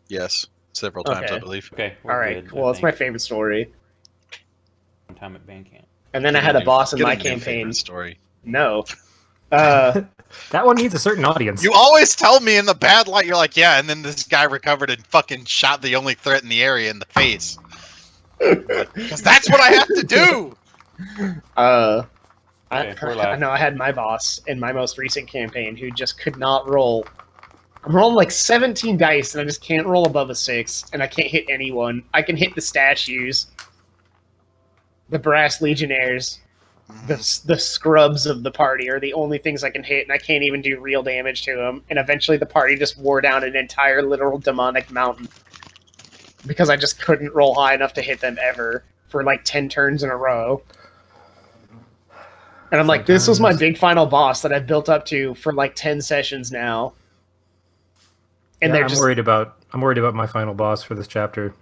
Yes, several times, I Okay. believe. Okay, All we're right. good. Well, it's my favorite story. One time at band camp. And then I had a boss in Get a my new favorite campaign. story. No. Uh, That one needs a certain audience. You always tell me in the bad light, you're like, yeah, and then this guy recovered and fucking shot the only threat in the area in the face. Because that's what I have to do! Okay, we're live. I know I had my boss in my most recent campaign who just could not roll. I'm rolling like 17 dice and I just can't roll above a 6, and I can't hit anyone. I can hit the statues, the brass legionnaires, the scrubs of the party are the only things I can hit, and I can't even do real damage to them. And eventually the party just wore down an entire literal demonic mountain because I just couldn't roll high enough to hit them ever for like 10 turns in a row. And I'm like, this was my big final boss that I've built up to for like 10 sessions now. And Yeah, they're I'm just worried about my final boss for this chapter.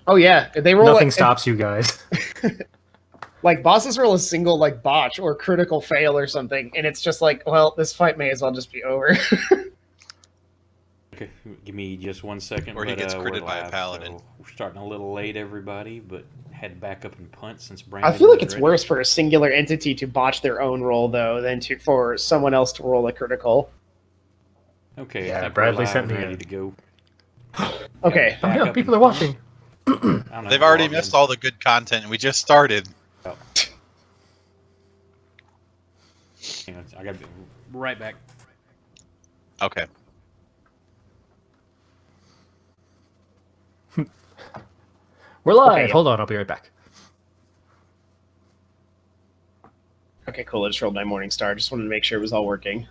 oh yeah, they roll Nothing like, stops you guys. like bosses roll a single like botch or critical fail or something, and it's just like, well, this fight may as well just be over. Okay, give me just 1 second. Or he gets we're critted by a live, paladin. So we're starting a little late, everybody, but head back up and punt since I Brandon. feel like is it's ready. worse for a singular entity to botch their own roll though than for someone else to roll a critical. Okay, Yeah, I think Bradley we're live sent and me ready a- to go. Okay. Oh Back no, up people and are punt. watching. I don't know, They've already log in. missed all the good content, and we just started. Oh. Hang on, I gotta be right back. Okay. We're live. Okay. Hold on, I'll be right back. Okay, cool. I just rolled my morning star. Just wanted to make sure it was all working.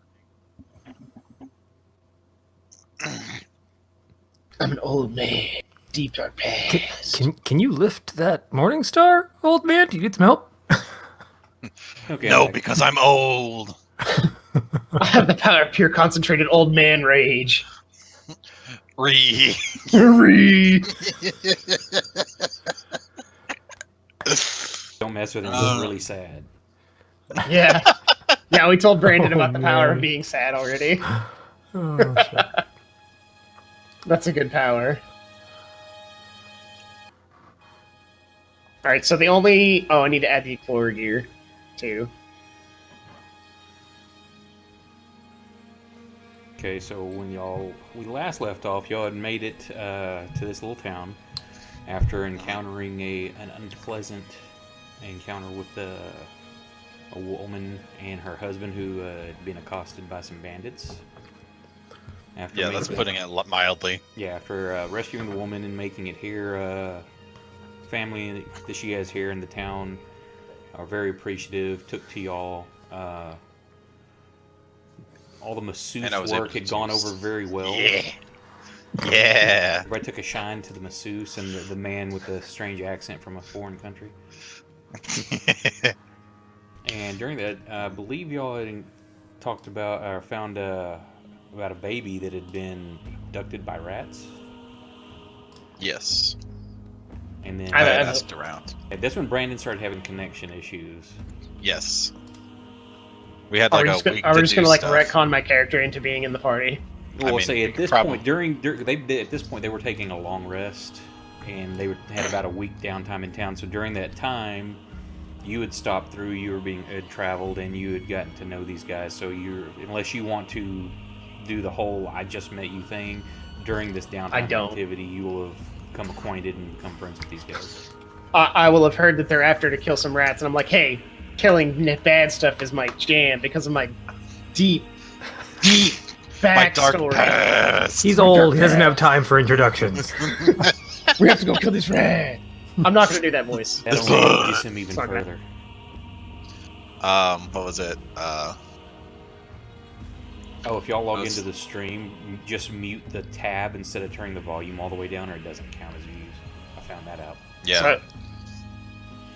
I'm an old man. Deep dark past. Can you lift that morning star, old man? Do you need some help? Okay, No, because I'm old. I have the power of pure concentrated old man rage. Re. don't mess with him. He's really sad. Yeah. Yeah, we told Brandon Oh, about the power man. of being sad already. Oh, shit. That's a good power. Alright, so the only... Oh, I need to add the explorer gear, too. Okay, so when we last left off, y'all had made it to this little town after encountering an unpleasant encounter with a woman and her husband who had been accosted by some bandits. Yeah, that's putting it mildly. Yeah, after rescuing the woman and making it here, family that she has here in the town are very appreciative. Took to y'all. All the masseuse work had gone over very well. Yeah. Yeah. Everybody took a shine to the masseuse and the man with the strange accent from a foreign country. And during that, I believe y'all had talked about or found about a baby that had been abducted by rats. Yes. And then I asked around. that's when Brandon started having connection issues. Yes. We had like Are we just gonna like retcon my character into being in the party? Well, say at this point, at this point they were taking a long rest, and they had about a week downtime in town. So during that time, you had stopped through, had traveled, and you had gotten to know these guys. So unless you want to do the whole "I just met you" thing during this downtime activity, you will have become acquainted and become friends with these guys. I will have heard that they're after to kill some rats, and I'm like, hey, killing bad stuff is my jam because of my deep backstory. He's old. He doesn't have time for introductions. We have to go kill this rat. I'm not going to do that voice. That'll introduce him even further. What was it? Oh, if y'all log into the stream, just mute the tab instead of turning the volume all the way down, or it doesn't count as views. I found that out. Yeah.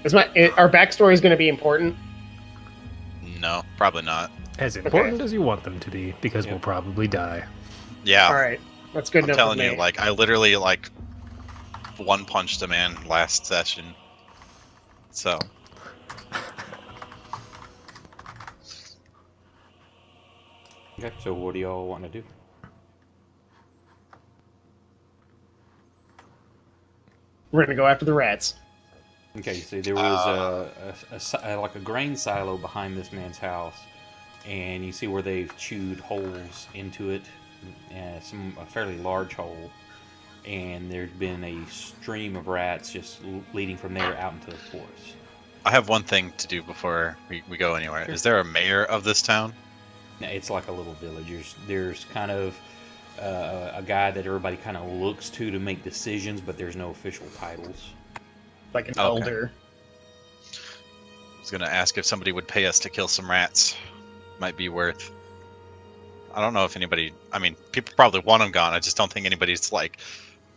So, our backstory is going to be important? No, probably not. As important as you want them to be, because we'll probably die. Yeah. All right, that's good enough. I'm telling you, like I literally like one punched a man last session. So. Okay, so what do y'all want to do? We're gonna go after the rats. Okay, so there was like a grain silo behind this man's house, and you see where they've chewed holes into it, a fairly large hole, and there's been a stream of rats just leading from there out into the forest. I have one thing to do before we go anywhere. Sure. Is there a mayor of this town? Now, it's like a little village. There's kind of a guy that everybody kind of looks to make decisions, but there's no official titles. Like an elder. I was gonna ask if somebody would pay us to kill some rats. Might be worth. I don't know if anybody. I mean, people probably want them gone. I just don't think anybody's like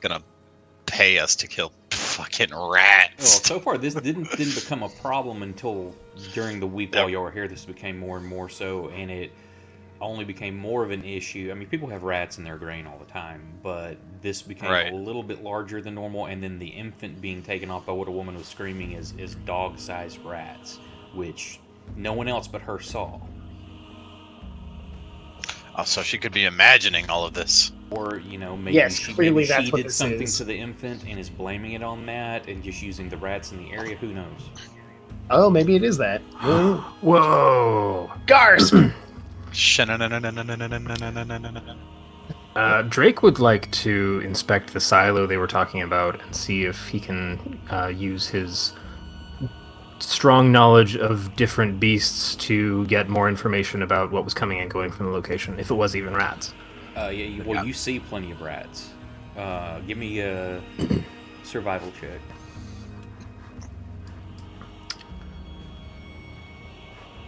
gonna pay us to kill fucking rats. Well, so far this didn't become a problem until during the week while y'all were here. This became more and more so, and it only became more of an issue. I mean, people have rats in their grain all the time, but this became a little bit larger than normal, and then the infant being taken off by what a woman was screaming is dog-sized rats, which no one else but her saw. Oh, so she could be imagining all of this. Or, maybe she did something is. to the infant and is blaming it on that and just using the rats in the area. Who knows? Oh, maybe it is that. Whoa. Gars! Drake would like to inspect the silo they were talking about and see if he can use his strong knowledge of different beasts to get more information about what was coming and going from the location, if it was even rats. You see plenty of rats. Give me a survival check.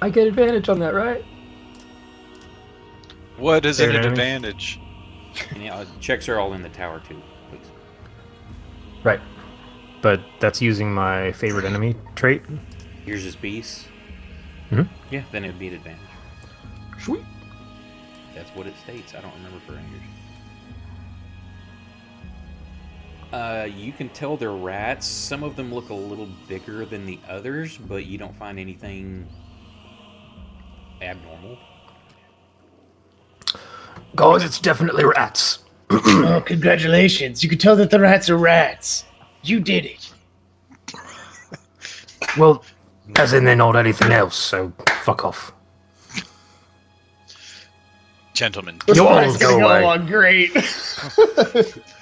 I get advantage on that, right? What is an advantage? And, checks are all in the tower too, please. Right. But that's using my favorite enemy trait. Yours is beast. Mm-hmm. Yeah, then it would be an advantage. Sweet. That's what it states. I don't remember for rangers. You can tell they're rats. Some of them look a little bigger than the others, but you don't find anything abnormal. Guys, it's definitely rats. Oh, congratulations. You can tell that the rats are rats. You did it. Well, as in they're not anything else, so fuck off. Gentlemen. You all This is go gonna away. go along great.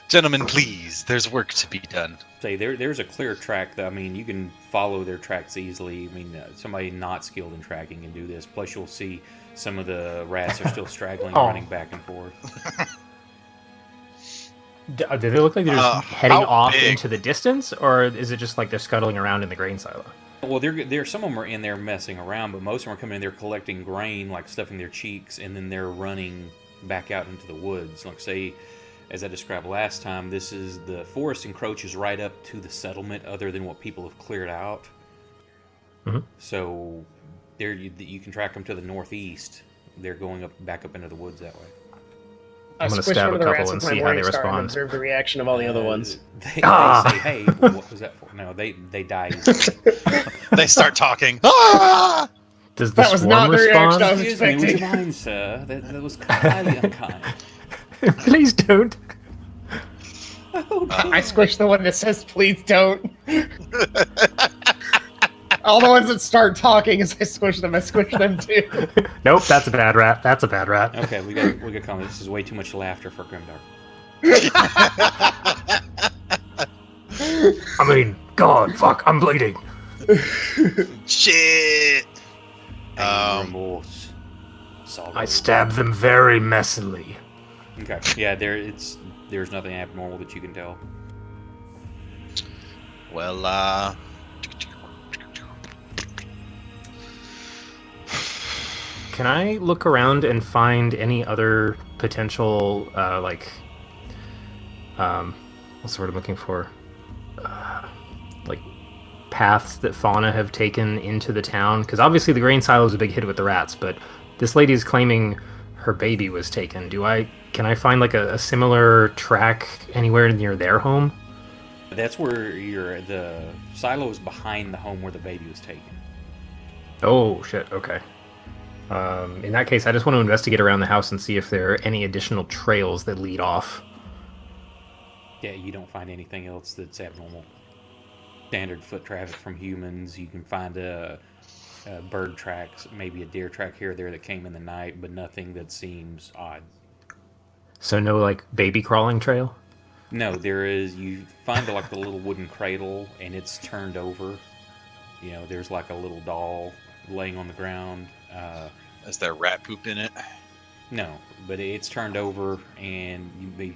Gentlemen, please. There's work to be done. Say there's a clear track. That, I mean, you can follow their tracks easily. I mean, somebody not skilled in tracking can do this. Plus, you'll see some of the rats are still straggling, running back and forth. Do they look like they're just heading how off big? into the distance, or is it just like they're scuttling around in the grain silo? Well, there some of them are in there messing around, but most of them are coming in there collecting grain, like stuffing their cheeks, and then they're running back out into the woods. Like, say, as I described last time, the forest encroaches right up to the settlement other than what people have cleared out. Mm-hmm. So there you can track them to the northeast. They're going back up into the woods that way. I'm gonna squish stab one a of the couple rats and with my see how they Morningstar and respond. observe the reaction of all the other ones. They say, hey, what was that for? No, they die easily. They start talking. Ah! Does the That was swarm not the reaction I respond? was Excuse me, would you expecting. mind, sir? That was highly unkind. Please don't. I squish the one that says, please don't. All the ones that start talking as I squish them too. Nope, that's a bad rat. That's a bad rat. Okay, we got comment. This is way too much laughter for GrimDark. I mean, God, fuck, I'm bleeding. Shit. Anger, remorse, sorrow. I stab them very messily. Okay, yeah, there's nothing abnormal that you can tell. Well, Can I look around and find any other potential, what's the word I'm looking for? Like, paths that fauna have taken into the town? Because obviously the grain silo is a big hit with the rats, but this lady's claiming her baby was taken. Can I find like a similar track anywhere near their home? That's where the silo is behind the home where the baby was taken. Oh, shit, okay. In that case, I just want to investigate around the house and see if there are any additional trails that lead off. Yeah, you don't find anything else that's abnormal. Standard foot traffic from humans. You can find bird tracks, maybe a deer track here or there that came in the night, but nothing that seems odd. So no like baby crawling trail? No, there is. You find like the little wooden cradle, and it's turned over. You know, there's like a little doll laying on the ground. Is there rat poop in it? No, but it's turned over, and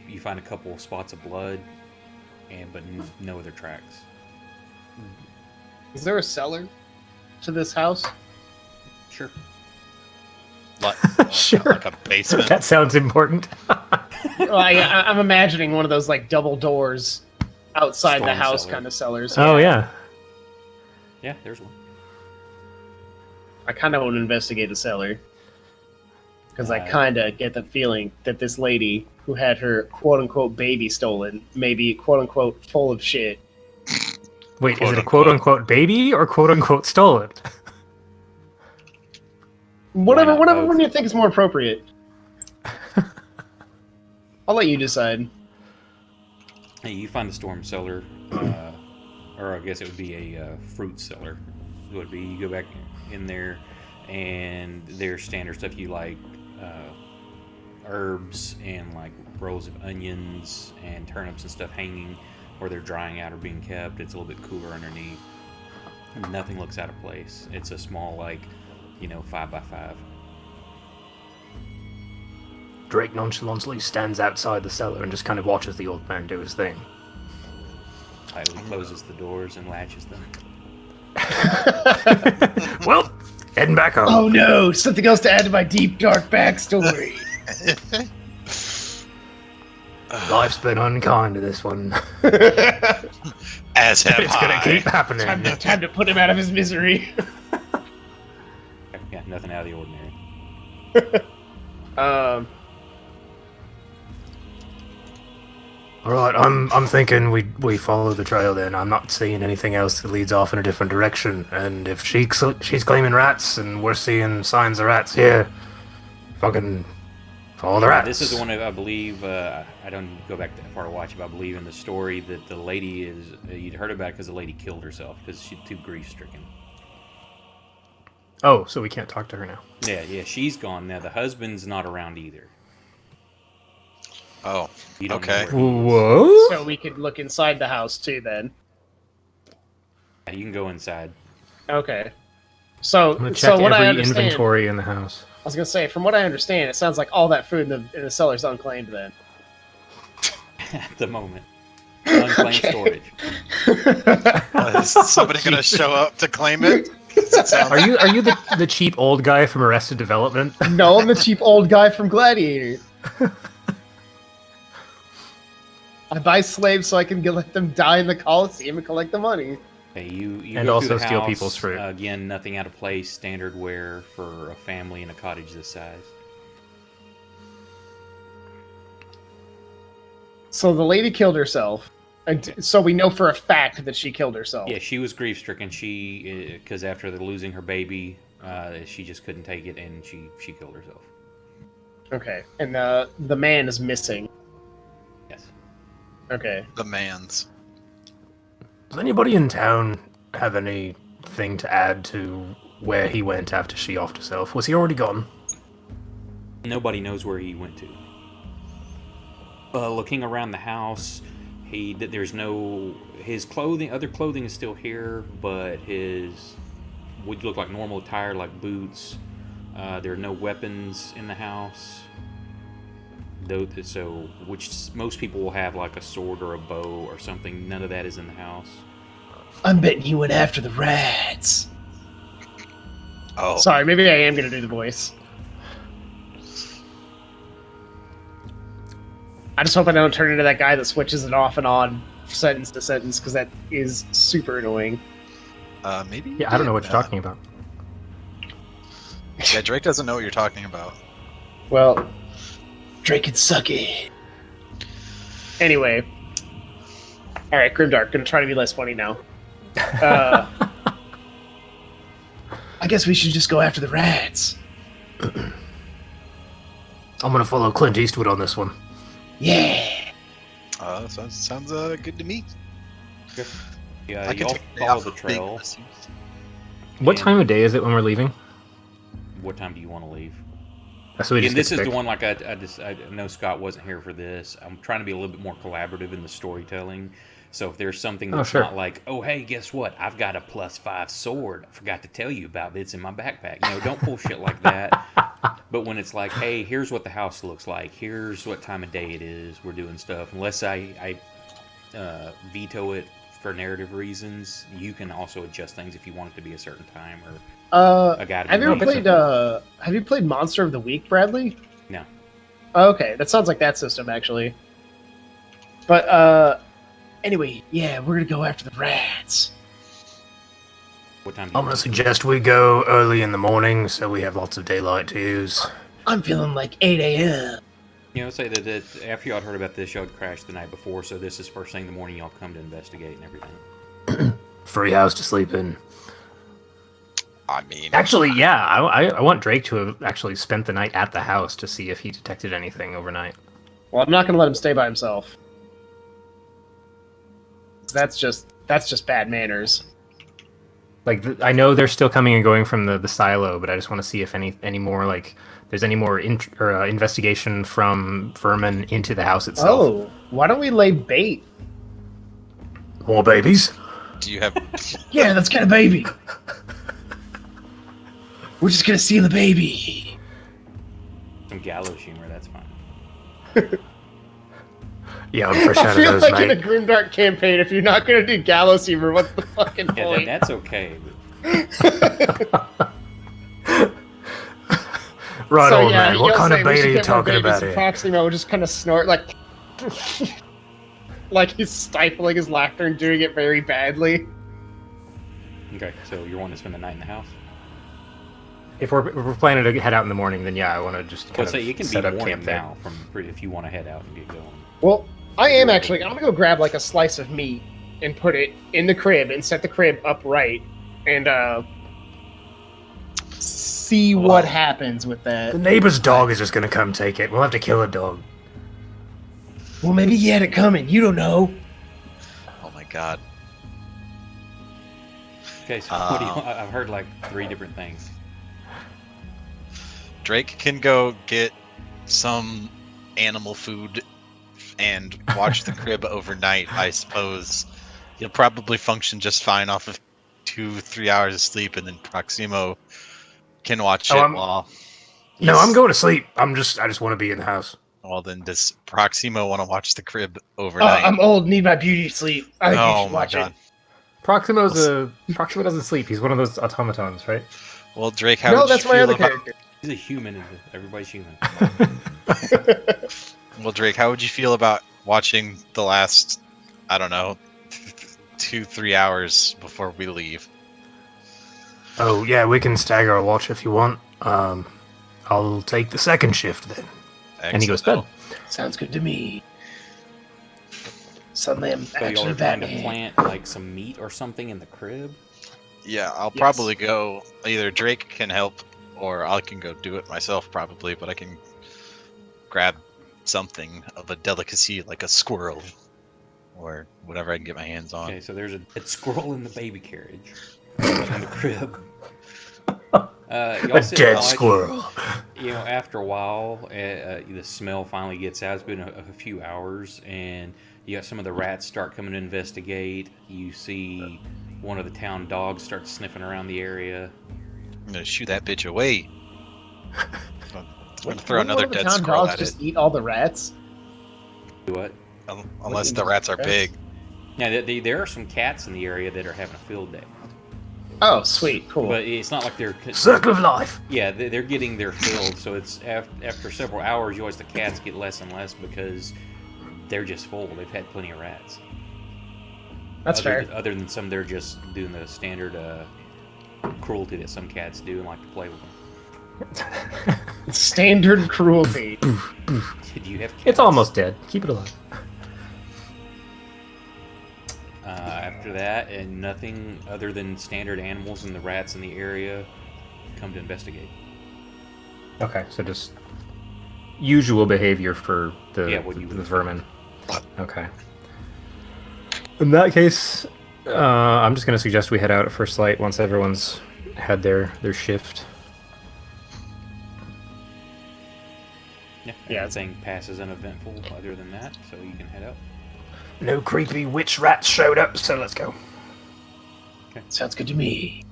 you find a couple of spots of blood, but no other tracks. Is there a cellar to this house? Sure. Sure. Like a basement. That sounds important. Well, I'm imagining one of those like double doors outside the Storm house cellar. kind of cellars. Oh yeah. Yeah, there's one. I kind of want to investigate the cellar because I kind of get the feeling that this lady who had her quote-unquote baby stolen may be quote-unquote full of shit. Wait, Quote is it a unquote. quote-unquote baby or quote-unquote stolen? Whatever both? one you think is more appropriate. I'll let you decide. Hey, you find the storm cellar, or I guess it would be a fruit cellar. It would be, you go back in there, and there's standard stuff you like, herbs and like rows of onions and turnips and stuff hanging where they're drying out or being kept. It's a little bit cooler underneath. Nothing looks out of place. It's a small, 5x5. Drake nonchalantly stands outside the cellar and just kind of watches the old man do his thing. Tightly closes the doors and latches them. Well, heading back home. Oh no, something else to add to my deep, dark backstory. Life's been unkind to this one. As have It's gonna I. keep happening. Time to put him out of his misery. Yeah, nothing out of the ordinary. All right, I'm thinking we follow the trail. Then I'm not seeing anything else that leads off in a different direction. And if she's claiming rats and we're seeing signs of rats here, fucking follow the rats. This is the one I believe. I don't go back that far to watch it, but I believe in the story that the lady is. You'd heard about it because the lady killed herself because she's too grief stricken. Oh, so we can't talk to her now. Yeah, she's gone now. The husband's not around either. Oh, You don't okay. know where he is. Whoa! So we could look inside the house too then. Yeah, you can go inside. Okay. So, I'm gonna check what I every understand, inventory in the house. I was gonna say, from what I understand, it sounds like all that food in the cellar's unclaimed then. At the moment, unclaimed storage. Is somebody gonna show up to claim it? 'Cause it sounds- Are you the cheap old guy from Arrested Development? No, I'm the cheap old guy from Gladiator. I buy slaves so I can let them die in the Coliseum and collect the money. Okay, you And go also through the steal house, people's fruit. Again, nothing out of place. Standard wear for a family in a cottage this size. So the lady killed herself, and so we know for a fact that she killed herself. Yeah, she was grief stricken. Because after losing her baby, she just couldn't take it, and she killed herself. Okay, and the man is missing. Yes. Okay. the man's. Does anybody in town have anything to add to where he went after she offed herself? Was he already gone? Nobody knows where he went to. Looking around the house, there's no his clothing. Other clothing is still here, but his would look like normal attire, like boots. There are no weapons in the house. Which most people will have, like a sword or a bow or something. None of that is in the house. I'm betting he went after the rats. Oh, Sorry, maybe I am gonna do the voice. I just hope I don't turn into that guy that switches it off and on sentence to sentence, because that is super annoying. maybe. you Yeah, I don't know did what you're that. talking about. Yeah, Drake doesn't know what you're talking about. Well, Drake can suck it. Anyway. Alright, GrimDark, gonna try to be less funny now. I guess we should just go after the rats. I'm gonna follow Clint Eastwood on this one. Yeah. Sounds good to me. Yeah, I can y'all take a day follow off the of trail. What And- time of day is it when we're leaving? What time do you want to leave? So we And just this get is to the pick. one, like, I know Scott wasn't here for this. I'm trying to be a little bit more collaborative in the storytelling. So if there's something Oh, that's sure. not like, oh, hey, guess what? I've got a +5 sword. I forgot to tell you about it. It's in my backpack. Don't pull shit like that. But when it's like, hey, here's what the house looks like. Here's what time of day it is. We're doing stuff. Unless I veto it for narrative reasons, you can also adjust things if you want it to be a certain time or a guy to be Have you ever made. played? Have you played Monster of the Week, Bradley? No. Okay, that sounds like that system actually. But anyway, yeah, we're gonna go after the rats. What time do you I'm gonna want? suggest we go early in the morning so we have lots of daylight to use. I'm feeling like 8 a.m. Say that after y'all had heard about this, y'all had crashed the night before, so this is first thing in the morning. Y'all come to investigate and everything. Free house to sleep in. I mean, Actually, yeah, I want Drake to have actually spent the night at the house to see if he detected anything overnight. Well, I'm not gonna let him stay by himself. That's just bad manners. Like, I know they're still coming and going from the silo, but I just want to see if any more, like, there's any more investigation from vermin into the house itself. Oh, why don't we lay bait? More babies? do you have? Yeah, let's get a baby. We're just gonna steal the baby. Some gallows humor, that's fine. Yeah, I'm fresh I out of feel those, like in mate. a GrimDark campaign, if you're not gonna do gallows humor, what's the fucking Yeah, point? that's okay. Right So, on, yeah, man. What he'll kind say of we bait should are you get more talking babies, about and here? Proximo will just kind of snort like, like he's stifling his laughter and doing it very badly. Okay, so you're wanting to spend the night in the house? If we're planning to head out in the morning, then yeah, I want to just kind Well, of say it can be set up morning camp there. now if you want to head out and get going. Well, I am actually. I'm gonna go grab like a slice of meat and put it in the crib and set the crib upright and see what happens with that. The neighbor's dog is just gonna come take it. We'll have to kill a dog. Well, maybe he had it coming. You don't know. Oh my god. Okay, so what do you want? I've heard like 3 different things. Drake can go get some animal food and watch the crib overnight. I suppose he'll probably function just fine off of 2-3 hours of sleep, and then Proximo can watch it while. No, I'm going to sleep. I just want to be in the house. Well, then does Proximo want to watch the crib overnight? I'm old, need my beauty sleep. I think you Oh should my watch god. it. Proximo doesn't sleep. He's one of those automatons, right? Well, Drake, how No, would that's you my feel other about? character. He's a human. Everybody's human. Well, Drake, how would you feel about watching the last, I don't know, 2-3 hours before we leave? Oh yeah, we can stagger a watch if you want. I'll take the second shift then. Excellent. And he goes to bed. Sounds good to me. Suddenly, I'm So y'all actually are trying to Batman. plant like some meat or something in the crib? Yeah, I'll Yes. probably go. Either Drake can help, or I can go do it myself, probably. But I can grab something of a delicacy like a squirrel, or whatever I can get my hands on. Okay, so there's a dead squirrel in the baby carriage. In the crib. Y'all A sit dead and watch. squirrel. After a while, the smell finally gets out. It's been a few hours, and you got some of the rats start coming to investigate. You see one of the town dogs start sniffing around the area. I'm gonna shoo that bitch away. I'm gonna throw Wouldn't another one of the dead town squirrel dogs at just it. eat all the rats? Do what? Unless Wouldn't the rats are rats- big. Now, there are some cats in the area that are having a field day, Oh, sweet, cool. but it's not like they're. Circle of life. Yeah, they're getting their fill. So it's after several hours, you always the cats get less and less because they're just full. They've had plenty of rats. That's fair. Other than some, they're just doing the standard cruelty that some cats do and like to play with them. Standard cruelty. Did you have cats? It's almost dead. Keep it alive. After that, and nothing other than standard animals and the rats in the area come to investigate. Okay, so just usual behavior for Yeah, what you the would vermin. Okay. In that case, I'm just going to suggest we head out at first light once everyone's had their shift. Yeah, everything passes uneventful other than that, so you can head out. No creepy witch rats showed up, so let's go. Okay. Sounds good to me.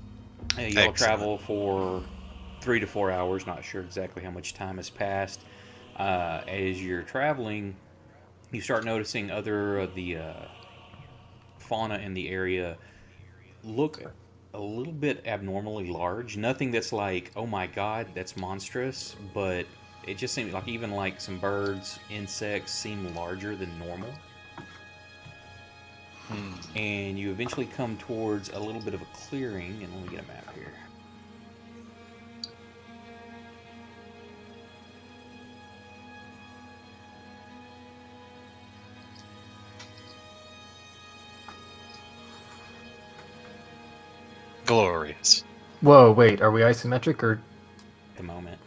You'll travel for 3 to 4 hours, not sure exactly how much time has passed. As you're traveling, you start noticing other of the fauna in the area look a little bit abnormally large. Nothing that's like, oh my god, that's monstrous, but it just seems like even like some birds, insects seem larger than normal. And you eventually come towards a little bit of a clearing, and let me get a map here. Glorious. Whoa, wait, are we isometric or? At the moment.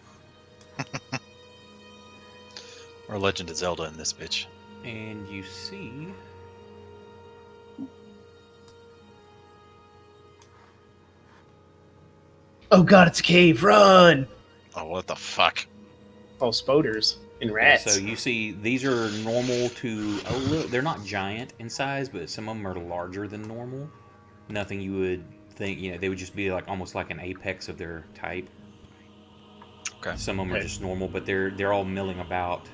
Or Legend of Zelda in this bitch. And you see... Oh god, it's a cave, run! Oh, what the fuck? Oh, spoders and rats. So you see, these are normal to a little... They're not giant in size, but some of them are larger than normal. Nothing you would think, they would just be like almost like an apex of their type. Okay. Some of them are just normal, but they're all milling about.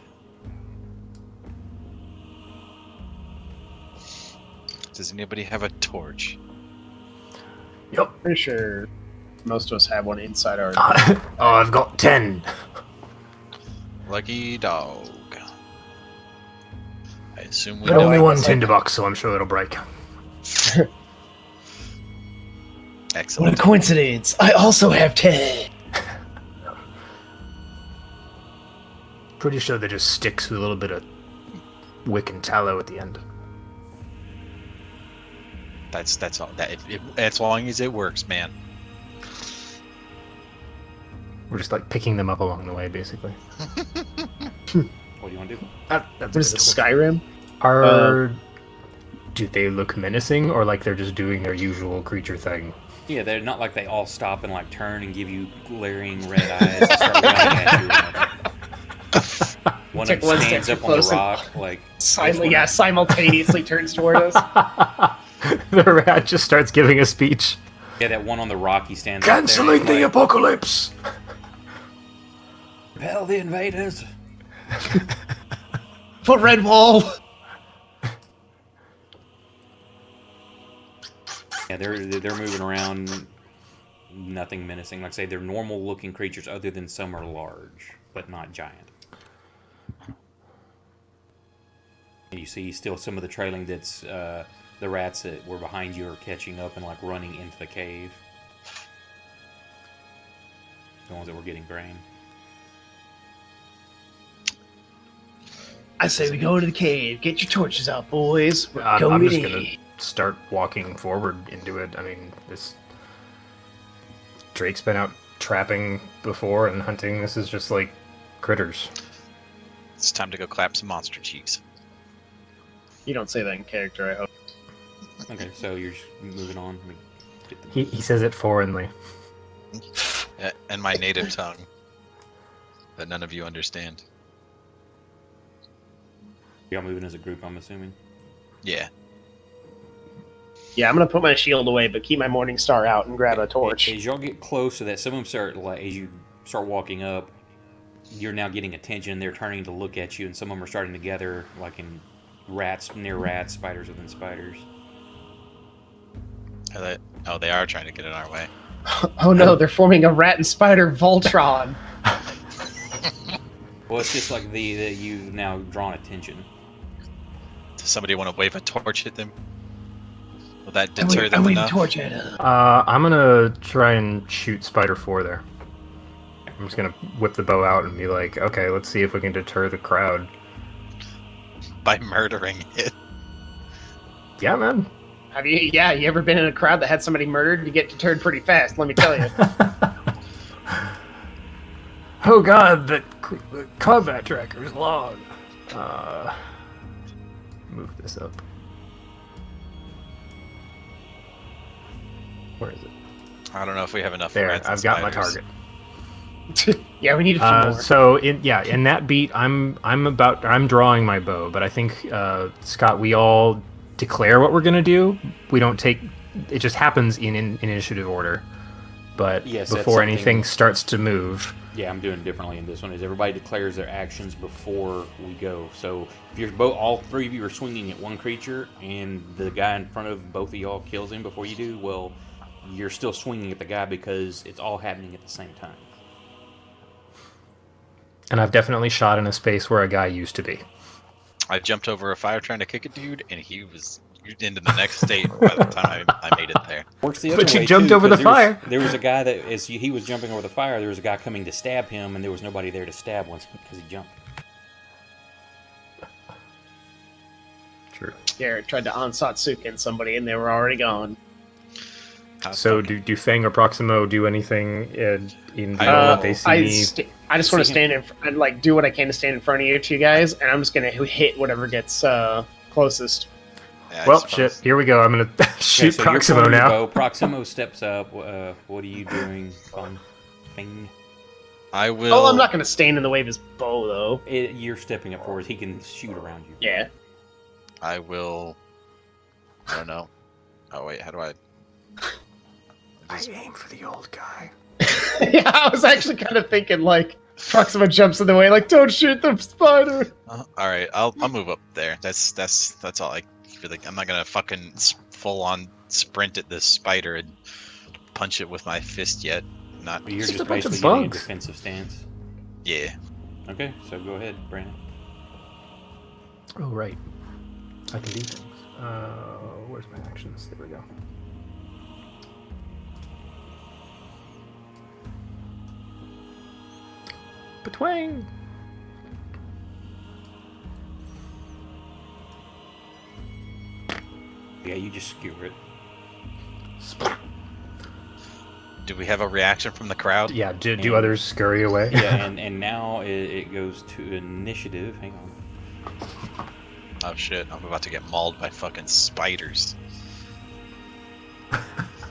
Does anybody have a torch? Yep. Pretty sure most of us have one inside our... Oh, I've got 10. Lucky dog. I assume we But know only I one was tinderbox, so I'm sure it'll break. Excellent. What a coincidence! I also have 10! Pretty sure they just sticks with a little bit of wick and tallow at the end. That's all. As long as it works, man. We're just like picking them up along the way, basically. What do you want to do? That's What is this, Skyrim? Do they look menacing, or like they're just doing their usual creature thing? Yeah, they're not like they all stop and like turn and give you glaring red eyes and start running at you. One of them stands up on the rock, like simultaneously turns toward us. The rat just starts giving a speech. Yeah, that one on the rock, he stands up there. Canceling the apocalypse! Repel the invaders! Put red wall! Yeah, they're moving around, nothing menacing. Like I say, they're normal-looking creatures, other than some are large, but not giant. And you see still some of the trailing that's the rats that were behind you are catching up and like running into the cave. The ones that were getting grain. I say we go into the cave. Get your torches out, boys. We're I'm going just in. gonna start walking forward into it. I mean, this Drake's been out trapping before and hunting. This is just like critters. It's time to go clap some monster cheeks. You don't say that in character, I hope. Okay, so you're just moving on. Let me get the... He says it foreignly. And my native tongue. That none of you understand. Y'all moving as a group, I'm assuming? Yeah. Yeah, I'm gonna put my shield away, but keep my morning star out and grab a torch. As y'all get close to that, some of them start, like, as you start walking up, you're now getting attention. They're turning to look at you, and some of them are starting to gather, like in rats, near rats, spiders within spiders. They are trying to get in our way. Oh no, they're forming a rat and spider Voltron. Well, it's just like that you've now drawn attention. Does somebody want to wave a torch at them? Will that deter them I wave a enough? torch at him. I'm gonna try and shoot Spider 4 there. I'm just gonna whip the bow out and be like, okay, let's see if we can deter the crowd. By murdering it. Yeah, man. You ever been in a crowd that had somebody murdered? You get deterred pretty fast, let me tell you. Oh god, the combat tracker's long. Move this up. Where is it? I don't know if we have enough There, rats and I've got my spiders. target. Yeah, we need a few more. So in that beat, I'm drawing my bow, but I think Scott, we all declare what we're gonna do. We don't take it; just happens in initiative order. But Yes, that's before something- anything starts to move, Yeah, I'm doing differently in this one. Is everybody declares their actions before we go. So if you're all three of you are swinging at one creature, and the guy in front of both of y'all kills him before you do, well, you're still swinging at the guy because it's all happening at the same time. and I've definitely shot in a space where a guy used to be. I jumped over a fire trying to kick a dude, and he was into the next state by the time I made it there. Works the other But you way, jumped too, over the 'cause fire. There was a guy that, as he was jumping over the fire, there was a guy coming to stab him, and there was nobody there to stab once because he jumped. True. Garrett tried to Ansatsuken somebody, and they were already gone. So do Fang or Proximo do anything in they see I me? I just want to stand in, and like do what I can to stand in front of you two guys, and I'm just gonna hit whatever gets closest. Yeah, I Well, suppose. shit. Here we go. I'm gonna shoot so Proximo you're now. bow. Proximo steps up. What are you doing, Thing? I will. Oh, I'm not gonna stand in the way of his bow though. You're stepping up forward. He can shoot around you. Yeah. I will. I don't know. Oh wait, how do I? I aim for the old guy. Yeah, I was actually kind of thinking like Proxima jumps in the way, like don't shoot the spider. All right, I'll move up there. That's all I feel like. I'm not gonna fucking full on sprint at this spider and punch it with my fist yet. Not. You're Just just a bunch of basically getting a bugs. defensive stance. Yeah. Okay, so go ahead, Brandon. Oh right, I can do things. Where's my actions? There we go. Betwang. Yeah, you just skewer it. Do we have a reaction from the crowd? Yeah. Do others scurry away? Yeah, and now it goes to initiative. Hang on. Oh shit! I'm about to get mauled by fucking spiders.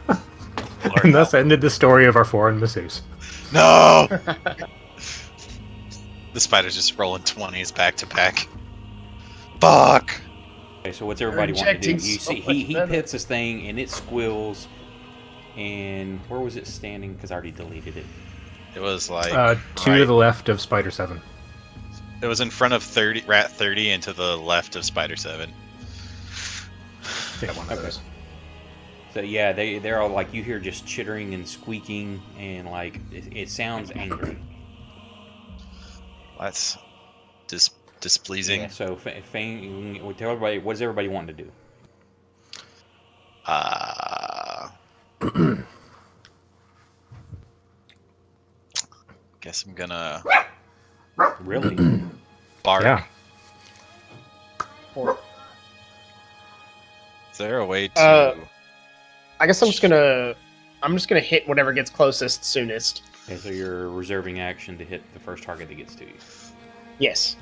Lord, And thus no. ended the story of our foreign masseuse. No! The spider's just rolling 20s back to back. Fuck! Okay, so what's everybody want to do? Injecting You so see, much he venom. hits this thing and it squills. And where was it standing? Because I already deleted it. It was like Two right- to the left of Spider 7. It was in front of Rat 30 and to the left of Spider 7. Yeah, one of Okay. those. So yeah, they're all like, you hear just chittering and squeaking and like it sounds angry. That's displeasing. Yeah, so Fang, tell everybody, what does everybody want to do? Guess I'm gonna Really? bark. Yeah. Is there a way to? I guess I'm just gonna hit whatever gets closest soonest. Okay, so you're reserving action to hit the first target that gets to you. Yes.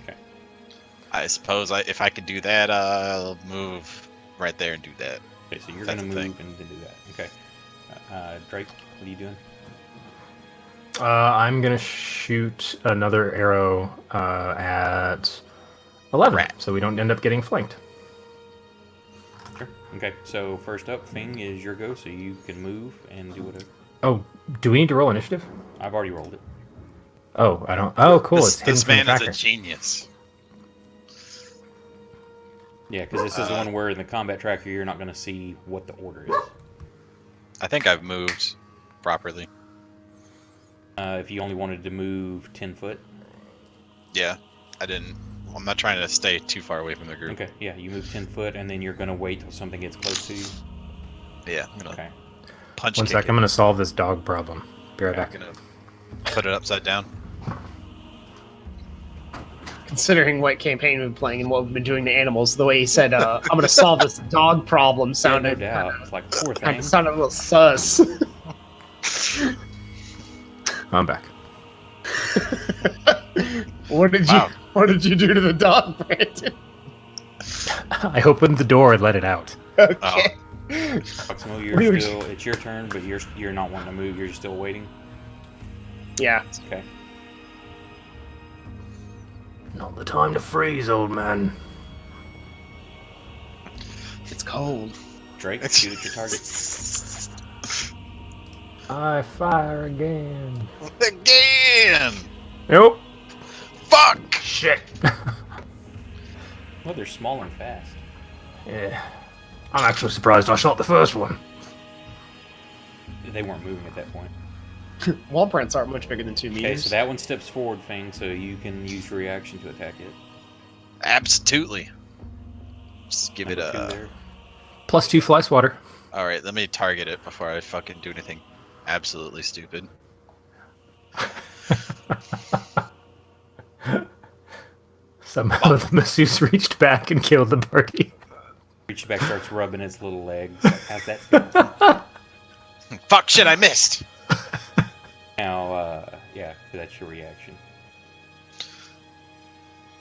I suppose if I could do that, I'll move right there and do that. Okay, so you're That's going to the move and then do that. Okay. Drake, what are you doing? I'm gonna shoot another arrow at 11, Rat. so we don't end up getting flanked. Sure. Okay, so first up, Fing, is your go, so you can move and do whatever. Oh, do we need to roll initiative? I've already rolled it. Oh, I don't. Oh, cool. It's hidden This from the man is tracker. a genius. Yeah, because this is the one where in the combat tracker you're not going to see what the order is. I think I've moved properly. If you only wanted to move 10 foot. Yeah, I didn't. I'm not trying to stay too far away from the group. Okay, yeah, you move 10 foot and then you're going to wait till something gets close to you. Yeah, I'm gonna Okay. punch One kick sec. it. I'm gonna solve this dog problem. Be right Okay. back. I'm gonna put it upside down. Considering what campaign we've been playing and what we've been doing to animals, the way he said, "I'm gonna solve this dog problem," Yeah, no sounded doubt. It's like, poor thing. sounded a little sus. I'm back. What did Wow. you do to the dog, Brandon? I opened the door and let it out. Okay. Proximo, We were- it's your turn, but you're not wanting to move. You're still waiting. Yeah. Okay. Not the time to freeze, old man. It's cold. Drake, shoot at your target. I fire again. Again! Nope. Fuck! Shit. Well, they're small and fast. Yeah. I'm actually surprised I shot the first one. They weren't moving at that point. Wall prints aren't much bigger than 2 meters. Okay, so that one steps forward, Fang, so you can use your reaction to attack it. Absolutely. Just give it Number 2 a... there. +2 fly swatter. Alright, let me target it before I fucking do anything absolutely stupid. Somehow the masseuse reached back and killed the party. Reaches back, starts rubbing its little legs. Like, how's that feel? Fuck shit, I missed! Now, yeah, that's your reaction.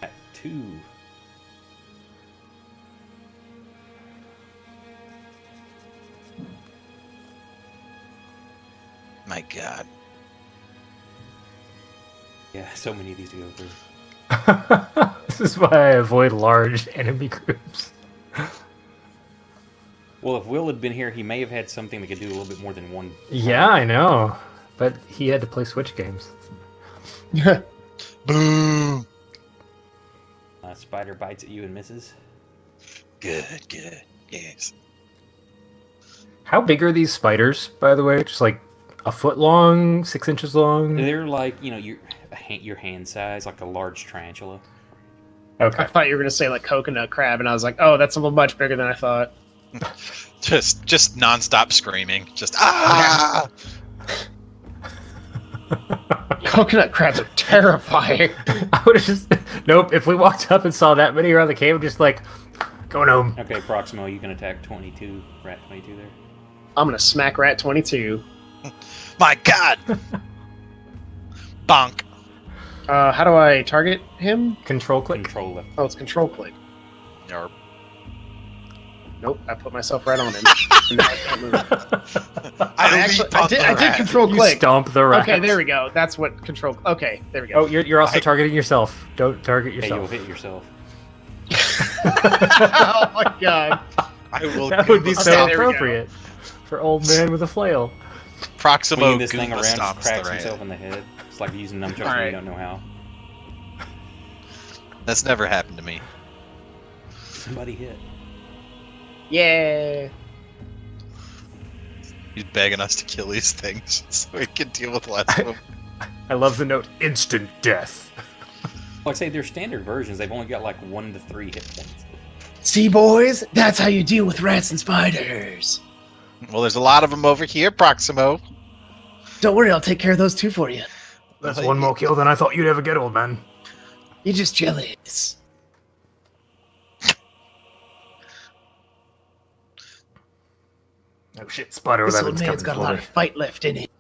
At 2. My god. Yeah, so many of these to go through. This is why I avoid large enemy groups. Well, if Will had been here, he may have had something that could do a little bit more than one. Yeah, I know. But he had to play Switch games. Boom! Spider bites at you and misses. Good, good. Yes. How big are these spiders, by the way? Just like a foot long, 6 inches long? They're like, you know, your hand size, like a large tarantula. Okay. I thought you were going to say like coconut crab, and I was like, oh, that's a little much bigger than I thought. Just non-stop screaming. Just, ah! Coconut crabs are terrifying. I would have just... Nope, if we walked up and saw that many around the cave, I'm just like, going home. Okay, Proximo, you can attack 22, Rat 22 there. I'm going to smack Rat 22. My god! Bonk. How do I target him? Control click. Control left. Oh, it's control click. Yarp. Nope, I put myself right on him. And now I can't move. I did control You click. stomp the rat. Okay, there we go. That's what control. Okay, there we go. Oh, you're also targeting yourself. Don't target Hey, you'll yourself. hit yourself. Oh my god. I will. That would be Okay, so there we go. appropriate for old man with a flail. Proximo Swinging this thing Goomba around, stomps cracks the rat. himself in the head. It's like using nunchucks and Alright. you don't know how. That's never happened to me. Somebody hit. Yeah. He's begging us to kill these things so we can deal with less of them. I love the note, instant death. Like I say, they're standard versions. They've only got like 1 to 3 hit points. See, boys, that's how you deal with rats and spiders. Well, there's a lot of them over here, Proximo. Don't worry, I'll take care of those two for you. That's one more kill than I thought you'd ever get, old man. You're just jealous. Oh shit, Spider This 11's old coming man's got a for lot me. of fight left in it.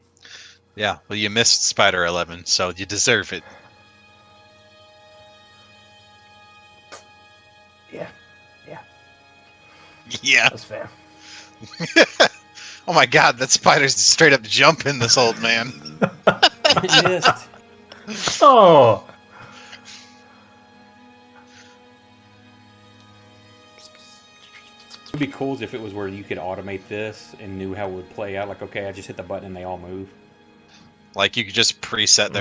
Yeah, well, you missed Spider 11, so you deserve it. Yeah, Yeah. that's fair. Oh my god, that spider's straight up jumping this old man. Missed. Oh! It would be cool if it was where you could automate this and knew how it would play out. Like, okay, I just hit the button and they all move. Like, you could just preset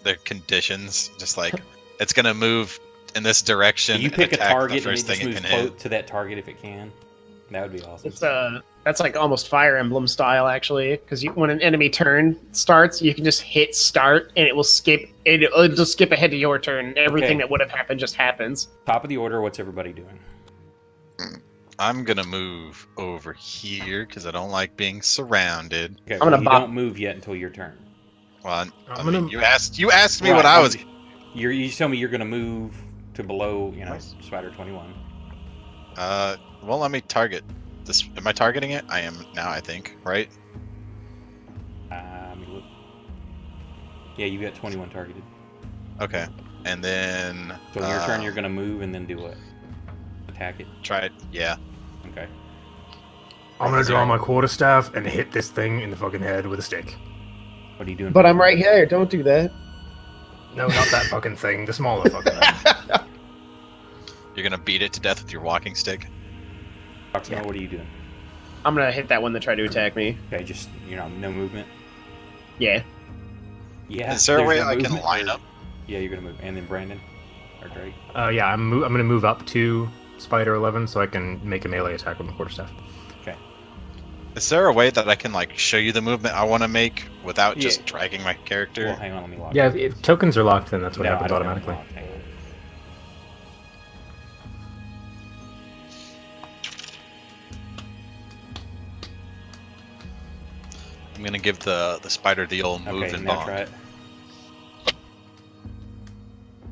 their conditions. Just like, it's gonna move in this direction. You and pick a attack the target and first it just thing it moves can close hit. to that target if it can. That would be awesome. It's that's like almost Fire Emblem style, actually, because when an enemy turn starts, you can just hit start and it will skip. It'll just skip ahead to your turn. Everything Okay. that would have happened just happens. Top of the order, what's everybody doing? I'm gonna move over here because I don't like being surrounded. Okay, gonna you bop- don't move yet until your turn. Well, I'm mean, gonna- you asked me Right, what I was. You tell me you're going to move to below, you know, Spider 21. Well, let me target this. Am I targeting it? I am now, I think. Right? Let me look. Yeah, you got 21 targeted. Okay. And then. So your turn, you're going to move and then do what? Attack it. Try it. Yeah. Okay. I'm gonna draw my quarterstaff and hit this thing in the fucking head with a stick. What are you doing? But I'm right here. Don't do that. No, not that fucking thing. The smaller fucking thing. You're gonna beat it to death with your walking stick. Proximo, what are you doing? I'm gonna hit that one that tried to attack me. Okay, just no movement. Yeah. Yeah. Is there a there's way no I can movement, line or- up? Yeah, you're gonna move, and then Brandon or Drake. Yeah, I'm gonna move up to Spider 11 so I can make a melee attack with my quarterstaff. Okay. Is there a way that I can like show you the movement I want to make without Yeah. just dragging my character? Well, hang on, let me lock. Yeah, it. if tokens are locked, then that's what No, happens I don't have automatically. them locked. Hang on. I'm gonna give the spider the old move Okay, and now bond. try it.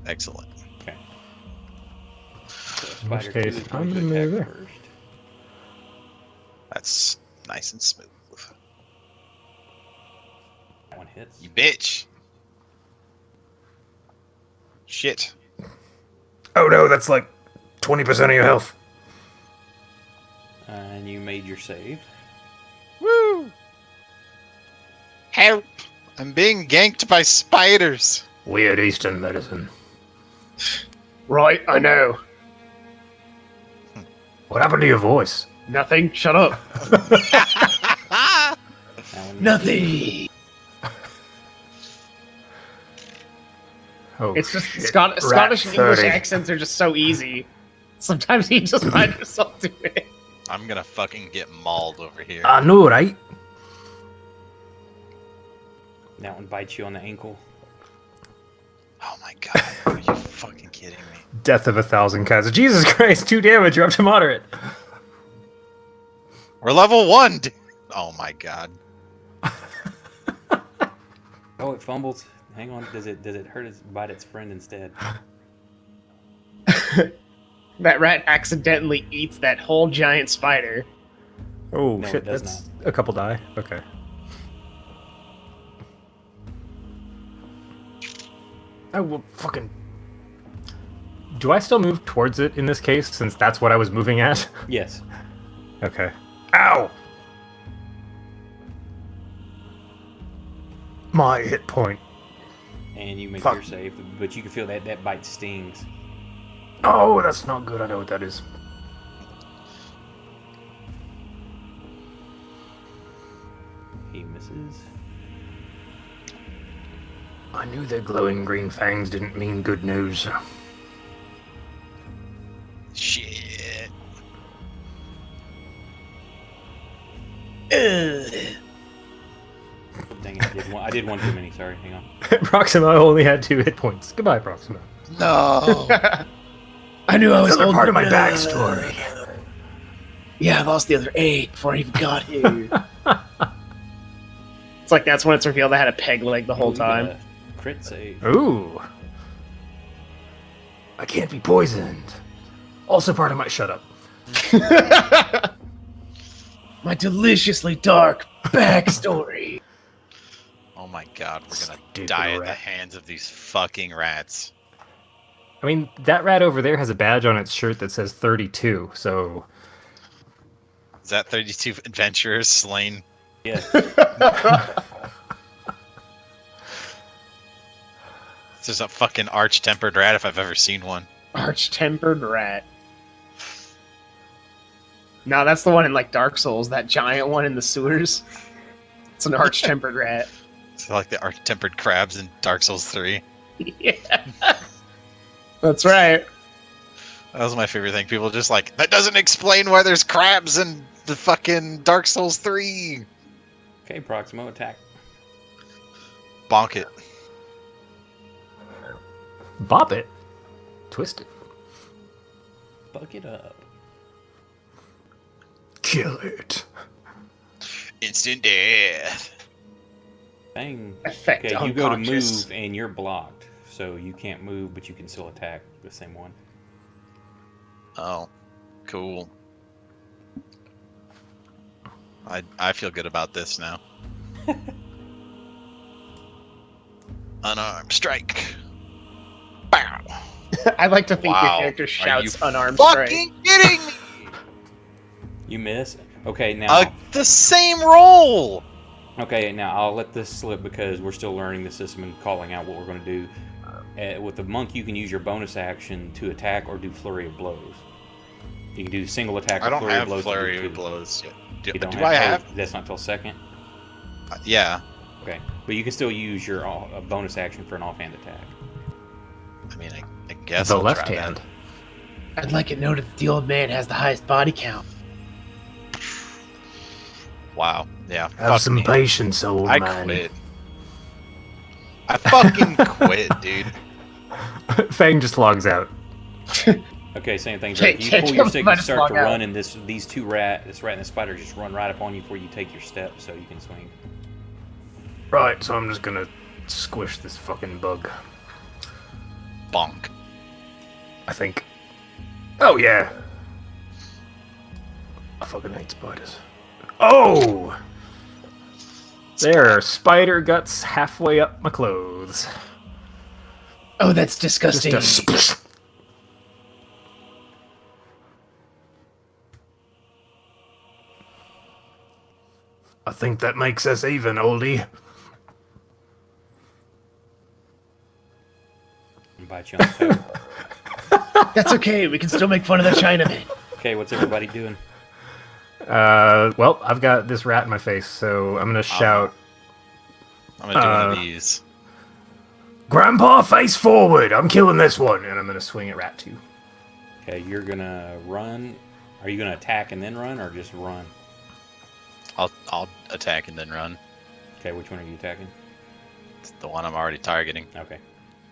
Excellent. Okay. So In which Spider case, 2 is I'm going to gonna move attack there. first. That's nice and smooth. That one hits. You bitch. Shit. Oh no, that's like 20% of your health. And you made your save. Woo! Help! I'm being ganked by spiders. Weird Eastern medicine. Right, I know. What happened to your voice? Nothing. Shut up. That one Nothing. Oh, It's just shit. Scottish and English 30. accents are just so easy. Sometimes you just find yourself doing it. I'm gonna fucking get mauled over here. I know, right? That one bites you on the ankle. Oh my god, are you fucking kidding me? Death of 1,000 cats. Jesus Christ, 2 damage. You're up to moderate. We're level 1! Dude. Oh my god. Oh, it fumbles. Hang on. Does it hurt its bite its friend instead? That rat accidentally eats that whole giant spider. Oh, No, shit. it does That's a couple die. Okay. Oh, well, fucking... Do I still move towards it in this case, since that's what I was moving at? Yes. Okay. Ow! My hit point. And you make Fuck. your save, but you can feel that bite stings. Oh, that's not good. I know what that is. He misses. I knew their glowing green fangs didn't mean good news. Shit. Dang it, I did one too many. Sorry, hang on. Proxima only had 2 hit points. Goodbye, Proxima. No. I knew I was Another old part of my enough. backstory. Yeah, I lost the other 8 before I even got here. It's like that's when it's revealed I had a peg leg the whole Oh, you got time. a Crit save. Ooh. I can't be poisoned. Also part of my... Shut up. My deliciously dark backstory. Oh my god, we're gonna Stupid die at the rat. hands of these fucking rats. I mean, that rat over there has a badge on its shirt that says 32, so... Is that 32 adventurers slain? Yeah. This is a fucking arch-tempered rat if I've ever seen one. Arch-tempered rat. No, that's the one in like Dark Souls, that giant one in the sewers. It's an arch-tempered rat. It's like the arch-tempered crabs in Dark Souls 3. Yeah. That's right. That was my favorite thing. People just like, that doesn't explain why there's crabs in the fucking Dark Souls 3. Okay, Proximo, attack. Bonk it. Bop it. Twist it. Buck it up. Kill it. Instant death. Bang. Effect Okay, you go to unconscious. move and you're blocked, so you can't move, but you can still attack the same one. Oh, cool. I feel good about this now. Unarmed strike. Bow. I like to think Wow. your character Are shouts you unarmed strike. Fucking kidding me? You miss. Okay, now. The same roll. Okay, now I'll let this slip because we're still learning the system and calling out what we're going to do. With the monk, you can use your bonus action to attack or do flurry of blows. You can do single attack. I don't flurry have of blows flurry of blows yet. Do I have? That's not till second. Yeah. Okay, but you can still use your bonus action for an offhand attack. I mean, I guess The I'll left try hand. That. I'd like it noted that the old man has the highest body count. Wow. Yeah. Have some patience, old man. I quit. I fucking quit, dude. Fang just logs out. Okay, same thing. Drake. You pull your stick and start to run, and this rat and the spider just run right up on you before you take your step, so you can swing. Right, so I'm just gonna squish this fucking bug. Bonk. I think. Oh yeah. I fucking hate spiders. Oh! There are spider guts halfway up my clothes. Oh, that's disgusting. I think that makes us even, oldie. Bite you on the toe. That's okay. We can still make fun of the Chinaman. Okay, what's everybody doing? Well, I've got this rat in my face, so I'm gonna shout. I'm gonna do one of these. Grandpa, face forward! I'm killing this one, and I'm gonna swing at rat 2. Okay, you're gonna run. Are you gonna attack and then run, or just run? I'll attack and then run. Okay, which one are you attacking? It's the one I'm already targeting. Okay.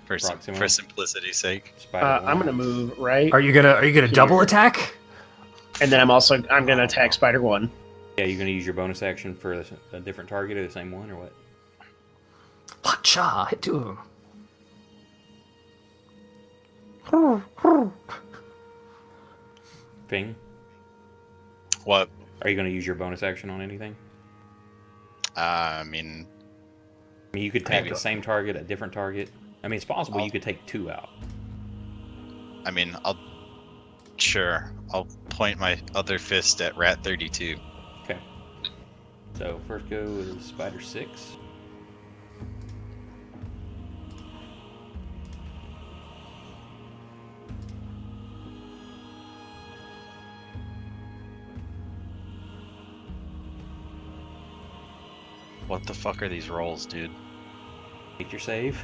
For simplicity's sake. I'm gonna move right. Are you gonna double attack? And then I'm gonna attack Spider 1. Yeah, you're gonna use your bonus action for a different target or the same one, or what? Hacha! Hit 2 of them. Ping. What? Are you gonna use your bonus action on anything? I mean, you could attack the same target, a different target. I mean, it's possible you could take 2 out. I mean, I'll point my other fist at rat 32. Okay. So first go is spider 6. What the fuck are these rolls, dude? Make your save.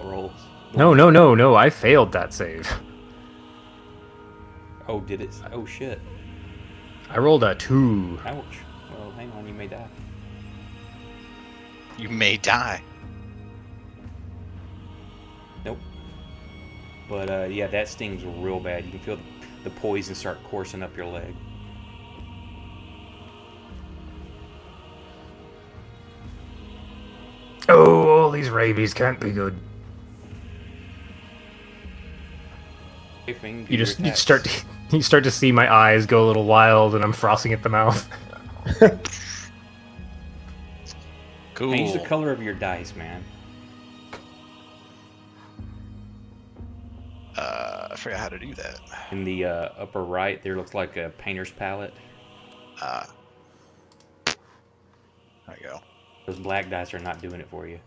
Rolls. No, I failed that save. Oh, did it? Oh, shit. I rolled a 2. Ouch. Well, hang on, you may die. You may die. Nope. But, yeah, that stings real bad. You can feel the poison start coursing up your leg. Oh, all these rabies can't be good. You start to see my eyes go a little wild, and I'm frosting at the mouth. Cool. Change the color of your dice, man. I forgot how to do that. In the upper right, there looks like a painter's palette. There you go. Those black dice are not doing it for you.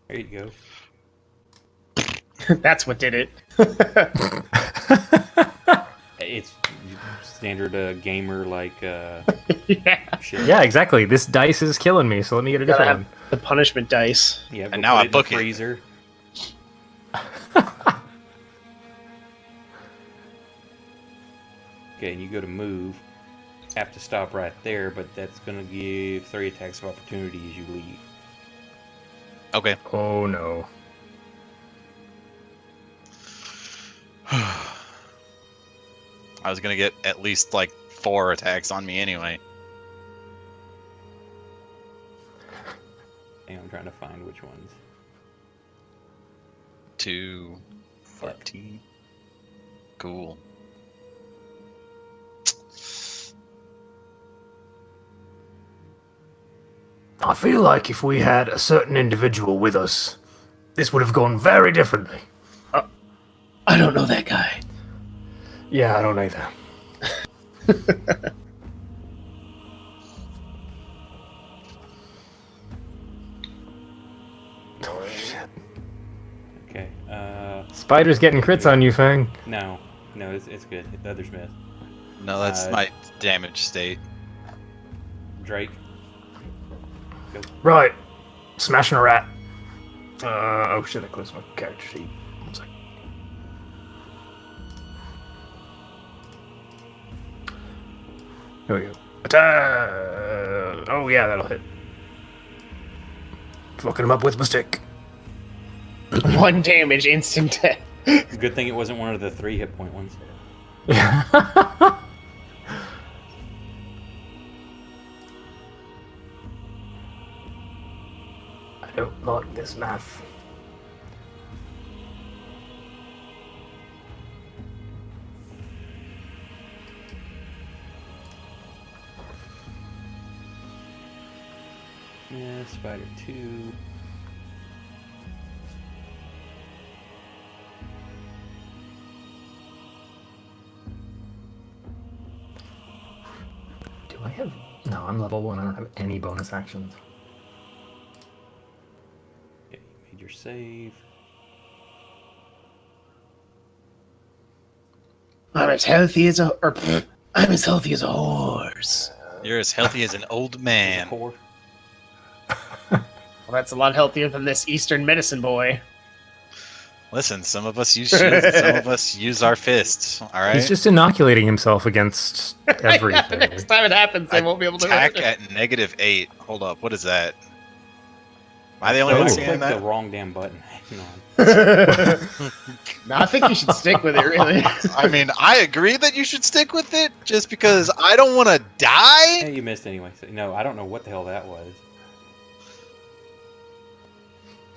There you go. That's what did it. It's standard gamer like Yeah. shit. Yeah, exactly. This dice is killing me, so let me get a different Gotta one. have the punishment dice. Yeah, And now I book in the it. freezer. Okay, and you go to move. Have to stop right there, but that's gonna give 3 attacks of opportunity as you leave. Okay. Oh no. I was gonna get at least like 4 attacks on me anyway. And I'm trying to find which ones. 2, 14. Cool. I feel like if we had a certain individual with us, this would have gone very differently. I don't know that guy. Yeah, I don't either. Oh, shit. Okay. Spider's getting crits on you, Fang. No, it's good. The other's missed. No, that's my damage state. Drake. Go. Right. Smashing a rat. Oh shit, I closed my character sheet. One sec. Here we go. Attack! Oh yeah, that'll hit. Fucking him up with my stick. 1 damage, instant death. Good thing it wasn't one of the 3 hit point ones. Yeah. I don't like this math. Yeah, Spider 2. Do I have... No, I'm level 1. I don't have any bonus actions. Okay, you made your save. I'm as healthy as I'm as healthy as a horse. You're as healthy as an old man. Whore. Well, that's a lot healthier than this Eastern medicine boy. Listen, some of us use shields, and some of us use our fists. All right. He's just inoculating himself against everything. The next time it happens, they won't be able to attack hurt at it. -8. Hold up, what is that? Am I the only I one clicked seeing the that? wrong damn button. Hang on. No, I think you should stick with it, really. I mean, I agree that you should stick with it, just because I don't want to die. Hey, you missed anyway. So, no, I don't know what the hell that was.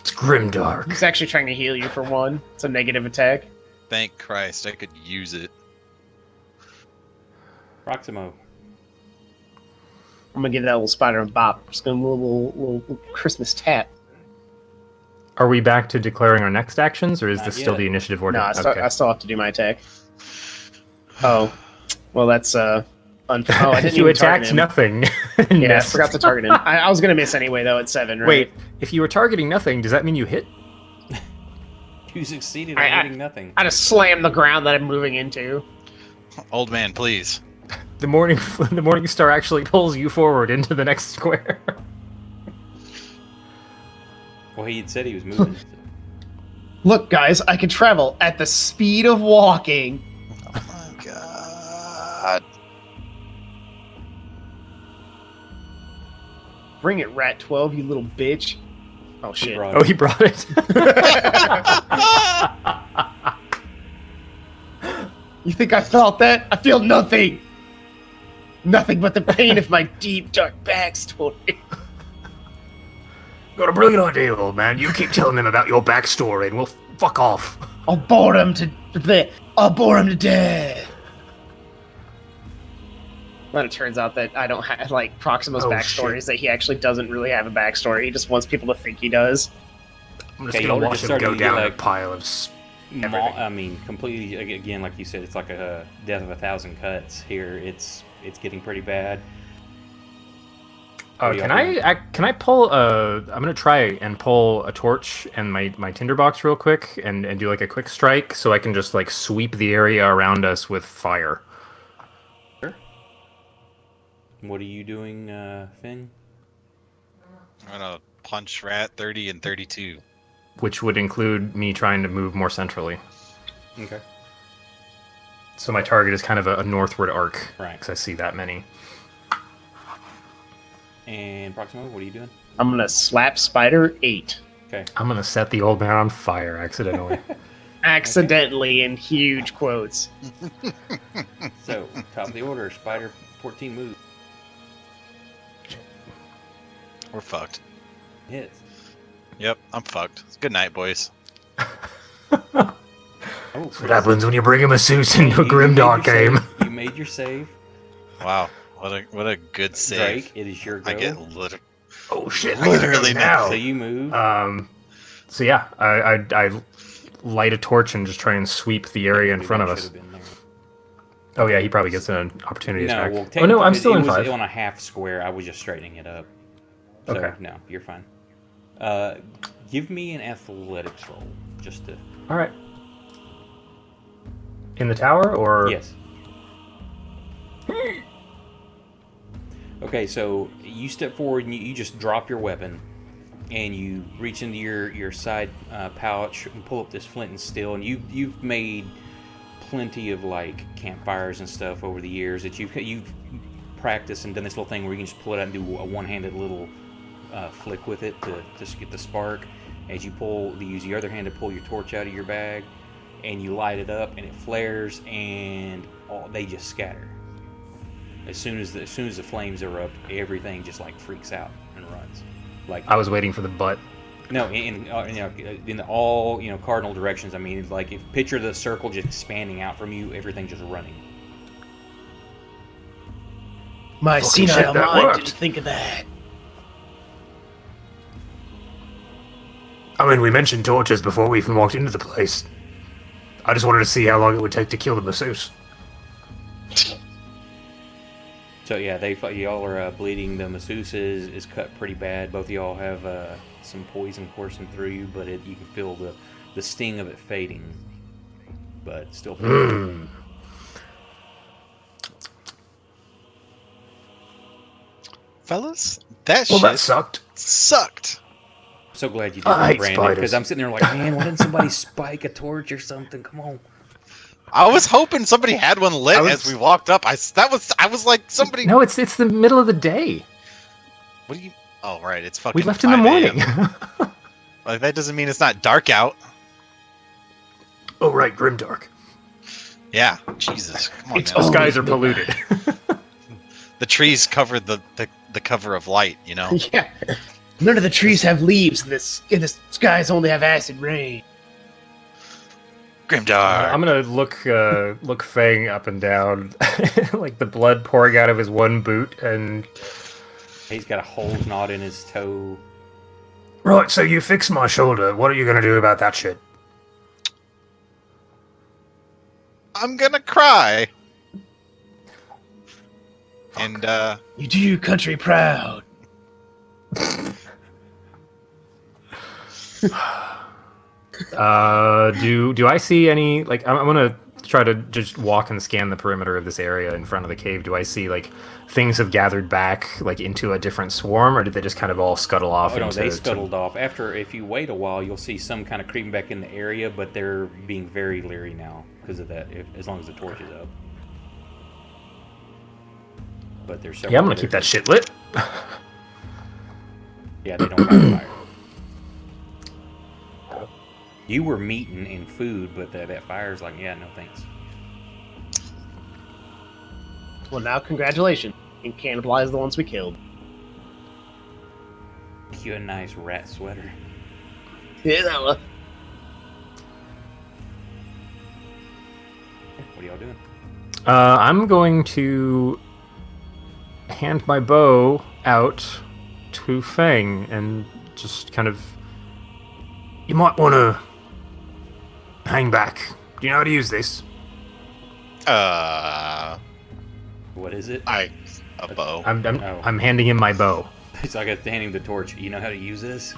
It's GrimDark. He's actually trying to heal you for 1. It's a negative attack. Thank Christ, I could use it. Proximo. I'm gonna give that little spider a bop. Just gonna little Christmas tap. Are we back to declaring our next actions, or is Not this still yet. the initiative order? No, I still have to do my attack. Oh, well, that's Oh, I didn't you even attacked target him. nothing. and Yeah, I missed. forgot to target him. I was gonna miss anyway, though, at 7. Right? Wait, if you were targeting nothing, does that mean you hit? You succeeded in hitting nothing. I just slammed the ground that I'm moving into. Old man, please. The morning star actually pulls you forward into the next square. Well, he had said he was moving. So. Look, guys, I can travel at the speed of walking. Oh my god. Bring it, Rat 12, you little bitch. Oh, He shit. brought Oh, it. he brought it. You think I felt that? I feel nothing. Nothing but the pain of my deep, dark backstory. Got a brilliant idea, old man. You keep telling them about your backstory, and we'll fuck off. I'll bore him to death. Then it turns out that I don't have, like, Proximo's Oh, backstory shit. is that he actually doesn't really have a backstory. He just wants people to think he does. I'm just Okay, gonna you're watch just him starting go to get, down a like, pile of. I mean, completely. Again, like you said, it's like a death of 1,000 cuts. Here, it's getting pretty bad. What do Can y'all I pull a? I'm gonna try and pull a torch and my tinderbox real quick and do like a quick strike so I can just like sweep the area around us with fire. What are you doing, Finn? I'm gonna punch rat 30 and 32. Which would include me trying to move more centrally. Okay. So my target is kind of a northward arc. Right. Because I see that many. And Proximo, what are you doing? I'm gonna slap Spider 8. Okay. I'm gonna set the old man on fire accidentally. Accidentally, in huge quotes. So, top of the order, Spider 14 moves. We're fucked. Hits. Yep, I'm fucked. Good night, boys. Oh, That's what happens when you bring him a suit into a you GrimDark made your game. save. You made your save. Wow, what a good save. Drake, it is your go. I get literally. Oh shit! Literally now. So you move. So yeah, I light a torch and just try and sweep the area in front of That us. should have been there. Oh yeah, he probably gets an opportunity No, attack. well, Oh no, I'm technically, still it in was 5. on a half square. I was just straightening it up. So, Okay. no, you're fine. Give me an athletics roll, just to... All right. In the tower, or Yes. Okay, so you step forward and you just drop your weapon, and you reach into your side pouch and pull up this flint and steel, and you've made plenty of like campfires and stuff over the years that you've practiced and done this little thing where you can just pull it out and do a one-handed little flick with it to just get the spark. As you use the other hand to pull your torch out of your bag, and you light it up, and it flares, and they just scatter. As soon as the flames are up, everything just like freaks out and runs. Like I was waiting for the butt. no, in all cardinal directions. I mean, like if picture the circle just expanding out from you, everything just running. My Fucking senile shit, that mind worked. didn't think of that. I mean, we mentioned torches before we even walked into the place. I just wanted to see how long it would take to kill the masseuse. So yeah, y'all are bleeding. The masseuse is cut pretty bad. Both of y'all have some poison coursing through you, but you can feel the sting of it fading, but still. Fellas, that Well, shit that sucked. sucked. So glad you did I that, hate Brandon, spiders. because I'm sitting there like, man, why didn't somebody spike a torch or something? Come on. I was hoping somebody had one lit was- as we walked up. I was like, somebody. No, it's the middle of the day. What do you? Oh, right. It's fucking. We left in the 5 a.m. morning. Like that doesn't mean it's not dark out. Oh, right, GrimDark. Yeah. Jesus. Come on, It's man. The skies are Always polluted. The trees cover the cover of light. You know. Yeah. None of the trees have leaves, and the skies only have acid rain. GrimDark. I'm gonna look Fang up and down, like the blood pouring out of his one boot, and He's got a hole's knot in his toe. Right, so you fixed my shoulder. What are you gonna do about that shit? I'm gonna cry. And You do your country proud. do I see any, like, I'm gonna try to just walk and scan the perimeter of this area in front of the cave. Do I see like things have gathered back like into a different swarm, or did they just kind of all scuttle off? Oh no, into they scuttled off. If you wait a while, you'll see some kind of creeping back in the area, but they're being very leery now because of that. As long as the torch is up. But there's several. Yeah, I'm gonna keep that shit lit. Yeah, they don't have fire. You were meeting in food, but that fire's like, yeah, no thanks. Well, now congratulations. You can cannibalize the ones we killed. You a nice rat sweater. Yeah, that one. What are y'all doing? I'm going to hand my bow out to Fang and just kind of. You might want to hang back. Do you know how to use this? What is it? a bow. I'm handing him my bow. It's like I'm handing the torch. You know how to use this?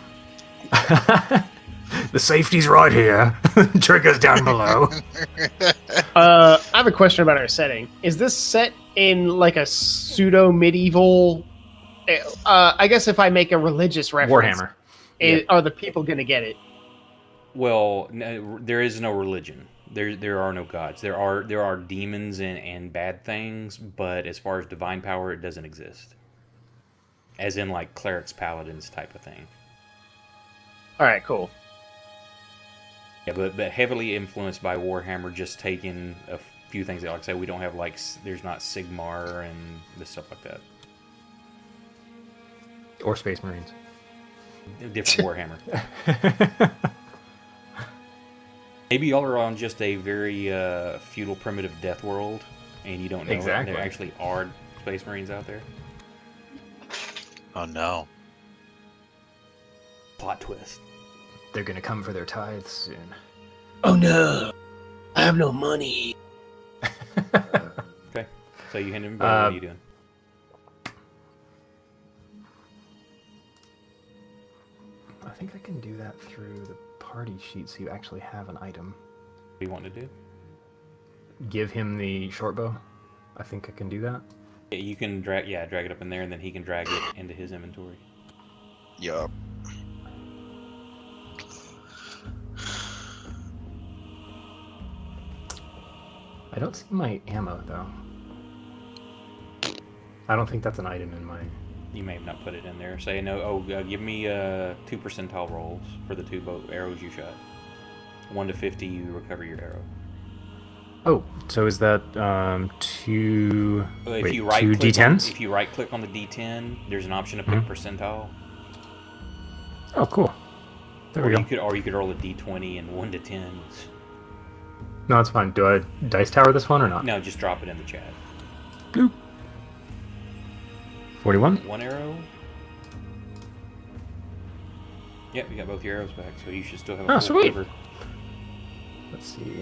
The safety's right here. Trigger's down below. I have a question about our setting. Is this set in like a pseudo medieval? I guess if I make a religious reference, Warhammer. are the people going to get it? Well, no, there is no religion. There are no gods. There are demons and bad things, but as far as divine power, it doesn't exist. As in like clerics, paladins type of thing. All right, cool. Yeah, but heavily influenced by Warhammer, just taking a few things. Like I said, we don't have like there's not Sigmar and this stuff like that. Or Space Marines. Different Warhammer. Maybe y'all are on just a very feudal, primitive death world, and you don't know Exactly. there actually are Space Marines out there. Oh no. Plot twist. They're gonna come for their tithes soon. Oh no, I have no money. So you hand him a bow. What are you doing? I think I can do that through the party sheet, so you actually have an item. What do you want to do? Give him the short bow. I think I can do that. Yeah, you can drag it up in there, and then he can drag it into his inventory. Yup. I don't see my ammo though. I don't think that's an item in my. You may have not put it in there. Say no. Oh, give me 2 percentile rolls for the 2 arrows you shot. 1 to 50, you recover your arrow. Oh, so is that 2? If Wait, you 2 right-click D10s? If you right-click on the D10, there's an option to pick percentile. Oh, cool. There we go. You could roll a D20 and 1 to 10. No, it's fine. Do I dice tower this one or not? No, just drop it in the chat. Bloop. 41. 1 arrow. Yep, you got both your arrows back, so you should still have a full sweet. quiver. Let's see,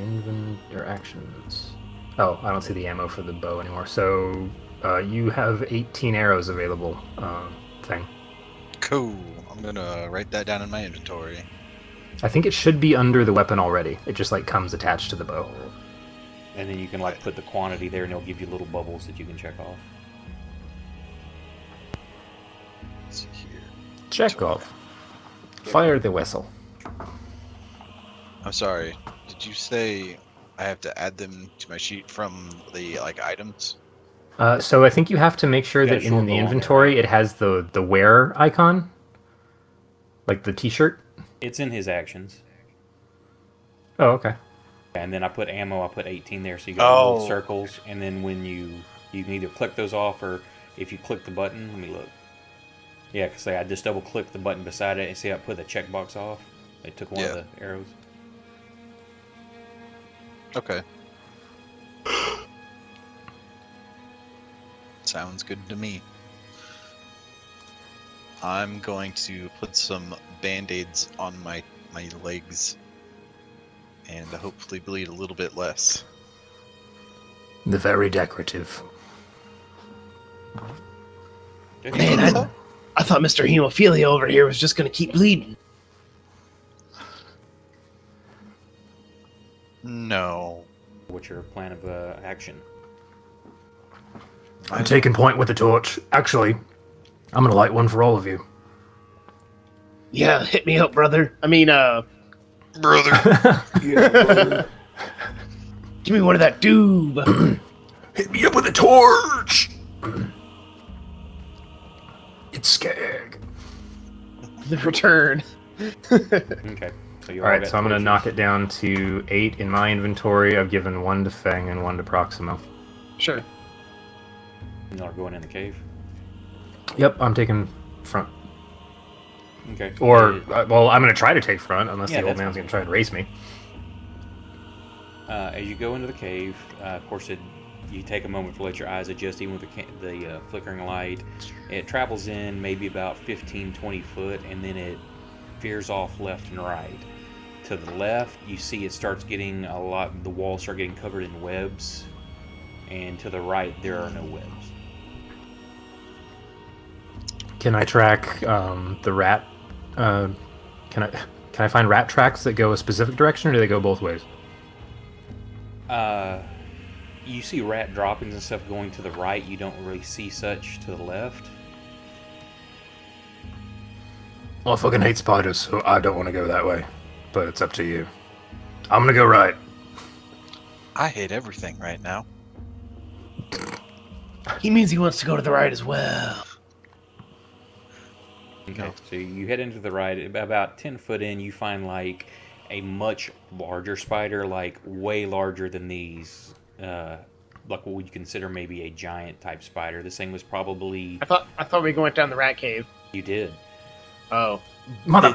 actions. Oh, I don't see the ammo for the bow anymore. So you have 18 arrows available. Thing. Cool. I'm gonna write that down in my inventory. I think it should be under the weapon already. It just like comes attached to the bow. And then you can like put the quantity there, and it'll give you little bubbles that you can check off. Let's see here. Check off. Fire the whistle. I'm sorry. Did you say I have to add them to my sheet from the items? So I think you have to make sure Got a that short in the bow on there, inventory right? it has the wear icon, like the T-shirt. It's in his actions. Oh, okay. And then I put ammo, I put 18 there, so you got little Oh. circles, and then when you can either click those off, or if you click the button, let me look. Yeah, because I just double clicked the button beside it, and see I put the checkbox off? It took one of the arrows. Okay. Sounds good to me. I'm going to put some band-aids on my legs and hopefully bleed a little bit less. The very decorative. Man, I thought Mr. Hemophilia over here was just going to keep bleeding. No. What's your plan of action? I'm taking point with the torch. Actually, I'm gonna light one for all of you. Yeah, hit me up, brother. I mean, Brother. give me one of that doob. Hit me up with a torch! It's Skag. The return. Okay. So you All right, got so I'm gonna torches. knock it down to 8 in my inventory. I've given 1 to Feng and 1 to Proximo. Sure. You are going in the cave. Yep, I'm taking front. Okay. Or, well, I'm gonna try to take front unless Yeah, the old that's man's gonna try and race me. As you go into the cave, of course, you take a moment to let your eyes adjust, even with the flickering light. It travels in maybe about 15-20 foot, and then it veers off left and right. To the left, you see it starts getting the walls start getting covered in webs, and to the right, there are no webs. Can I track the rat? Can I find rat tracks that go a specific direction, or do they go both ways? You see rat droppings and stuff going to the right. You don't really see such to the left. Well, I fucking hate spiders, so I don't want to go that way. But it's up to you. I'm gonna go right. I hate everything right now. He means he wants to go to the right as well. Okay, so you head into the right. About 10 foot in, you find like a much larger spider, like way larger than these. Like what would you consider maybe a giant type spider. This thing was probably. I thought we went down the rat cave. You did. Oh.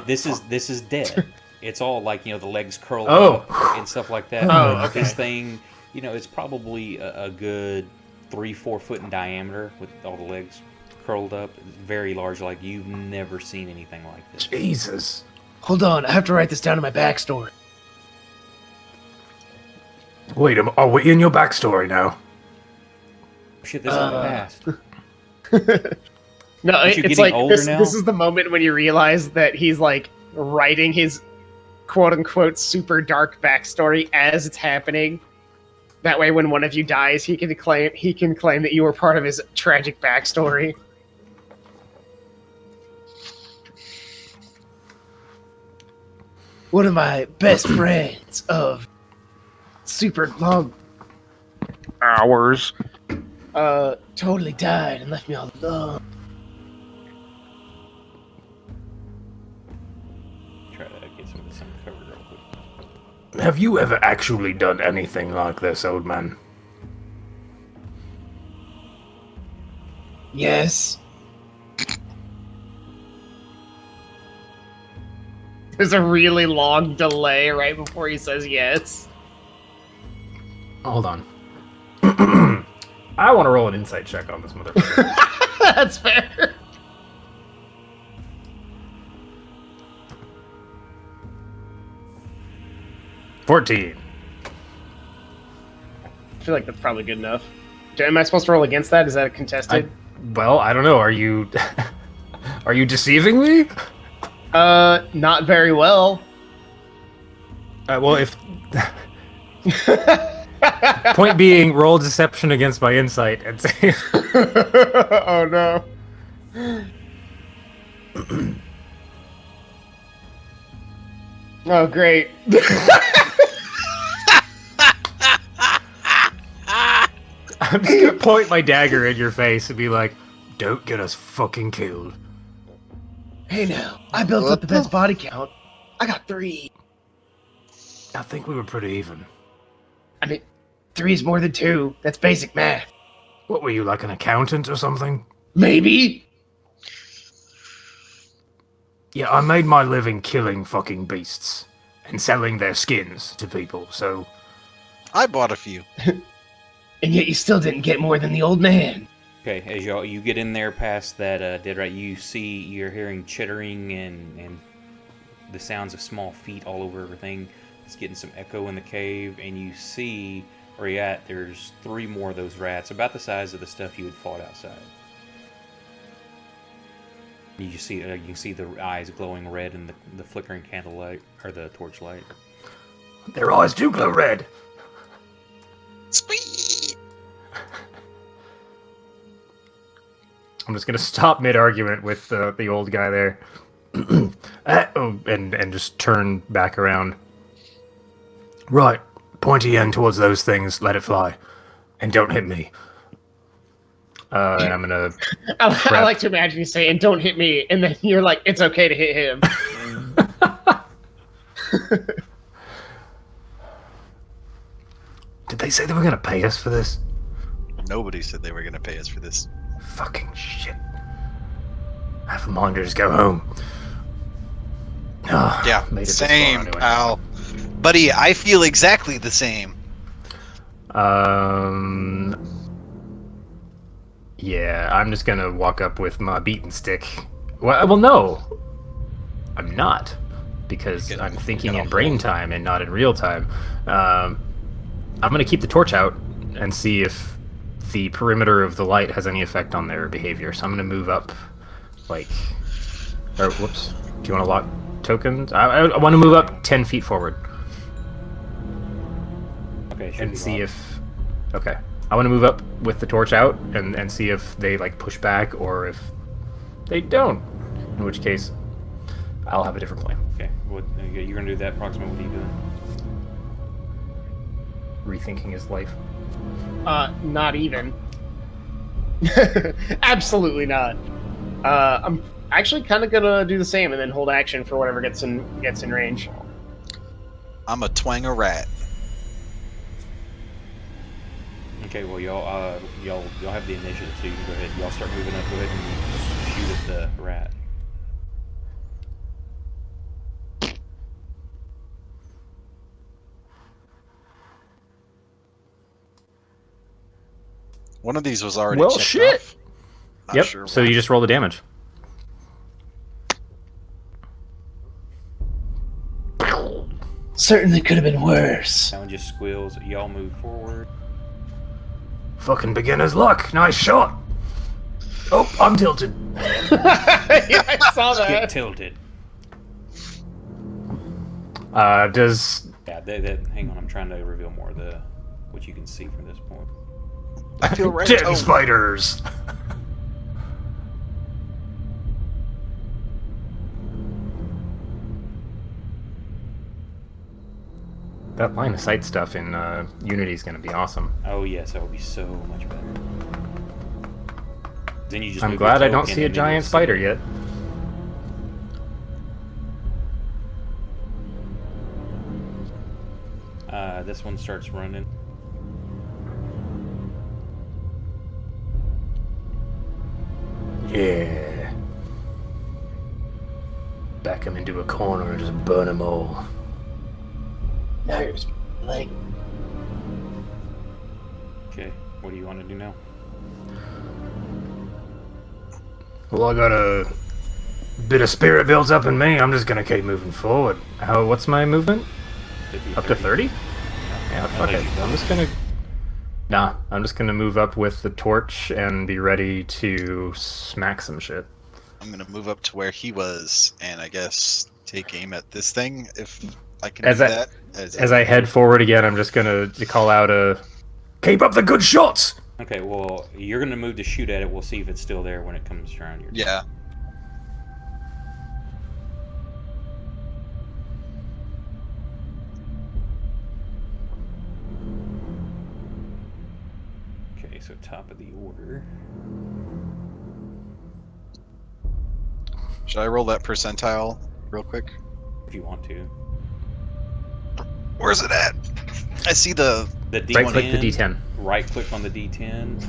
This is dead. It's all like, the legs curled Oh. up and stuff like that. Oh, But okay. This thing, it's probably a good 3-4 foot in diameter with all the legs curled up. It's very large, like you've never seen anything like this. Jesus. Hold on, I have to write this down in my backstory. Wait, are we in your backstory now? Shit, this is the past. No, Aren't you it's getting like older this. now? This is the moment when you realize that he's like writing his quote unquote super dark backstory as it's happening. That way, when one of you dies, he can claim that you were part of his tragic backstory. One of my best friends of super long hours totally died and left me all alone. Try to get some of this uncovered real quick. Have you ever actually done anything like this, old man? Yes. There's a really long delay right before he says yes. Hold on. I want to roll an insight check on this motherfucker. That's fair. $14. I feel like that's probably good enough. Am I supposed to roll against that? Is that contested? Well, I don't know. Are you are you deceiving me? Not very well. Well, if point being, roll deception against my insight and say. Oh no. Oh great. I'm just gonna point my dagger in your face and be like, "Don't get us fucking killed." Hey now, I built up the best body count. I got 3. I think we were pretty even. I mean, 3 is more than 2. That's basic math. What were you, like an accountant or something? Maybe. Yeah, I made my living killing fucking beasts and selling their skins to people, so... I bought a few. And yet you still didn't get more than the old man. Okay, as you get in there past that dead rat, you're hearing chittering and the sounds of small feet all over everything. It's getting some echo in the cave, and you see where you're at, there's 3 more of those rats, about the size of the stuff you had fought outside. You can see the eyes glowing red in the flickering candlelight, or the torchlight. Their eyes do glow red! Sweet. I'm just gonna stop mid-argument with the old guy there, and just turn back around. Right, pointy end towards those things, let it fly. And don't hit me. And I'm gonna. I like to imagine you saying, "Don't hit me," and then you're like, "It's okay to hit him." Did they say they were gonna pay us for this? Nobody said they were going to pay us for this. Fucking shit. Have a mind to just go home. Oh, Yeah, made it this far same, anyway. pal. Buddy, I feel exactly the same. Yeah, I'm just gonna walk up with my beaten stick. Well, no, I'm not, because I'm thinking in brain time and not in real time. I'm gonna keep the torch out and see if the perimeter of the light has any effect on their behavior. So I'm gonna move up, whoops. Do you want to lock tokens? I want to move up 10 feet forward. Okay, And see if... Okay. I want to move up with the torch out and see if they, push back or if they don't. In which case, I'll have a different plan. Okay, you're gonna do that approximate. What are you doing? Rethinking his life. Not even. Absolutely not. I'm actually kind of gonna do the same and then hold action for whatever gets in range. I'm a twang a rat. Okay, well y'all have the initiative, so you can go ahead. Y'all start moving up. Go ahead and shoot at the rat. One of these was already Well, checked shit. off. Not Yep, sure so why. you just roll the damage. Certainly could have been worse. That one just squeals. Y'all move forward. Fucking beginner's luck. Nice shot. Oh, I'm tilted. Yeah, I saw Get that. tilted. Does Hang on, I'm trying to reveal more of what you can see from this point. I feel right. 10 spiders. that line of sight stuff in Unity is going to be awesome? Oh yes, that would be so much better. Then you just I'm move glad your I don't token see a and then you'll giant see spider it. yet. This one starts running. Yeah. Back him into a corner and just burn them all. There's like Okay, what do you want to do now? Well, I got a bit of spirit built up in me. I'm just gonna keep moving forward. What's my movement? It'd be Up to 30? Yeah, fuck let it. you go. I'm just gonna... Nah, I'm just gonna move up with the torch and be ready to smack some shit. I'm gonna move up to where he was, and I guess take aim at this thing if I can As do I- that. As I head forward again, I'm just gonna call out a... Keep up the good shots. Okay, well, you're gonna move to shoot at it. We'll see if it's still there when it comes around your turn. Yeah. Okay, so top of the order. Should I roll that percentile real quick? If you want to. Where's it at? I see the. The D10. Right click the D10. Right click on the D10.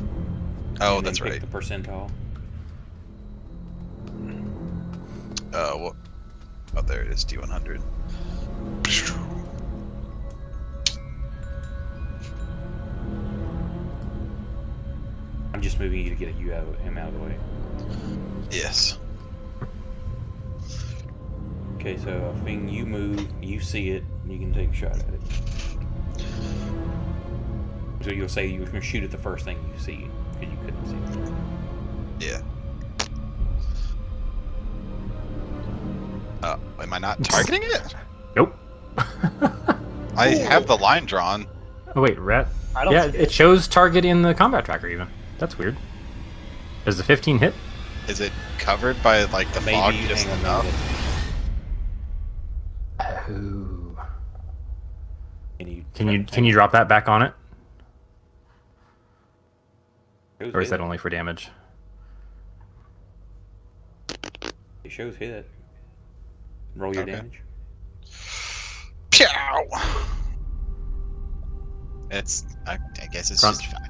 Oh, and then that's pick right. the percentile. Well, oh, there it is. D100. I'm just moving you to get him out of the way. Yes. Okay, so Fing, you move, you see it, you can take a shot at it. So you'll say you can shoot at the first thing you see, because you couldn't see it. Yeah. Am I not targeting it? Nope. I have the line drawn. Oh wait, rat. I don't Yeah, see it shows target in the combat tracker even. That's weird. Does the 15 hit? Is it covered by like the fog Maybe, just hang on, enough? Oh. maybe. Can you drop that back on it? Shows Or is hit. that only for damage? It shows hit. Roll your Okay. damage. Pow! I guess it's Crunch. just fine.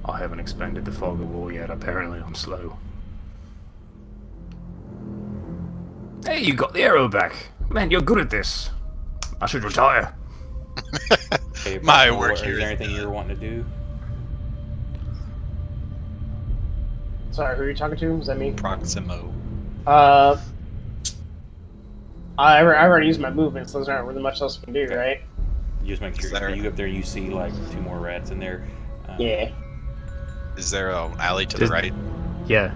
I haven't expended the fog of war yet. Apparently, I'm slow. Hey, you got the arrow back. Man, you're good at this. I should retire. Okay, My Proximo, work is here there is anything you're wanting to do? Sorry, who are you talking to? Is that me? Proximo. I already used my movement, so there's not really much else we can do, Okay. right? You just make sure Is there- you go up there and you see like 2 more rats in there. Yeah. Is there an alley to Does- the right? Yeah.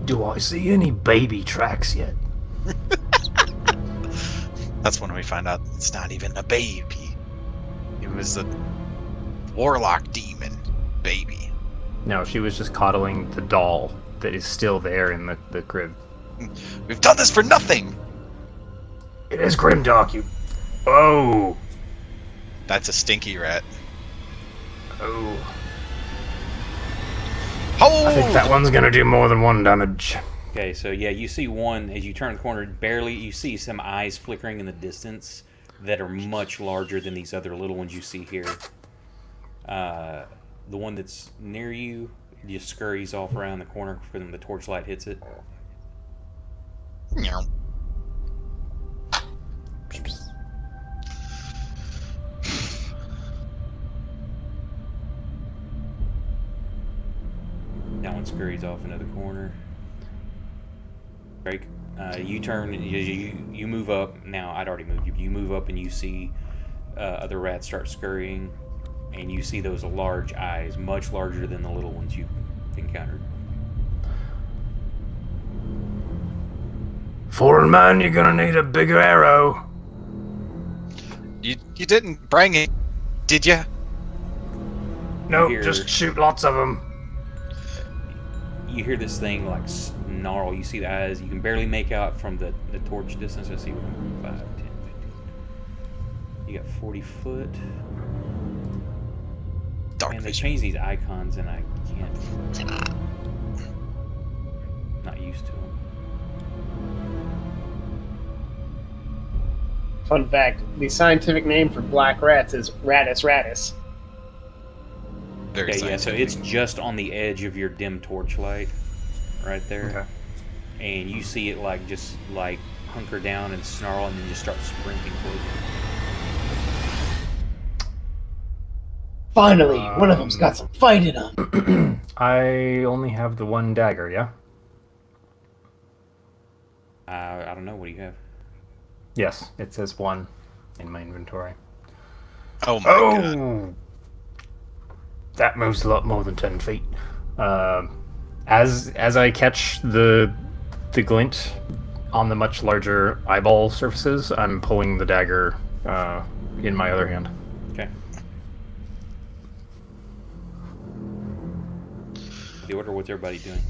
Do I see any baby tracks yet? That's when we find out it's not even a baby. It was a warlock demon baby. No, she was just coddling the doll that is still there in the crib. We've done this for nothing! It is GrimDark, you... Oh! That's a stinky rat. Oh. Hold! I think that one's gonna do more than 1 damage. Okay, so yeah, you see one as you turn the corner. Barely, you see some eyes flickering in the distance that are much larger than these other little ones you see here. The one that's near you just scurries off around the corner for them. The torchlight hits it. Meow. That one scurries off into the corner. Drake, you turn. You move up. Now I'd already moved you. You move up and you see other rats start scurrying, and you see those large eyes, much larger than the little ones you've encountered. Foreign man, you're gonna need a bigger arrow. You didn't bring it, did you? No, Here. just shoot lots of them. You hear this thing like snarl. You see the eyes. You can barely make out from the torch distance. Let's see what 5, 10, 15. You got 40 foot. Dark Man, they vision. changed these icons and I can't. Not used to them. Fun fact, the scientific name for black rats is Rattus rattus. Very Okay, yeah, so scientific. it's just on the edge of your dim torchlight, right there. Okay. And you see it like just like hunker down and snarl and then just start sprinting towards you. Finally, one of them's got some fight in them. I only have the one dagger, yeah? I don't know. What do you have? Yes, it says 1 in my inventory. Oh my god. Oh! That moves a lot more than 10 feet. As I catch the glint on the much larger eyeball surfaces, I'm pulling the dagger in my other hand. Okay. The order. What's everybody doing?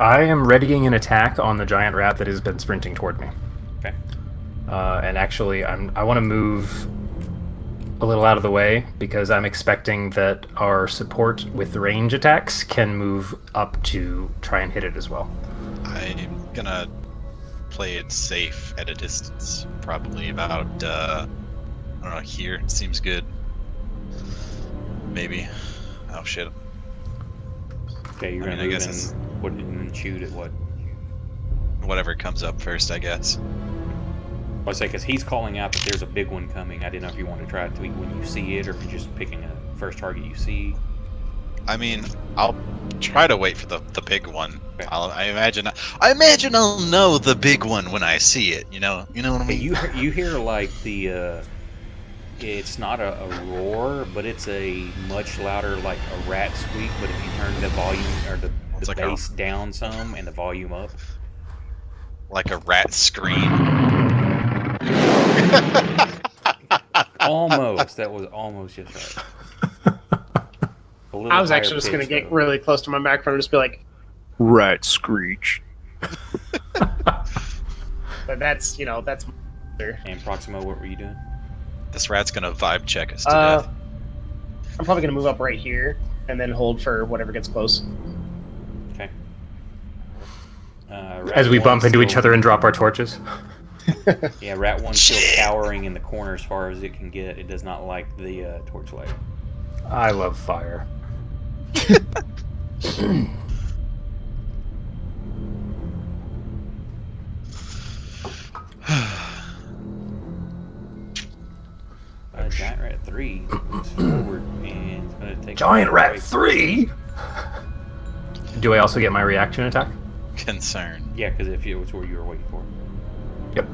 I am readying an attack on the giant rat that has been sprinting toward me. Okay. And actually, I want to move a little out of the way because I'm expecting that our support with the range attacks can move up to try and hit it as well. I'm gonna play it safe at a distance. Probably about, I don't know, here. Seems good. Maybe. Oh shit. Okay, you're I mean, gonna I move guess it's- and shoot at what? Whatever comes up first, I guess. I say because he's calling out that there's a big one coming. I didn't know if you want to try it when you see it, or if you're just picking a first target you see. I mean, I'll try to wait for the big one. Okay. I imagine I'll know the big one when I see it. You know what I Hey, mean? you hear like the it's not a roar, but it's a much louder like a rat squeak. But if you turn the volume or the It's like a- bass down some and the volume up, Like a rat scream. almost that was almost just right. A little I was higher actually just gonna pitch, get though. really close to my microphone and just be like, Rat screech. but that's that's. And Proximo, what were you doing? This rat's gonna vibe check us to death. I'm probably gonna move up right here and then hold for whatever gets close. Okay. As we bump into each other and drop our torches. Yeah, Rat 1's still cowering in the corner as far as it can get. It does not like the torchlight. I love fire. Giant Rat 3 moves forward and it's going to take... Giant away. Rat 3? Do I also get my reaction attack? Concern. Yeah, because if it was where you were waiting for. Yep.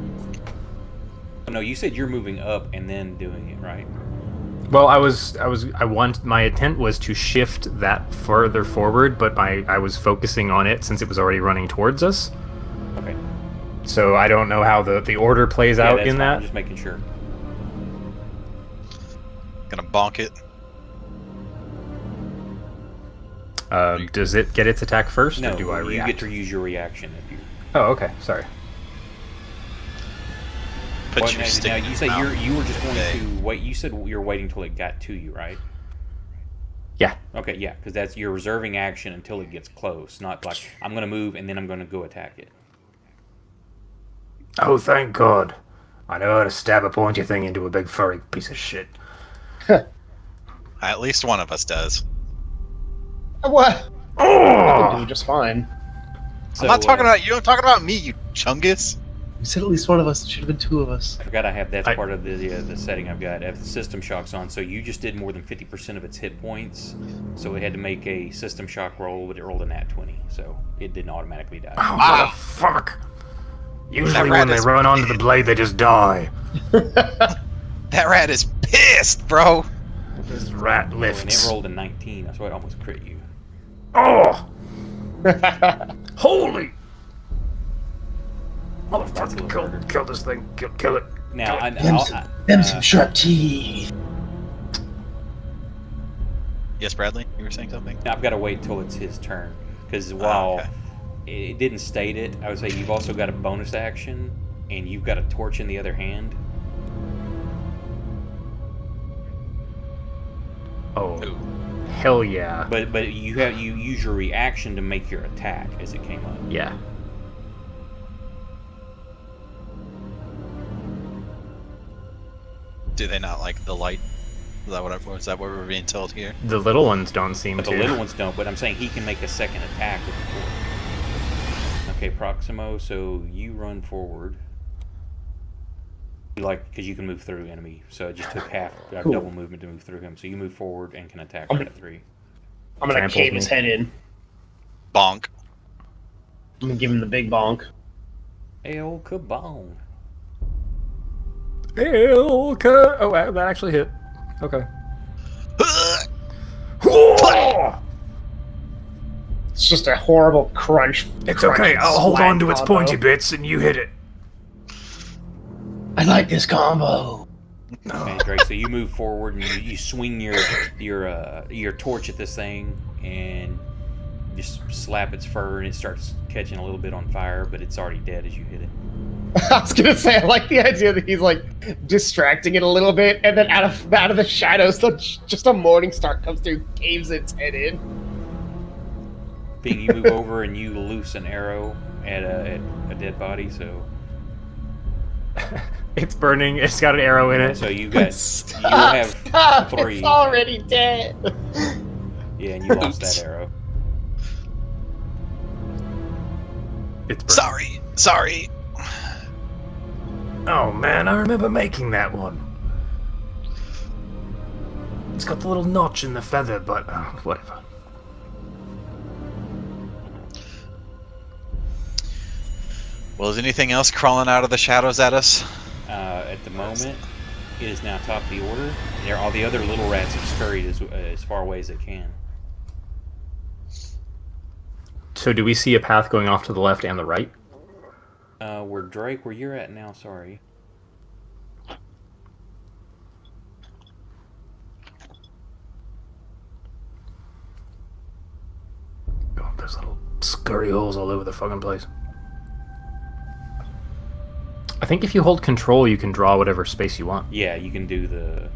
Oh, no, you said you're moving up and then doing it, right? Well, my intent was to shift that further forward, but I was focusing on it since it was already running towards us. Okay. So I don't know how the order plays Yeah, out that's in fine. I'm that. just making sure. Gonna bonk it. Does it get its attack first, No, or do I you react? get to use your reaction if you... Oh, okay. Sorry. Put Well, your now, stick now in you your say mouth. you were just going Okay. to wait. You said you were waiting till it got to you, right? Yeah. Okay, yeah, because that's you're reserving action until it gets close, not like I'm going to move and then I'm going to go attack it. Oh, thank God. I know how to stab a pointy thing into a big furry piece of shit. At least one of us does. What? I Oh! can do just fine. So, I'm not talking about you. I'm talking about me, you chungus. You said at least one of us. It should have been two of us. I forgot I have that's part of the setting I've got. I have the system shocks on, so you just did more than 50% of its hit points, so it had to make a system shock roll, but it rolled a nat 20, so it didn't automatically die. Oh, fuck! Usually when they run onto the blade, they just die. That rat is pissed, bro. This rat lifts. And it rolled a 19, so it almost crit you. Oh! Holy! Motherfucker, kill this thing. Kill it. Now, Them some sharp teeth. Yes, Bradley, you were saying something? I've got to wait till it's his turn, because while it didn't state it, I would say you've also got a bonus action, and you've got a torch in the other hand. Oh, hell yeah. But you use your reaction to make your attack as it came up. Yeah. Do they not like the light? Is that what we're being told here? The little ones don't seem But to. the little ones don't, but I'm saying he can make a second attack with the torch. Okay, Proximo, so you run forward. Because you can move through enemy, so it just took half double movement to move through him. So you move forward and can attack right at 3. I'm gonna cave his head in. Bonk. I'm gonna give him the big bonk. Hey, old kabong. Oh, that actually hit. Okay. It's just a horrible crunch. It's okay. I'll hold on to its pointy bits and you hit it. I like this combo. Okay, Drake. So you move forward and you swing your torch at this thing and just slap its fur and it starts catching a little bit on fire, but it's already dead as you hit it. I was gonna say I like the idea that he's like distracting it a little bit, and then out of the shadows, just a morning star comes through, caves its head in. Being you move over and you loose an arrow at a dead body, so. It's burning. It's got an arrow in it. So you have Stop! 3. It's already dead. Yeah, and you lost that arrow. It's burning. Sorry. Oh man, I remember making that one. It's got the little notch in the feather, but whatever. Well, is anything else crawling out of the shadows at us? At the moment, it is now top of the order. All the other little rats have scurried as far away as they can. So do we see a path going off to the left and the right? Where you're at now, sorry. Oh, there's little scurry holes all over the fucking place. I think if you hold control, you can draw whatever space you want. Yeah, you can do the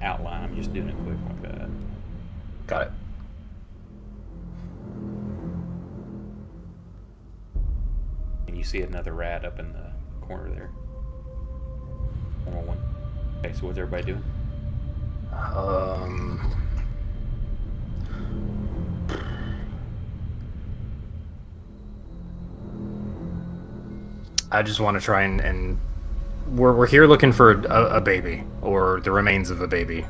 outline. I'm just doing it quick like that. Got it. And you see another rat up in the corner there. One. Okay, so what's everybody doing? I just want to try and we're here looking for a baby or the remains of a baby,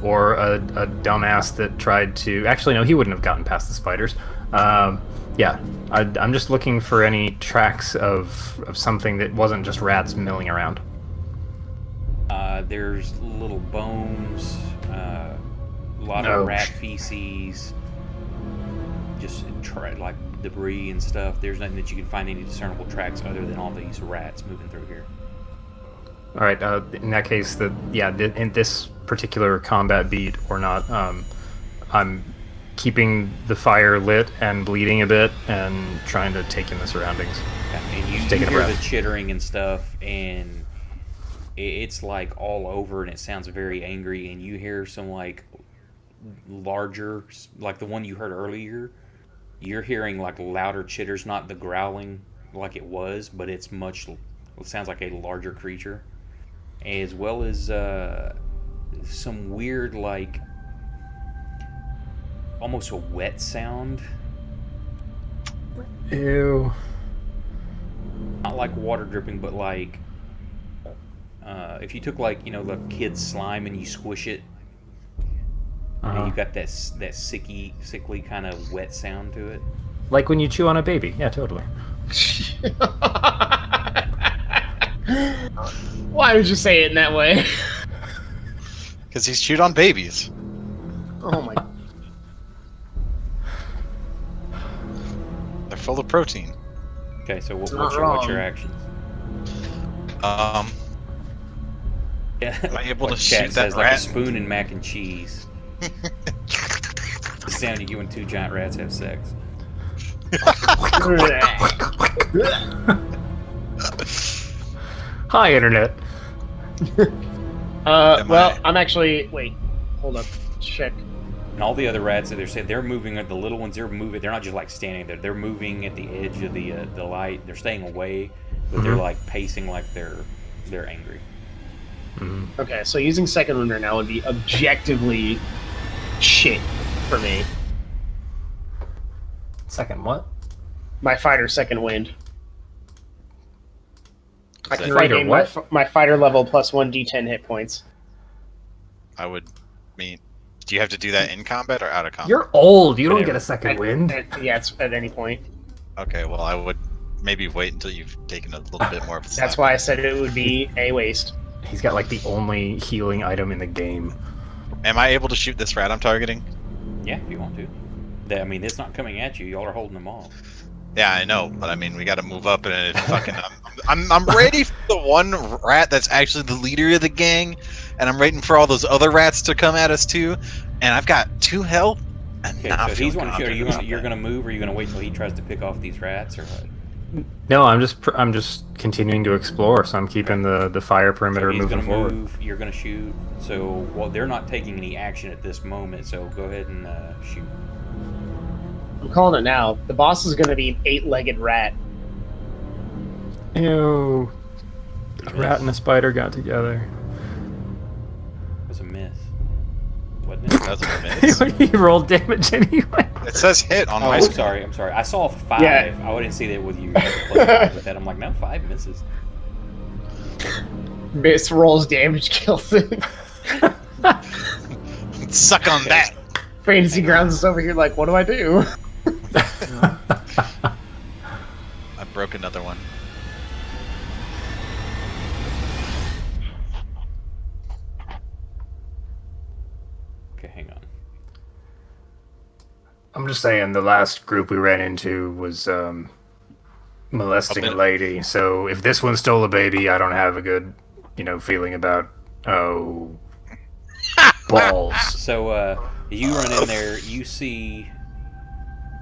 or a dumbass that tried to. Actually, no, he wouldn't have gotten past the spiders. Yeah, I'm just looking for any tracks of something that wasn't just rats milling around. There's little bones, a lot of rat feces, just like debris and stuff. There's nothing that you can find any discernible tracks other than all these rats moving through here. All right. In that case, in this particular combat beat or not, I'm keeping the fire lit and bleeding a bit and trying to take in the surroundings. And you hear the chittering and stuff, and it's like all over, and it sounds very angry. And you hear some like larger, like the one you heard earlier. You're hearing like louder chitters, not the growling like it was, but it sounds like a larger creature, as well as some weird like almost a wet sound. Ew. not like water dripping, but like if you took like the kid's slime and you squish it, and you got that sickly kind of wet sound to it. Like when you chew on a baby. Yeah, totally. Why would you say it in that way? Because he's chewed on babies. Oh my. They're full of protein. Okay, so what's not your wrong. actions? Yeah. Am I able to What chat shoot that says, like a rat? spoon and mac and cheese. The sound you get when two giant rats have sex. Hi, internet. Well, I'm actually. Wait, hold up. Check. And all the other rats that they're saying, they're moving. The little ones, they're moving. They're not just like standing there. They're moving at the edge of the light. They're staying away, but they're like pacing like they're angry. Okay, so using second wind right now would be objectively shit for me. Second what? My fighter second wind. I can Fighter regain what? my fighter level plus 1d10 hit points. I would mean. Do you have to do that in combat or out of combat? You're old. You don't Whatever. get a second wind. Yeah, it's at any point. Okay, well, I would maybe wait until you've taken a little bit more of a That's why I said it would be a waste. He's got like the only healing item in the game. Am I able to shoot this rat I'm targeting? Yeah, if you want to. I mean, it's not coming at you. Y'all are holding them off. Yeah, I know, but I mean, we got to move up, and it fucking. I'm ready for the one rat that's actually the leader of the gang, and I'm waiting for all those other rats to come at us too. And I've got 2 health. And Okay, not so he's feeling one to shoot. confident You're about gonna move, or you're gonna wait till he tries to pick off these rats, or what? No, I'm just continuing to explore. So I'm keeping the fire perimeter So he's moving gonna forward. move. You're gonna shoot. So they're not taking any action at this moment. So go ahead and shoot. I'm calling it now. The boss is going to be an 8-legged rat. Ew. A rat and a spider got together. It was a miss. Wasn't it. it? Doesn't miss. He rolled damage anyway. It says hit on Oh, my I'm screen. I'm sorry. I saw 5. Yeah. I didn't see that with you. +5 with that. I'm like, no, 5 misses. Miss rolls damage kills it. Suck on that. Fantasy Grounds is over here like, what do I do? I broke another one. Okay, hang on. I'm just saying the last group we ran into was molesting a lady. So if this one stole a baby, I don't have a good, feeling about balls. So you run in there. You see.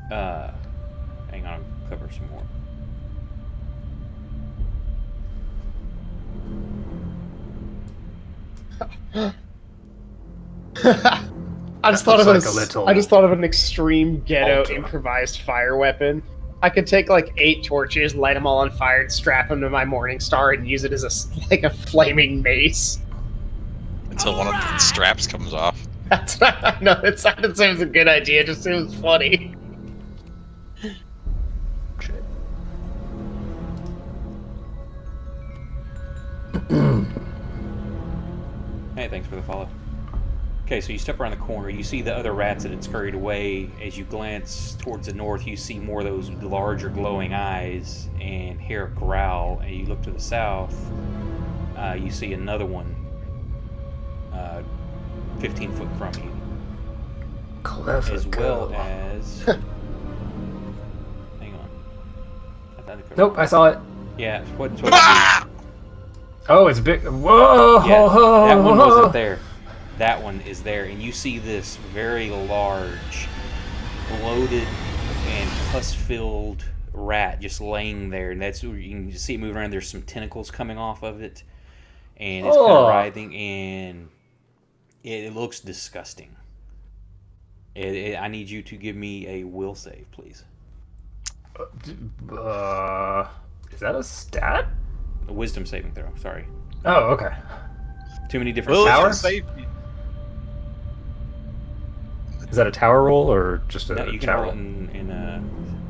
Hang on, I'll cover some more. I just thought of looks like a little- I just thought of an extreme ghetto Ultra. improvised fire weapon. I could take like 8 torches, light them all on fire, and strap them to my Morning Star, and use it as a flaming mace. Until one of the straps comes off. That's not, no, it sounded it was a good idea. It just it was funny. Hey, thanks for the follow. Okay, so you step around the corner. You see the other rats that had scurried away. As you glance towards the north, you see more of those larger glowing eyes and hear a growl. And you look to the south, you see another one 15 foot from you. Clever As girl. well as... Hang on. Nope, I saw it. Yeah, what Oh, it's big. Whoa! Yeah, that one wasn't there. That one is there, and you see this very large, bloated, and pus-filled rat just laying there, and that's you can see it moving around. There's some tentacles coming off of it, and it's kind of writhing, and it looks disgusting. I need you to give me a will save, please. Is that a stat? A wisdom saving throw. Sorry. Oh, okay. Too many different Will towers. safety. Is that a tower roll or just a No, you can tower roll it in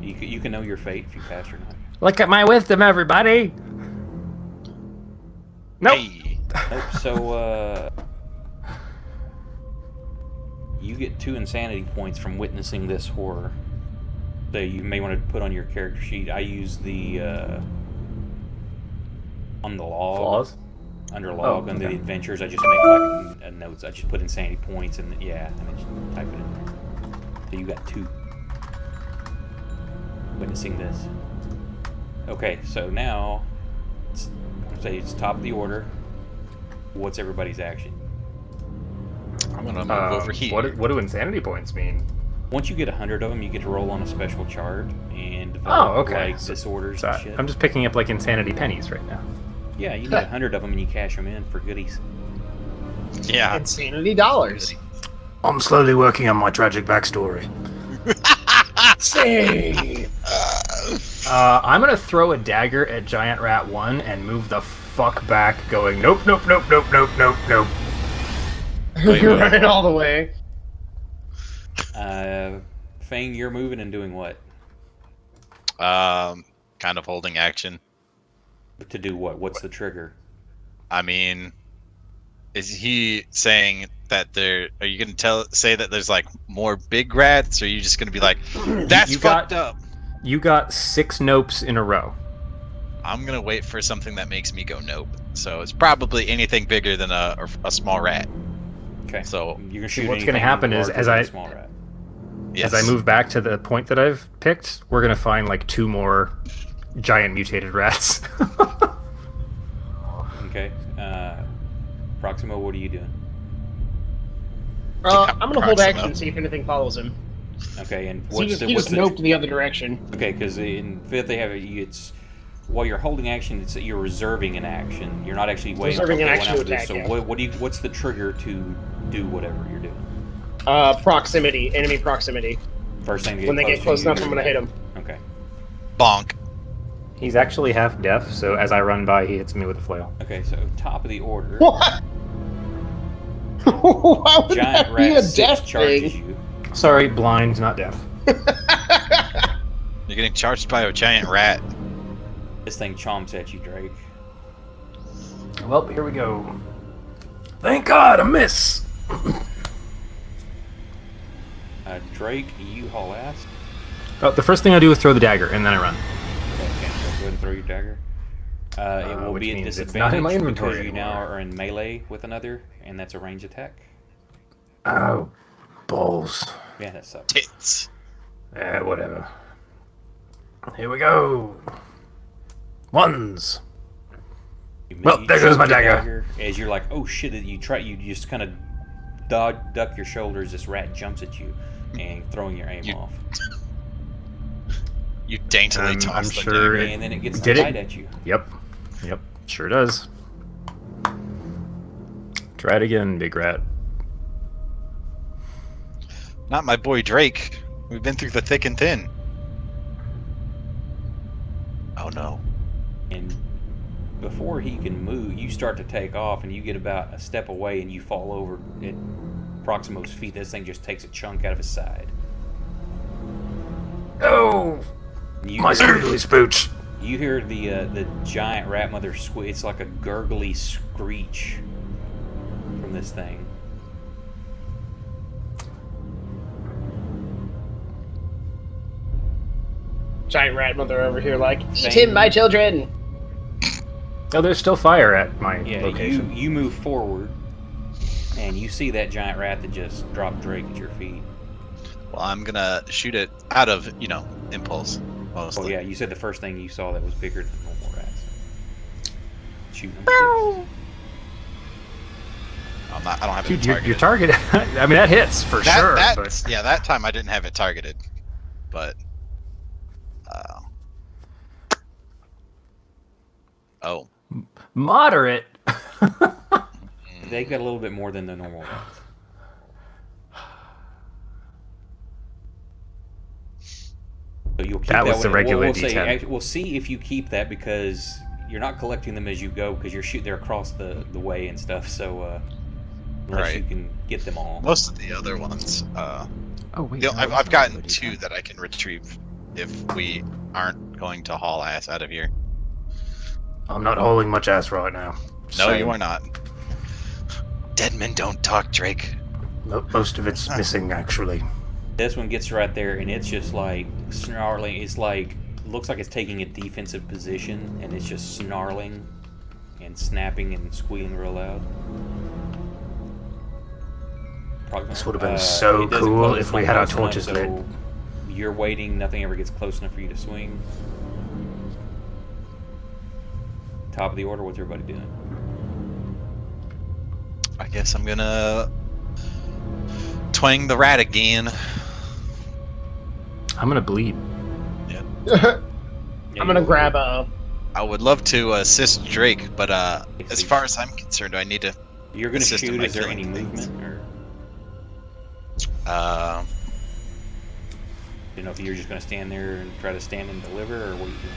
You can know your fate if you pass or not. Look at my wisdom, everybody. Nope. Hey. Nope. So you get 2 insanity points from witnessing this horror. So you may want to put on your character sheet. I use the on the log. Flaws? Under log, under the okay. adventures, I just make like a notes. I just put insanity points and yeah, and then just type it in there. So you got 2 witnessing this. Okay, so now say it's top of the order. What's everybody's action? I'm gonna move over here. What do insanity points mean? Once you get 100 of them, you get to roll on a special chart and develop okay. like disorders So and shit. I'm just picking up like insanity pennies right now. Yeah, you get 100 of them and you cash them in for goodies. Yeah. Insanity dollars. I'm slowly working on my tragic backstory. Same. I'm gonna throw a dagger at Giant Rat 1 and move the fuck back, going nope, nope, nope, nope, nope, nope, nope. You're running all the way. Fang, you're moving and doing what? Kind of holding action. To do what? What's the trigger? I mean, is he saying that there? Are you gonna say that there's like more big rats, or are you just gonna be like, that's fucked up? You got 6 nopes in a row. I'm gonna wait for something that makes me go nope. So it's probably anything bigger than a small rat. Okay. So you can shoot what's gonna anything happen is larger as than a I small rat. yes. As I move back to the point that I've picked, we're gonna find like 2 more giant mutated rats. Okay. Proximo, what are you doing? I'm gonna hold Proximo. action and see if anything follows him. Okay, and He what's just, the he what's just the noped the other direction. Okay, because in 5th they have it's while you're holding action, it's you're reserving an action. You're not actually waiting Reserving until an they action went to after this. attack, So yeah. what's the trigger to do whatever you're doing? Proximity, enemy proximity. First thing to When they get close to enough, you, I'm gonna hit him. Okay. bonk. He's actually half deaf, so as I run by, he hits me with a flail. Okay, so top of the order. What? Why would Giant that be a rat 6 death charges thing? you. Sorry, blind, not deaf. You're getting charged by a giant rat. This thing chomps at you, Drake. Well, here we go. Thank God, a miss. Drake, you haul ass. Oh, the first thing I do is throw the dagger, and then I run. Okay, so go ahead and throw your dagger. It will which be a means it's disadvantage not in my inventory because you now anymore. are in melee with another, and that's a range attack. Oh, balls. Yeah, that sucks. Tits. Whatever. Here we go. Ones. Well, there goes shoot my your dagger. As you're like, oh shit! You just kind of duck your shoulders. This rat jumps at you, and throwing your aim off, You daintily toss I'm the sure dagger. and then it gets to Did it? bite at you. Yep. Yep. Sure does. Try it again, big rat. Not my boy Drake. We've been through the thick and thin. Oh no. And before he can move, you start to take off, and you get about a step away, and you fall over at Proximo's feet. This thing just takes a chunk out of his side. Oh, You my squiggly spooch. You hear the giant rat mother squeak. It's like a gurgly screech from this thing. Giant rat mother over here, like, eat Same. him, my children. Oh, there's still fire at my Yeah, location. you move forward, and you see that giant rat that just dropped Drake at your feet. Well, I'm gonna shoot it out of, impulse. Oh Mostly. yeah, you said the first thing you saw that was bigger than normal rats. Shoot them. I don't have Dude, it targeted. your target. I mean, that hits for sure. But Yeah, that time I didn't have it targeted, but. Oh. moderate. They got a little bit more than the normal rats. So you'll keep That was one. the regular we'll say, D10. we'll see if you keep that because you're not collecting them as you go because you're shooting there across the way and stuff. So unless you Right. can get them all. Most of the other ones, Oh wait, I've gotten 2 that I can retrieve if we aren't going to haul ass out of here. I'm not hauling much ass right now. No, Same. you are not. Dead men don't talk, Drake. Most of it's missing, actually. This one gets right there, and it's just like snarling. It's like looks like it's taking a defensive position, and it's just snarling and snapping and squealing real loud. This would have been so cool if we had our torches lit. You're waiting. Nothing ever gets close enough for you to swing. Top of the order. What's everybody doing? I guess I'm gonna twang the rat again. I'm gonna bleed. I'm gonna grab a. I would love to assist Drake, but as far as I'm concerned, do I need to? You're gonna assist in shoot. my Is there any killing movement? things? Or you know if you're just gonna stand there and try to stand and deliver, or what are you doing?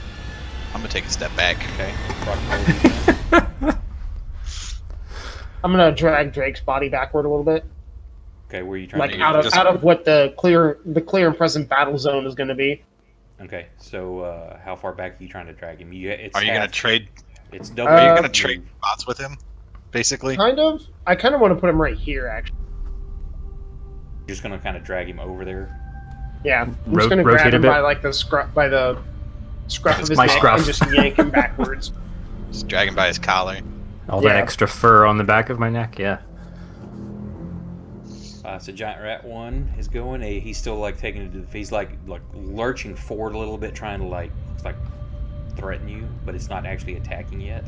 I'm gonna take a step back. Okay. I'm gonna drag Drake's body backward a little bit, Okay, where are you trying like to out of what the clear and present battle zone is gonna be. Okay, so how far back are you trying to drag him? Are you gonna trade? It's double. Are you gonna trade spots with him? Basically. Kind of. I kind of want to put him right here, actually. You're just gonna kind of drag him over there. Yeah, I'm just gonna grab rotate a him bit? by like the scruff of his my neck scruff. and just yank him backwards. Just drag him by his collar. All Yeah. that extra fur on the back of my neck, yeah. So giant rat one is going. He's still like taking it to the. He's like lurching forward a little bit, trying to like threaten you, but it's not actually attacking yet.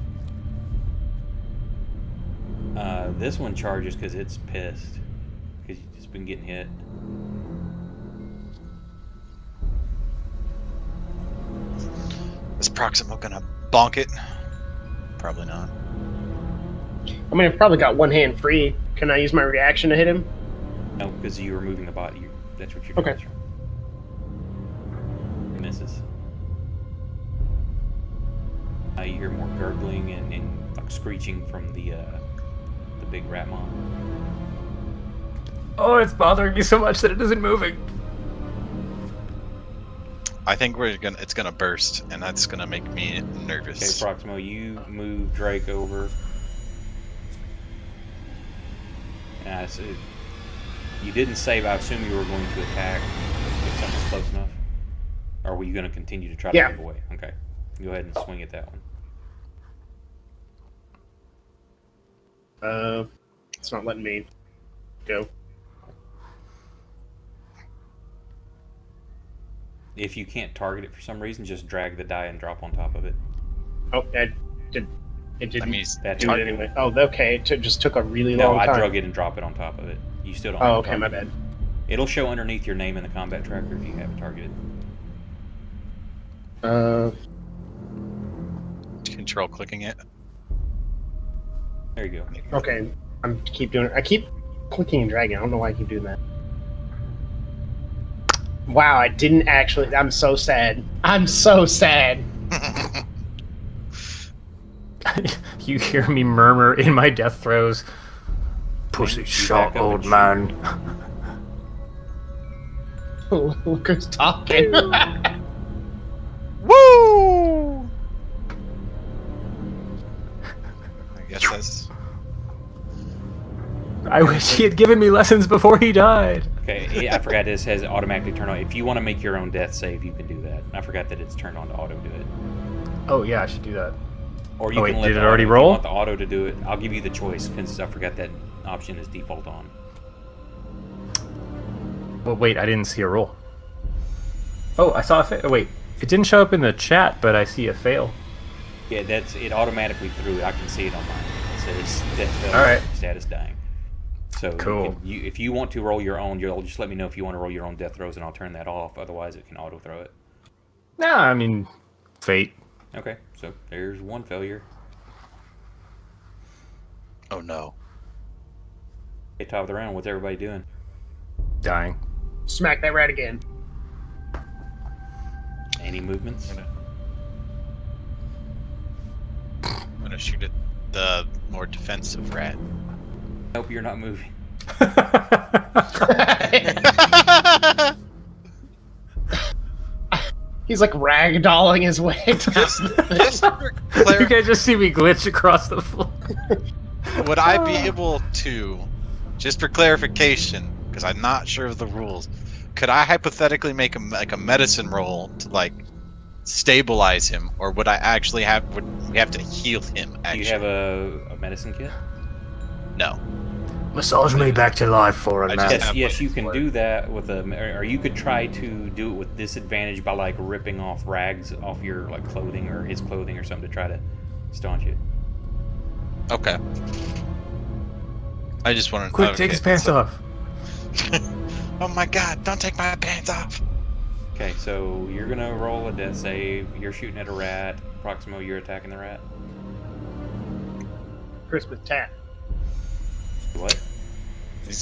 This one charges because it's pissed because you've just been getting hit. Is Proximo gonna bonk it? Probably not. I mean, I've probably got one hand free. Can I use my reaction to hit him? No, because you were moving the body. That's what you're doing. Okay. It misses. You hear more gurgling and like screeching from the big rat mom. Oh, it's bothering me so much that it isn't moving. I think it's gonna burst, and that's gonna make me Okay, nervous. Proximo, you move Drake over. And I said, you didn't save. I assume you were going to attack if something's close enough. Or were you going to continue to try to move away? Okay, go ahead and swing at that one. It's not letting me go. If you can't target it for some reason, just drag the die and drop on top of it. Oh, it didn't That means do it anyway. Oh, okay. It just took a really No, long I time. drug it and drop it on top of it. You still don't. Oh, have okay, my bad. It'll show underneath your name in the combat tracker if you have it targeted. control clicking it. There you go. Okay, I keep clicking and dragging. I don't know why I keep doing that. Wow, I didn't actually. I'm so sad. I'm so sad. You hear me murmur in my death throes. Pussy shot, old man. Look who's talking. Woo! I guess that's. I wish he had given me lessons before he died. Okay, I forgot this has automatically turned on. If you want to make your own death save, you can do that. I forgot that it's turned on to auto do it. Oh yeah, I should do that. Or you Oh, wait, can let did the it already auto, if you roll? want the auto to do it. I'll give you the choice because I forgot that option is default on. Well, wait, I didn't see a roll. Oh, I saw a fail. Wait, it didn't show up in the chat, but I see a fail. Yeah, it automatically threw it. I can see it on mine. It says death failure, All right. status dying. So Cool. if you want to roll your own, you'll just let me know if you want to roll your own death throws, and I'll turn that off. Otherwise, it can auto throw it. Nah, I mean, fate. Okay, so there's one failure. Oh no. Okay, top of the round. What's everybody doing? Dying. Smack that rat again. Any movements? I'm gonna shoot at the more defensive rat. Nope, you're not moving. He's like ragdolling his way down. Just for You guys just see me glitch across the floor. would I be able to, just for clarification, because I'm not sure of the rules, could I hypothetically make a medicine roll to like stabilize him, or would I actually would we have to heal him? Do you have a medicine kit? No. Massage me back to life for a I minute. just- Yes, have yes, one you can for it. do that with a, or you could try to do it with disadvantage by like ripping off rags off your like clothing or his clothing or something to try to staunch it. Okay. I just want to. Quick, take his pants off. Oh my god! Don't take my pants off. Okay, so you're gonna roll a death save. You're shooting at a rat. Proximo, you're attacking the rat. Christmas tap. What?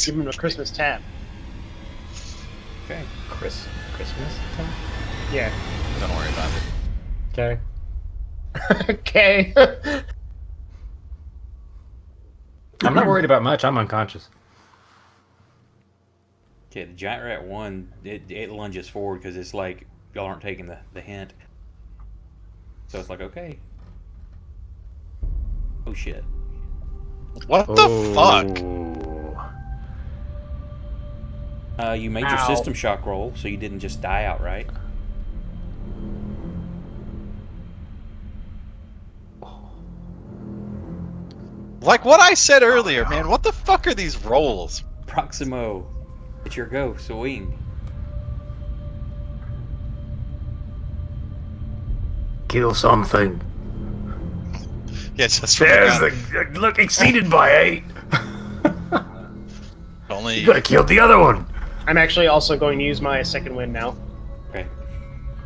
Give him a Christmas tap. Okay. Christmas time? Yeah. Don't worry about it. Okay. Okay. I'm not worried about much. I'm unconscious. Okay, the giant rat one, it lunges forward because it's like y'all aren't taking the hint. So it's like, okay. Oh shit. What the fuck? You made your Ow. system shock roll, so you didn't just die outright. Like what I said earlier, man. What the fuck are these rolls? Proximo, it's your go, swing. Kill something. Yeah, just There's the look exceeded by 8. only. You gotta kill the other one. I'm actually also going to use my second wind now. Okay.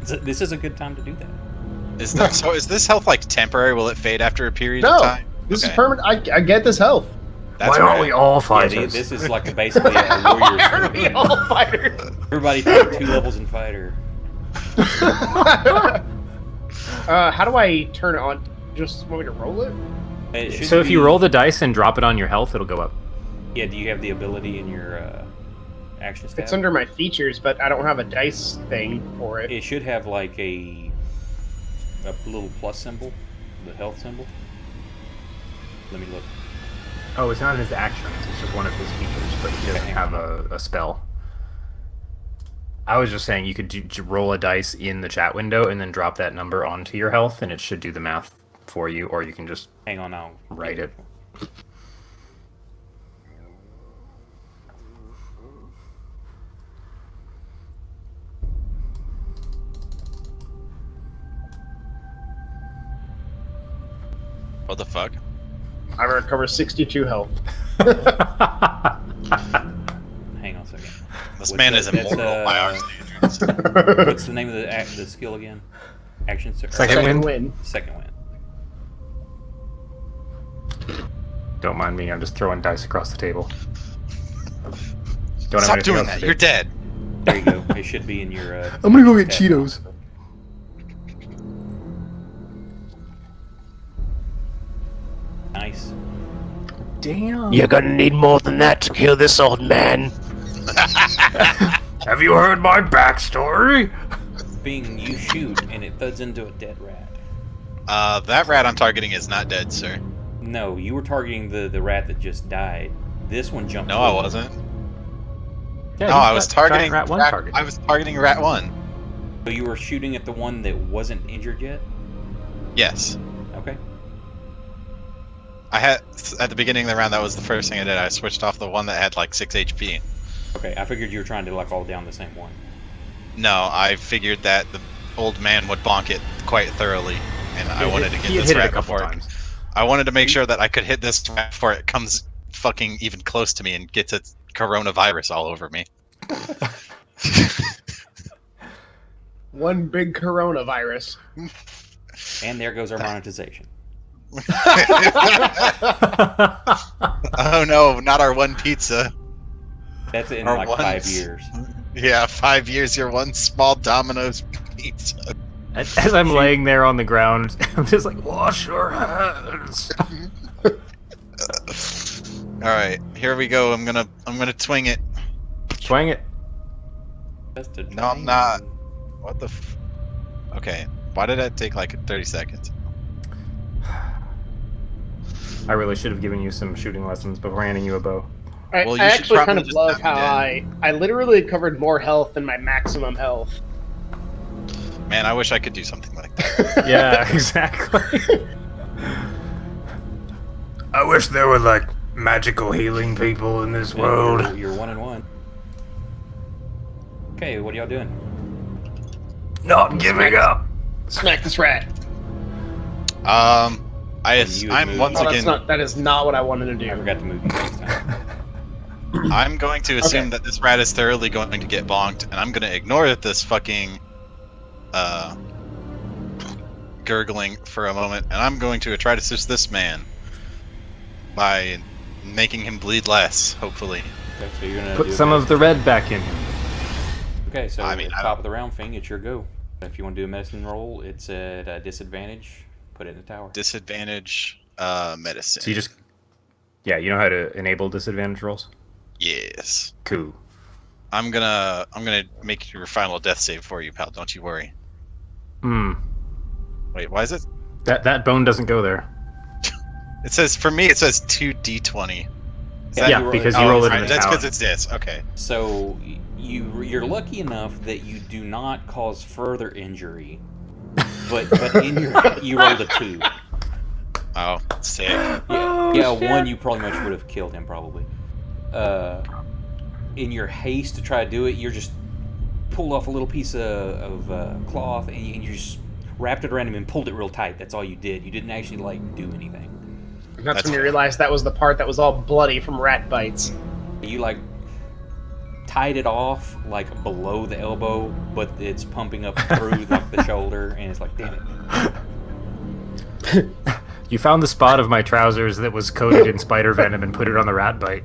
This is a good time to do that. Is that so? Is this health like temporary? Will it fade after a period No, of time? this Okay. is permanent. I get this health. That's Why aren't right. we all Yeah, fighters? this is like basically a Why are warrior. we all fighters? Everybody take 2 levels in fighter. How do I turn it on? Just want me to roll it? It should So if you be- roll the dice and drop it on your health, it'll go up. Yeah, do you have the ability in your action stat? It's under my features, but I don't have a dice thing for it. It should have like a little plus symbol, the health symbol. Let me look. Oh, it's not his actions. It's just one of his features, but he doesn't have a spell. I was just saying you could roll a dice in the chat window and then drop that number onto your health, and it should do the math for you, or you can just Hang on, I'll write it. What the fuck? I recover 62 health. Hang on a second. This What's man that? is That's, immortal by our standards. What's the name of the skill again? Action Second Second wind? win. Second win. Don't mind me. I'm just throwing dice across the table. Don't have Stop anything doing else that. to do. You're dead. There you go. It should be in your. I'm gonna go get tab. Cheetos. Nice. Damn. You're gonna need more than that to kill this old man. Have you heard my backstory? Being you shoot and it thuds into a dead rat. That rat I'm targeting is not dead, sir. No, you were targeting the rat that just died. This one jumped. No, I forward. wasn't. Yeah, No, he's I was got giant targeting rat one target. I was targeting rat one. So you were shooting at the one that wasn't injured yet. Yes. Okay. I had at the beginning of the round. That was the first thing I did. I switched off the one that had like 6 HP. Okay. I figured you were trying to like all down the same one. No, I figured that the old man would bonk it quite thoroughly, and I wanted to get He had this hit it a rat couple before. times. I wanted to make sure that I could hit this rat before it comes fucking even close to me and gets its coronavirus all over me. One big coronavirus. And there goes our monetization. Oh no, not our one pizza. That's in Our like ones. 5 years. Yeah, 5 years, your one small Domino's pizza. As I'm laying there on the ground, I'm just like, wash your hands. Alright, here we go. I'm gonna twing it. Swing it. Just a No, I'm not. What the Okay. Why did that take like 30 seconds? I really should have given you some shooting lessons before handing you a bow. Well, you I should actually kind probably of just love have me how I literally covered more health than my maximum health. Man, I wish I could do something like that. Yeah, exactly. I wish there were like magical healing people in this world. You're 1 and 1. Okay, what are y'all doing? Not giving up. Smack this rat. I'm moved. once Oh, again. that is not what I wanted to I do. forgot to move you next time. I'm going to assume Okay. that this rat is thoroughly going to get bonked, and I'm going to ignore this fucking gurgling for a moment, and I'm going to try to assist this man by making him bleed less, hopefully. Okay, so you're gonna Put do a some of the medicine- red back in him. Okay, so I mean, at I the top don't- of the round, Fing, it's your go. If you want to do a medicine roll, it's at a disadvantage. Put it in the tower. Disadvantage medicine. So you just, yeah, you know how to enable disadvantage rolls. Yes. Cool. I'm gonna make your final death save for you, pal. Don't you worry. Hmm. Wait, why is it? That bone doesn't go there. It says for me. It says 2d20. Is Yeah, that- you roll- because oh, you roll it right, in the that's tower. because it's this. Okay. So you're lucky enough that you do not cause further injury, but in your you rolled a 2. Oh, sick. Yeah, 1 you probably much would have killed him probably. In your haste to try to do it, you're just pulled off a little piece of cloth and you just wrapped it around him and pulled it real tight. That's all you did. You didn't actually like do anything. And that's That's when you fair. realized that was the part that was all bloody from rat bites. You like tied it off like below the elbow, but it's pumping up through like the shoulder, and it's like, damn it. You found the spot of my trousers that was coated in spider venom and put it on the rat bite.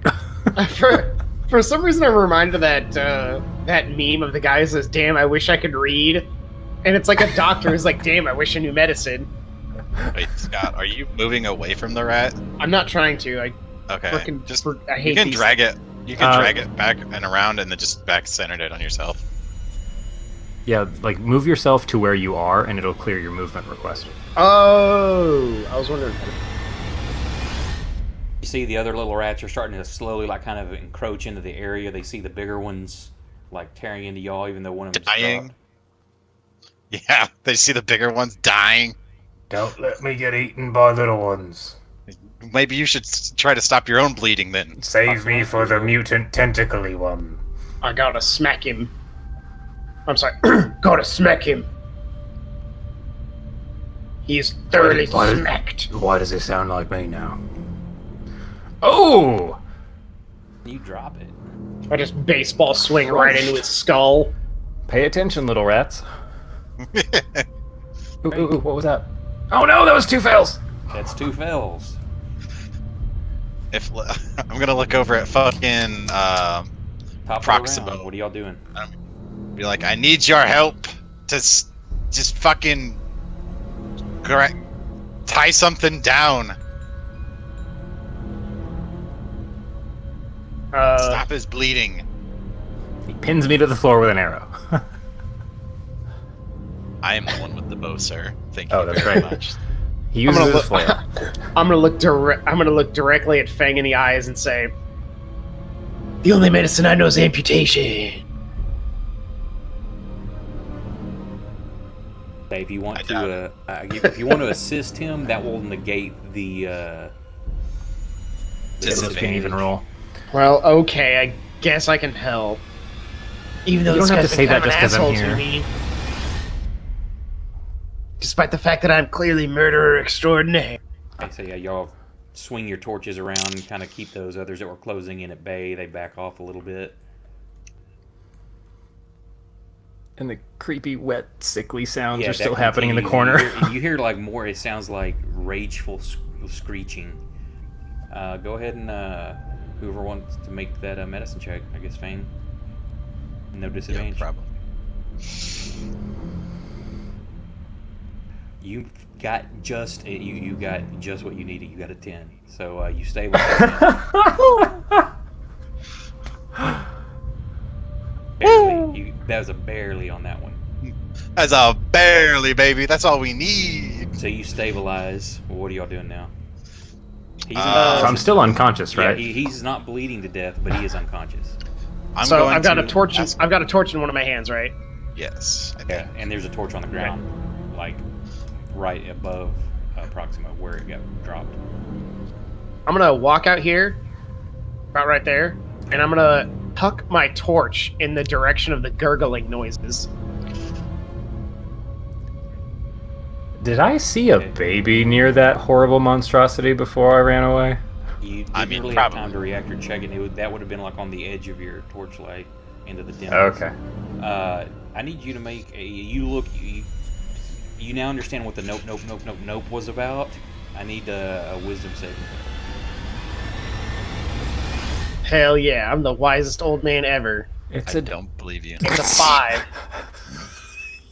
For some reason, I'm reminded of that meme of the guy who says, "Damn, I wish I could read," and it's like a doctor who's like, "Damn, I wish I knew medicine." Wait, Scott, are you moving away from the rat? I'm not trying to. I Okay. frickin' Just I hate you can these. drag it. You can Uh, drag it back and around, and then just back centered it on yourself. Yeah, like move yourself to where you are, and it'll clear your movement request. Oh, I was wondering. You see the other little rats are starting to slowly like kind of encroach into the area. They see the bigger ones like tearing into y'all, even though one of them's Dying. dropped. Yeah, they see the bigger ones dying. Don't let me get eaten by little ones. Maybe you should try to stop your own bleeding then. Save me for the mutant tentacly one. I gotta smack him. I'm sorry. Gotta smack him. He's thoroughly What- smacked. Why does it sound like me now? Oh! You drop it. I just baseball swing right into his skull. Pay attention, little rats. Ooh, what was that? Oh no, that was 2 fails! That's 2 fails. If I'm gonna look over at fucking Top of the Proximo. round. What are y'all doing? be like, I need your help to just fucking tie something down. Stop his bleeding. He pins me to the floor with an arrow. I am the one with the bow, sir. Thank you Oh, that's very right. much. He uses his flail. I'm gonna look directly at Fang in the eyes and say, "The only medicine I know is amputation." Okay, if you want I doubt to, if you want to assist him, that will negate the Disadvantage. Can even roll. Well, okay, I guess I can help. Even though You this don't have guy's to say been that kind of just an 'cause I'm asshole to here. me. Despite the fact that I'm clearly murderer extraordinaire. Okay, so yeah, y'all swing your torches around and kind of keep those others that were closing in at bay. They back off a little bit. And the creepy, wet, sickly sounds Yeah, are that still happening in the continues. corner. You hear like more. It sounds like rageful screeching. Go ahead and whoever wants to make that medicine check. I guess Fane. No Yeah, disadvantage. probably. You got just you got just what you needed. You got a 10. So you stay with that 10. Barely. That was a barely on that one. That's a barely, baby. That's all we need. So you stabilize. Well, what are y'all doing now? He's So I'm still unconscious, Yeah, right? he's not bleeding to death, but he is unconscious. So I've got a torch. I've got a torch in one of my hands, right? Yes. I think. Yeah, and there's a torch on the ground, like right above Proxima where it got dropped. I'm gonna walk out here, about right there, and I'm gonna tuck my torch in the direction of the gurgling noises. Did I see a baby near that horrible monstrosity before I ran away? You didn't really have time to react or check it. That would have been like on the edge of your torchlight into the dim. Okay. I need you to make a. You now understand what the nope was about. I need a wisdom saving throw. Hell yeah, I'm the wisest old man ever. I don't believe you. It's a 5.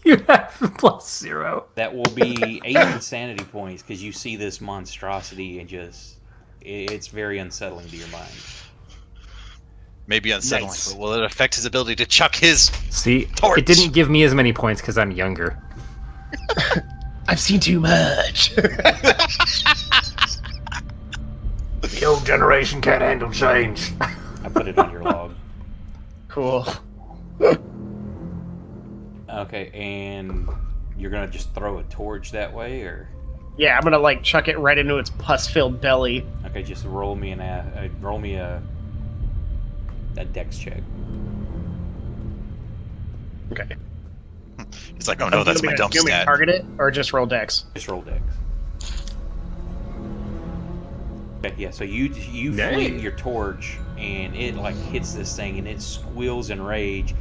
You have +0. That will be 8 insanity points because you see this monstrosity and it's very unsettling to your mind. Maybe unsettling, but will it affect his ability to chuck his torch? It didn't give me as many points because I'm younger. I've seen too much. The old generation can't handle change. I put it on your log. Cool. Okay, and you're gonna just throw a torch that way, or? Yeah, I'm gonna like chuck it right into its pus-filled belly. Okay, just roll me a dex check. Okay. He's like, oh no, that's my dump stat. Do you want me to stat. target it, or just roll dex? Just roll dex. Okay, yeah, so you fling your torch, and it like hits this thing, and it squeals in rage,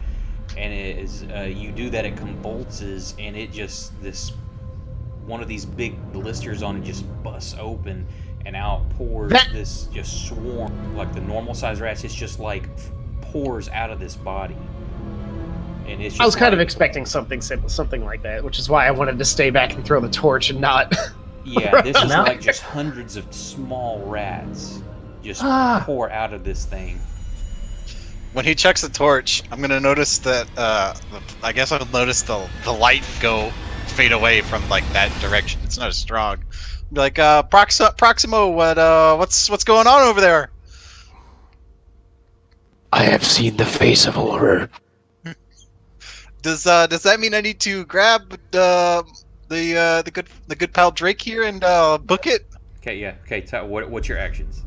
and it is you do that, it convulses, and it just one of these big blisters on it just busts open, and out pours this just swarm, like the normal size rats. It's just like pours out of this body, and it's. Just I was kind of expecting something simple, something like that, which is why I wanted to stay back and throw the torch and not. Yeah, this is like just hundreds of small rats just pour out of this thing. When he checks the torch, I'm gonna notice that. I guess I'll notice the light fade away from like that direction. It's not as strong. Be like, Proximo, what's going on over there? I have seen the face of horror. Does that mean I need to grab the good pal Drake here and book it? Okay, yeah. Okay, what's your actions?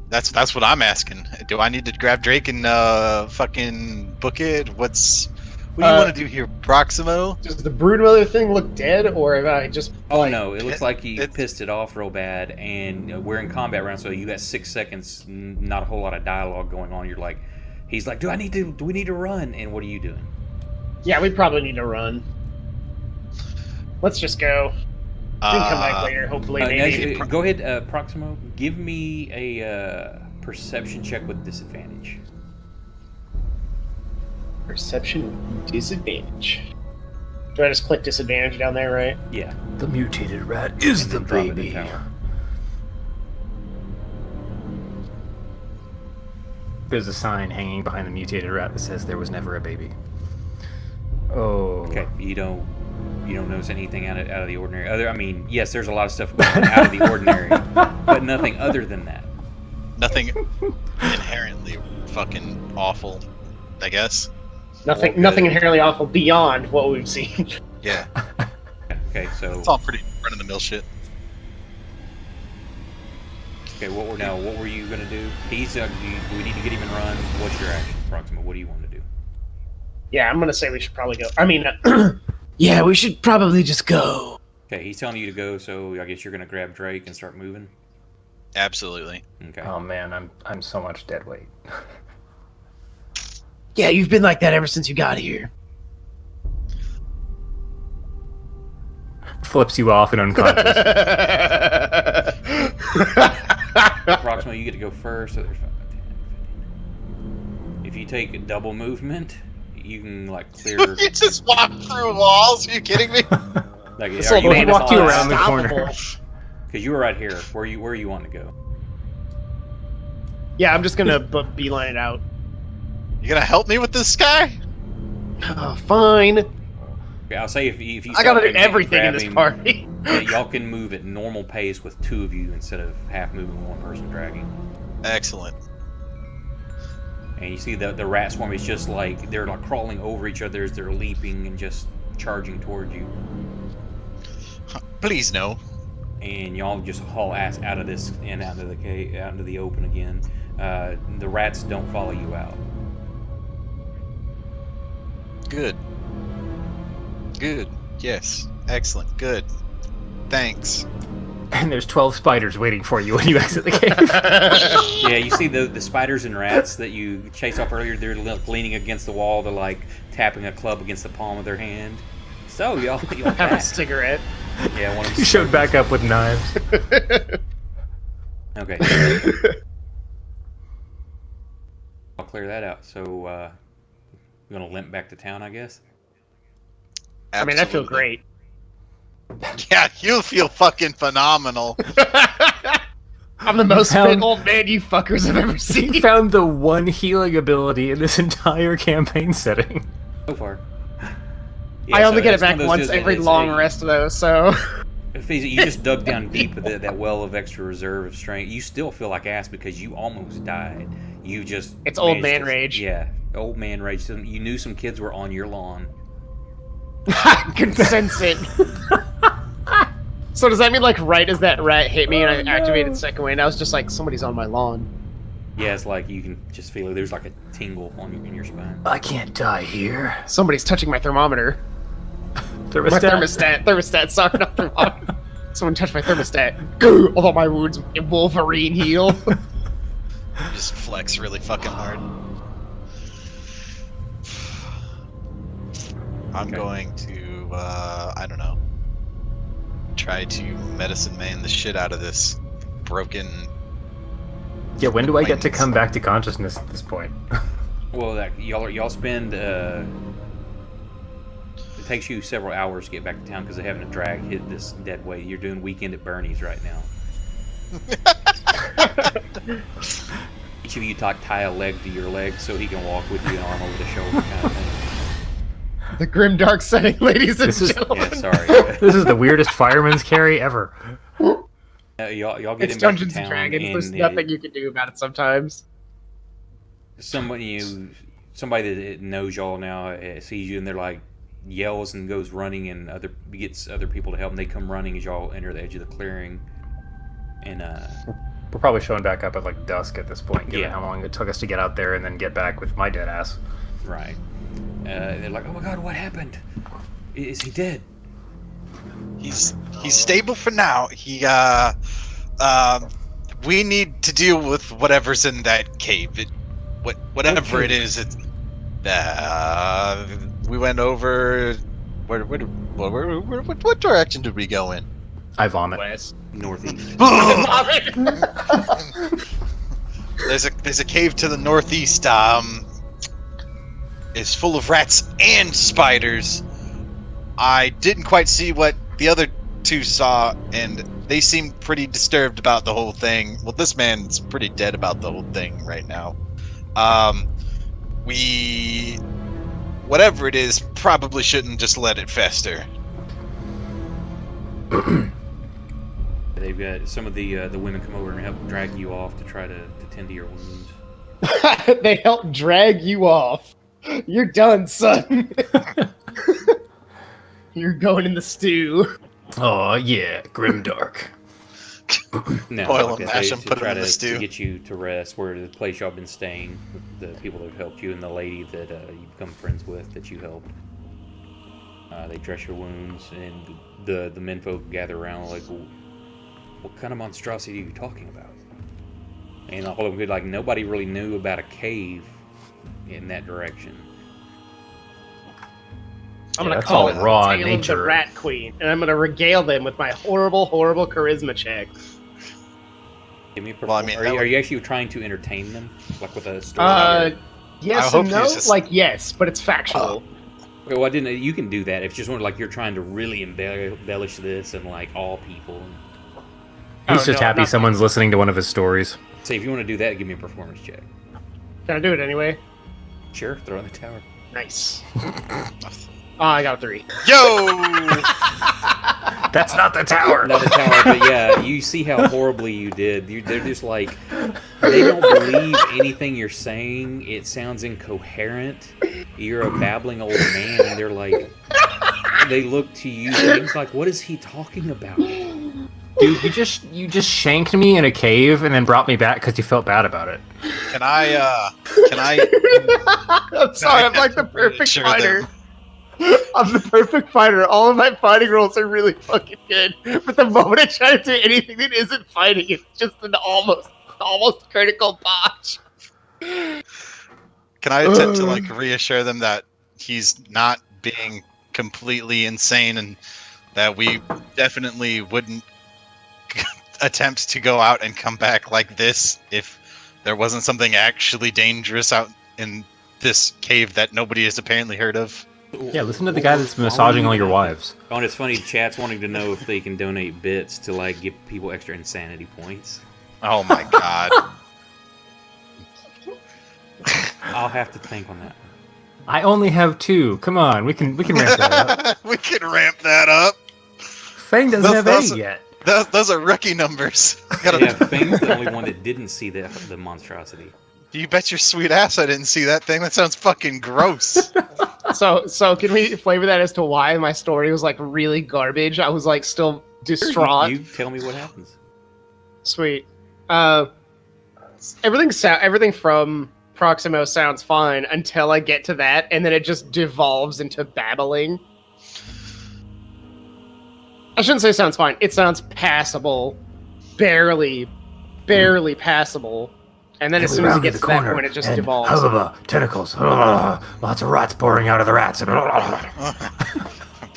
That's what I'm asking. Do I need to grab Drake and fucking book it? What do you want to do here, Proximo? Does the broodmother thing look dead, or have I just? Oh no, it looks like he pissed it off real bad, and we're in combat round, so you got 6 seconds. Not a whole lot of dialogue going on. You're like, he's like, do we need to run? And what are you doing? Yeah, we probably need to run. Let's just go. We can come back later, hopefully. Maybe. Go ahead, Proximo. Give me a perception check with disadvantage. Perception with disadvantage. Do I just click disadvantage down there, right? Yeah. The mutated rat is the baby. There's a sign hanging behind the mutated rat that says there was never a baby. Oh. Okay. You don't notice anything out of the ordinary. I mean, yes, there's a lot of stuff going on out of the ordinary, but nothing other than that. Nothing inherently fucking awful, I guess. Nothing inherently awful beyond what we've seen. Yeah. Okay, so it's all pretty run-of-the-mill shit. Okay, what were you gonna do? He's do we need to get him and run? What's your action, Proxima? What do you want to do? Yeah, I'm gonna say we should probably go. I mean, yeah, we should probably just go. Okay, he's telling you to go, so I guess you're gonna grab Drake and start moving. Absolutely. Okay. Oh man, I'm so much dead weight. Yeah, you've been like that ever since you got here. Flips you off and unconscious. Proxima, you get to go first. So there's 5, 10, 15. If you take a double movement, you can like clear. You just walk through walls? Are you kidding me? Like, he walked you around the corner. Because you were right here. Where you want to go? Yeah, I'm just gonna beeline it out. You gonna help me with this guy? Oh, fine. Okay, I'll say if you I gotta stop do and everything in grab this him, party. yeah, y'all can move at normal pace with 2 of you instead of half moving, 1 person dragging. Excellent. And you see the rat swarm is just like they're like crawling over each other as they're leaping and just charging towards you. Please no. And y'all just haul ass out of this and out into the cave, out into the open again. The rats don't follow you out. Good. Good. Yes. Excellent. Good. Thanks. And there's 12 spiders waiting for you when you exit the cave. Yeah, you see the spiders and rats that you chased off earlier. They're leaning against the wall. They're like tapping a club against the palm of their hand. So y'all Have a back. cigarette. Yeah, one of them. You showed back up with knives. Okay. I'll clear that out. So we're gonna limp back to town, I guess. I mean, I feel Absolutely. great. Yeah, you feel fucking phenomenal. I'm the most found- fit old man you fuckers have ever You seen. found the one healing ability in this entire campaign setting. So far. Yeah, I only so get it it's one back of those once deals that every it's long rest, though, so... Face it, you just dug down deep with that well of extra reserve of strength. You still feel like ass because you almost died. You just... It's old managed man to- rage. Yeah, old man rage. You knew some kids were on your lawn. I can sense it. So does that mean, like, right as that rat hit me and I activated second wind, I was just like, somebody's on my lawn. Yeah, it's like you can just feel it. There's like a tingle in your spine. I can't die here. Somebody's touching my thermometer. My Thermostat. thermostat's sorry, not thermometer. Someone touched my thermostat. Goo! Although my wounds Wolverine heal. You just flex really fucking hard. I'm Okay. going to, I don't know, try to medicine man the shit out of this broken. Yeah, when do I get to Lightnings. come back to consciousness at this point? Well, like, y'all spend... it takes you several hours to get back to town because they haven't drag hit this dead weight. You're doing weekend at Bernie's right now. Each of you tie a leg to your leg so he can walk with you an arm over the shoulder kind of thing. The GrimDark setting, ladies and This is- gentlemen. Yeah, sorry. This is the weirdest fireman's carry ever. Y'all get It's him back to Dungeons town, and Dragons. There's and nothing you can do about it sometimes. somebody that knows y'all now sees you, and they're like yells and goes running, and gets other people to help, and they come running as y'all enter the edge of the clearing. And We're probably showing back up at like dusk at this point, given Yeah. how long it took us to get out there and then get back with my dead ass. right, they're like, "Oh my God, what happened? Is he dead?" He's stable for now. We need to deal with whatever's in that cave. Whatever it is, it's. We went over. What direction did we go in? I vomit. West. Northeast. There's a cave to the northeast. It's full of rats and spiders. I didn't quite see what the other two saw, and they seemed pretty disturbed about the whole thing. Well, this man's pretty dead about the whole thing right now. Whatever it is, probably shouldn't just let it fester. They've got some of the women come over and help drag you off to try to tend to your wounds. They help drag you off. You're done, son. You're going in the stew. Oh yeah, GrimDark. No, Boil okay, and mash they- 'em, to put 'em try in the to stew. get you to rest, where the place y'all been staying, the people that have helped you, and the lady that you've become friends with that you helped. They dress your wounds, and the menfolk gather around like, well, what kind of monstrosity are you talking about? And all of them be like, nobody really knew about a cave in that direction. I'm Yeah, gonna that's call all it raw the Tale of nature. the Rat Queen, and I'm gonna regale them with my horrible, horrible charisma check. Give me a Well, I mean, that are you actually trying to entertain them, like with a story? Yes I and hope no. you just- Like yes, but it's factual. Okay, well, I didn't. You can do that if just like you're trying to really embellish this and like all people. He's Oh, just no, happy not- someone's listening to one of his stories. Say if you want to do that, give me a performance check. Can I do it anyway? Sure, throw in the tower. Nice. I got a 3. Yo! That's not the tower. Not a tower, but yeah, you see how horribly you did. They're just like, they don't believe anything you're saying. It sounds incoherent. You're a babbling old man, and they're like, they look to you, things like, what is he talking about? Dude, you just shanked me in a cave and then brought me back because you felt bad about it. Can I? I'm sorry, I'm like the perfect Sure fighter. them. I'm the perfect fighter. All of my fighting rolls are really fucking good. But the moment I try to do anything that isn't fighting, it's just an almost critical botch. Can I attempt to like reassure them that he's not being completely insane and that we definitely wouldn't attempt to go out and come back like this if there wasn't something actually dangerous out in this cave that nobody has apparently heard of? Yeah, listen to the guy that's massaging all your wives. Oh, and it's funny, chat's wanting to know if they can donate bits to like give people extra insanity points. Oh my god. I'll have to think on that. I only have 2. Come on, we can ramp that up. We can ramp that up. Fang doesn't have Those- any yet. Those are rookie numbers. Yeah, Fang's the only one that didn't see the monstrosity. You bet your sweet ass I didn't see that thing. That sounds fucking gross. So can we flavor that as to why my story was like really garbage? I was like still distraught. You tell me what happens. Sweet. Everything from Proximo sounds fine until I get to that, and then it just devolves into babbling. I shouldn't say sounds fine. It sounds passable, barely passable. And then as soon as it gets to that point, it just devolves. Tentacles. Lots of rats pouring out of the rats.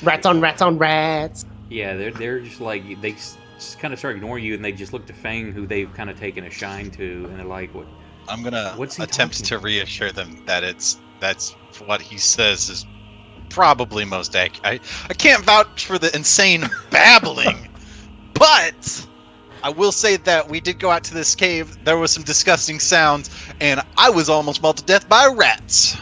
Rats on rats on rats. Yeah, they're just like, they just kind of start ignoring you, and they just look to Fang, who they've kind of taken a shine to, and they're like, "What?" I'm gonna What's he attempt talking to about? reassure them that that's what he says is probably most accurate. I can't vouch for the insane babbling, but I will say that we did go out to this cave. There was some disgusting sounds, and I was almost mauled to death by rats.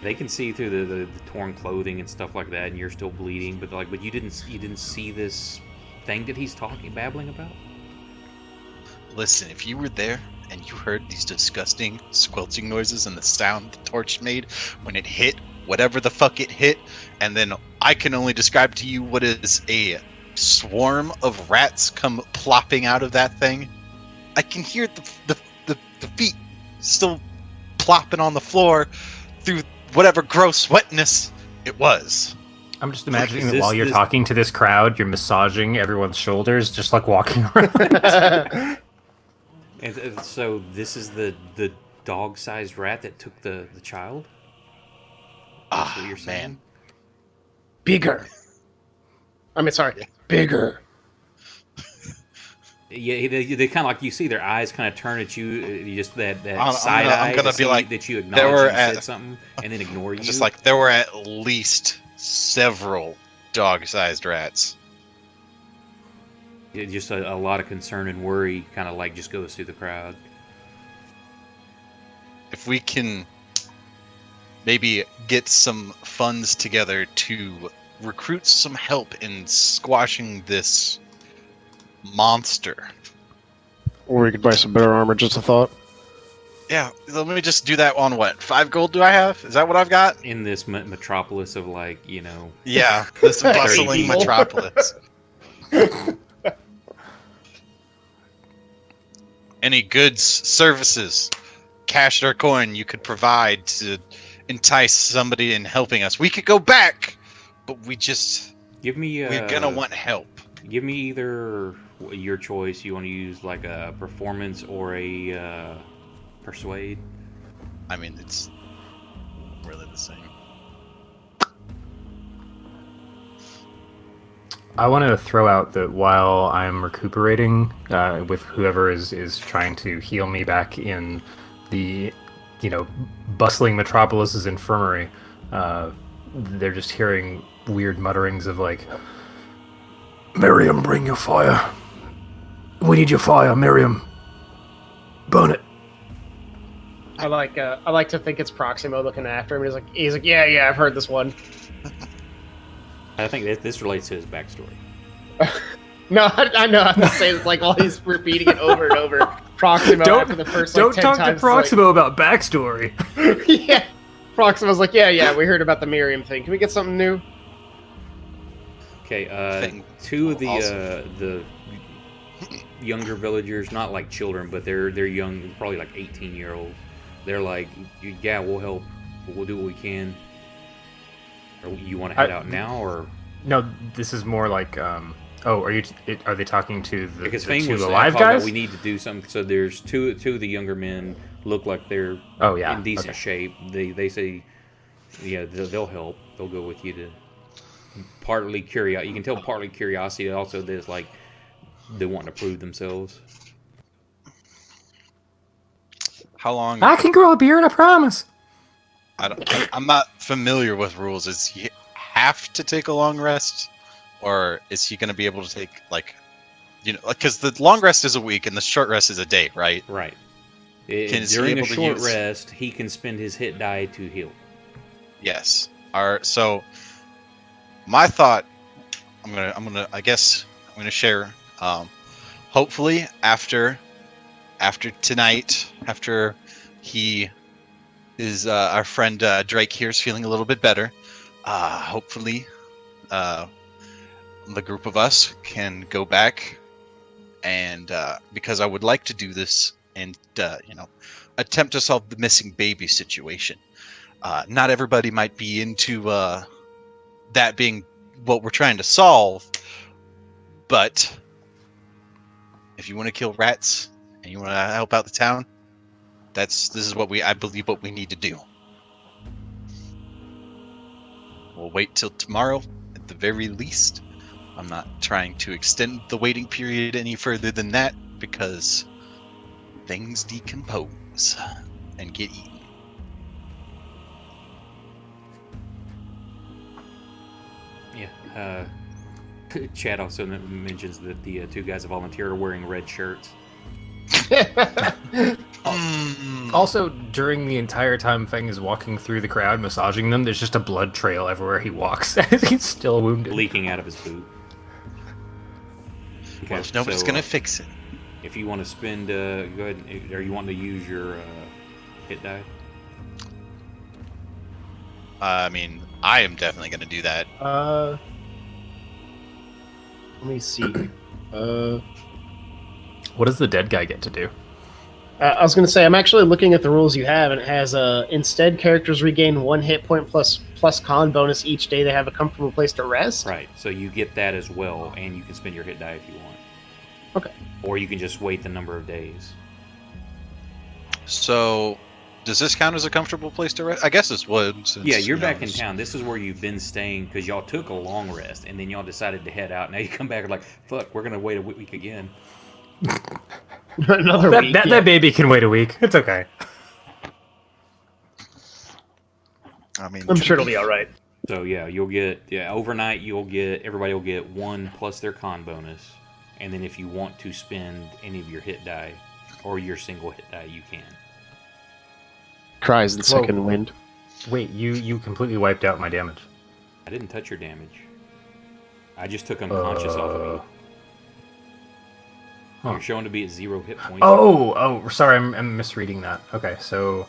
They can see through the torn clothing and stuff like that, and you're still bleeding. But like, but you didn't see this thing that he's babbling about. Listen, if you were there and you heard these disgusting squelching noises and the sound the torch made when it hit whatever the fuck it hit, and then I can only describe to you what is a swarm of rats come plopping out of that thing. I can hear the feet still plopping on the floor through whatever gross wetness it was. I'm just imagining Is that this- while you're this- talking to this crowd, you're massaging everyone's shoulders, just like walking around. And so this is the dog-sized rat that took the child. That's what you're saying? Man. Bigger. I mean, sorry. Bigger. Yeah, they kind of like, you see their eyes kind of turn at you. You just that I'm side gonna- eye. I'm gonna to be see like, that you there acknowledge were you said something and then ignore you. Just like there were at least several dog-sized rats. Just a lot of concern and worry, kind of like just goes through the crowd. If we can maybe get some funds together to recruit some help in squashing this monster. Or we could buy some better armor, just a thought. Yeah, let me just do that on what? 5 gold do I have? Is that what I've got? In this metropolis of like, you know, Yeah, this bustling people. metropolis. Any goods, services, cash or coin you could provide to entice somebody in helping us. We could go back, but we're gonna want help. Give me either your choice. You want to use like a performance or a persuade? I mean, it's really the same. I want to throw out that while I'm recuperating with whoever is trying to heal me back in the, bustling Metropolis's infirmary, they're just hearing weird mutterings of like, Miriam, bring your fire. We need your fire, Miriam. Burn it. I like to think it's Proximo looking after him. He's like, yeah, I've heard this one. I think this relates to his backstory. No, I know. I'm just saying it's like while he's repeating it over and over. Proximo after the first like 10 talk times. to Proximo about backstory. Yeah, Proximo's like, yeah, we heard about the Miriam thing. Can we get something new? Okay, two of the younger villagers, not like children, but they're young, probably like 18-year-olds. They're like, yeah, we'll help. We'll do what we can. Or you want to head out now, or No, this is more like. Are they talking to the because the Fane two was alive talking about guys? we need to do something. So there's two of the younger men look like they're in decent shape. They say, yeah, they'll help. They'll go with you to partly curiosity. You can tell partly curiosity. Also, there's like they want to prove themselves. How long? I can grow a beard, I promise. I'm not familiar with rules. Is he have to take a long rest, or is he going to be able to take because the long rest is a week and the short rest is a day, right? Right. During a short rest, he can spend his hit die to heal. Yes. So my thought, I guess I'm gonna share. Hopefully after tonight, after he is our friend Drake here is feeling a little bit better. Hopefully, the group of us can go back and because I would like to do this and attempt to solve the missing baby situation. Not everybody might be into that being what we're trying to solve, but if you want to kill rats and you want to help out the town, this is I believe what we need to do. We'll wait till tomorrow at the very least. I'm not trying to extend the waiting period any further than that because things decompose and get eaten. Yeah. Chad also mentions that the two guys that volunteered are wearing red shirts. Also, during the entire time Feng is walking through the crowd, massaging them, there's just a blood trail everywhere he walks. He's still wounded. Leaking out of his boot. Okay, well, nobody's going to fix it. If you want to spend, go ahead, or you want to use your hit die? I mean, I am definitely going to do that. Let me see. What does the dead guy get to do? I was going to say, I'm actually looking at the rules you have, and it has instead characters regain 1 hit point plus con bonus each day they have a comfortable place to rest. Right, so you get that as well, and you can spend your hit die if you want. Okay. Or you can just wait the number of days. So, does this count as a comfortable place to rest? I guess this would. Since, yeah, you're back in town. This is where you've been staying because y'all took a long rest, and then y'all decided to head out. Now you come back and like, fuck, we're going to wait a week again. Another week. That baby can wait a week. It's okay. I mean, I'm sure it'll be all right. So yeah, you'll get overnight. Everybody will get 1 plus their con bonus, and then if you want to spend any of your hit die or your single hit die, you can. Cries in second wind. Wait, you completely wiped out my damage. I didn't touch your damage. I just took unconscious off of you. Huh. You're showing to be at 0 hit points. Oh, sorry, I'm misreading that. Okay, so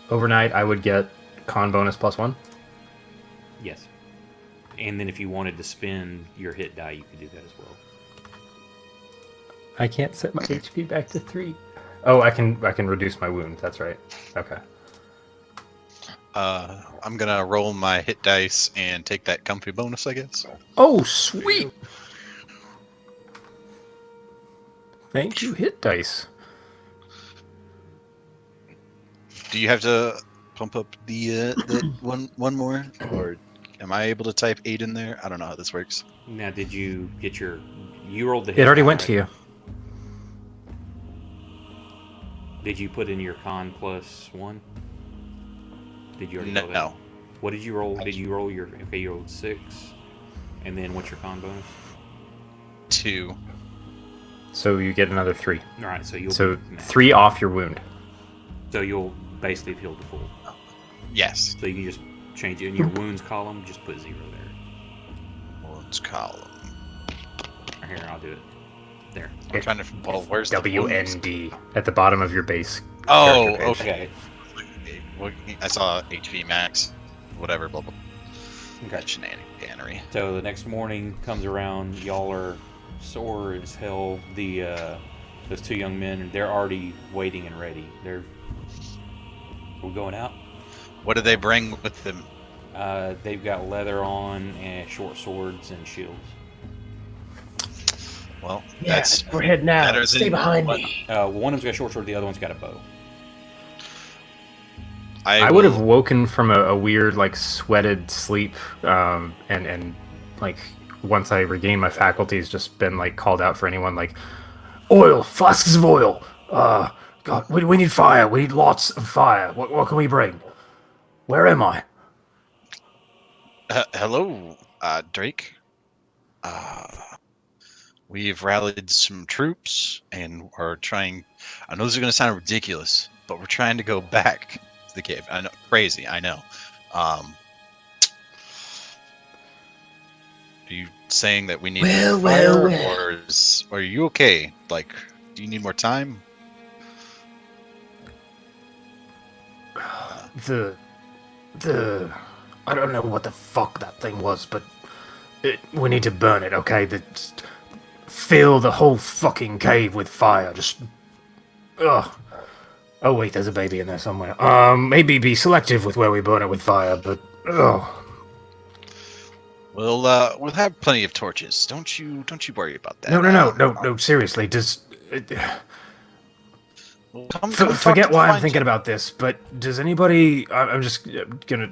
overnight I would get con bonus +1? Yes. And then if you wanted to spend your hit die, you could do that as well. I can't set my HP back to 3. Oh, I can reduce my wound. That's right. Okay. I'm gonna roll my hit dice and take that comfy bonus, I guess. Oh, sweet! Thank you, hit dice. Do you have to pump up the one more, or am I able to type 8 in there? I don't know how this works. Now, did you get you rolled the hit It already die, went right? to you. Did you put in your con +1? Did you already roll that? No. What did you roll? Did you roll you rolled 6. And then what's your con bonus? 2. So you get another 3. All right, so you'll So be 3 off your wound. So you'll basically have healed to full. Yes. So you can just change it in your wounds column. Just put 0 there. Wounds column. Here, I'll do it. There. I'm trying to. Well, where's the wounds? WND at the bottom of your base. Oh, character page. okay. Well, I saw HP max, whatever, blah blah. Okay. Shenaniganery. So the next morning comes around. Y'all are sore as hell. Those 2 young men, they're already waiting and ready. We're going out. What do they bring with them? They've got leather on and short swords and shields. Well, Yes, we're heading out. better Stay than behind what- me. One of them's got a short sword. The other one's got a bow. I would have will- woken from a weird, like, sweated sleep, and like, once I regained my faculties, just been, like, called out for anyone, like, oil, flasks of oil. God, we need fire. We need lots of fire. What can we bring? Where am I? Hello, Drake. We've rallied some troops and are trying. I know this is going to sound ridiculous, but we're trying to go back to the cave. I know, crazy. I know. Are you saying that we need Well, fire, well. or are you okay? Like, do you need more time? The I don't know what the fuck that thing was, but we need to burn it, okay? Just fill the whole fucking cave with fire. Just ugh. Oh wait, there's a baby in there somewhere. Maybe be selective with where we burn it with fire, but ugh. We'll have plenty of torches. Don't you worry about that. No. Seriously, Well, come talk forget to why the I'm thinking fine- about this, but does anybody? I'm just gonna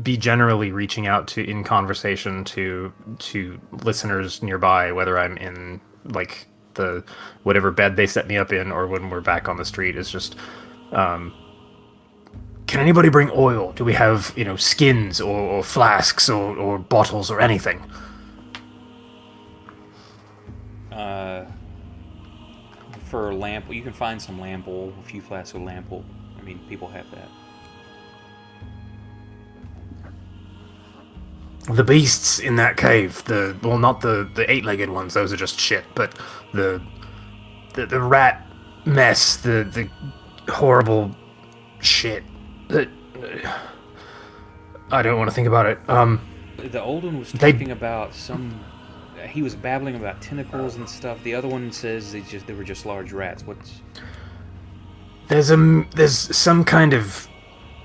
be generally reaching out in conversation to listeners nearby, whether I'm in like the whatever bed they set me up in or when we're back on the street. Is just can anybody bring oil? Do we have skins or flasks or bottles or anything? For lamp, you can find some lamp oil, a few flasks of lamp oil. I mean, people have that. The beasts in that cave, not the 8-legged ones, those are just shit, but the rat mess, the horrible shit. I don't want to think about it. The old one was They- talking about some. He was babbling about tentacles and stuff. The other one says they were just large rats. What's? There's some kind of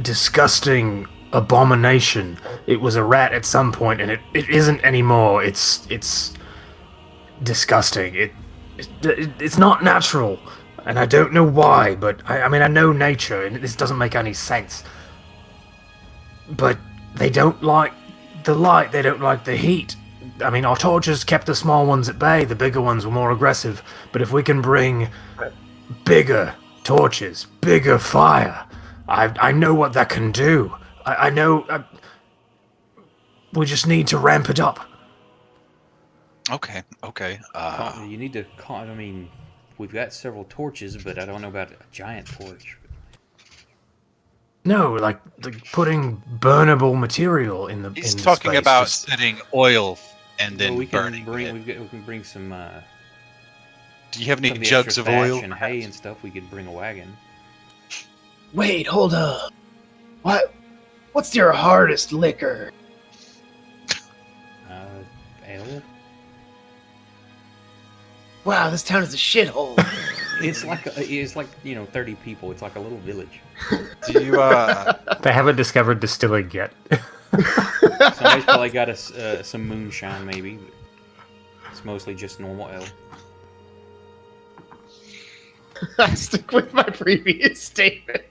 disgusting abomination. It was a rat at some point, and it isn't anymore. It's disgusting. It's not natural, and I don't know why. But I mean, I know nature, and this doesn't make any sense. But they don't like the light. They don't like the heat. I mean, our torches kept the small ones at bay. The bigger ones were more aggressive. But if we can bring bigger torches, bigger fire, I know what that can do. I know. We just need to ramp it up. Okay. You need to. I mean, we've got several torches, but I don't know about a giant torch. No, like putting burnable material in the. He's in the talking space, about just- setting oil and then Well, we can burning bring. it. We can bring some. Do you have any Some of the jugs extra of thatch oil? and hay and stuff. We could bring a wagon. Wait, hold up. What's your hardest liquor? Ale. Wow, this town is a shithole. It's like 30 people. It's like a little village. Do you They haven't discovered distilling yet. Somebody's probably got us some moonshine, maybe. But it's mostly just normal ale. I stick with my previous statement.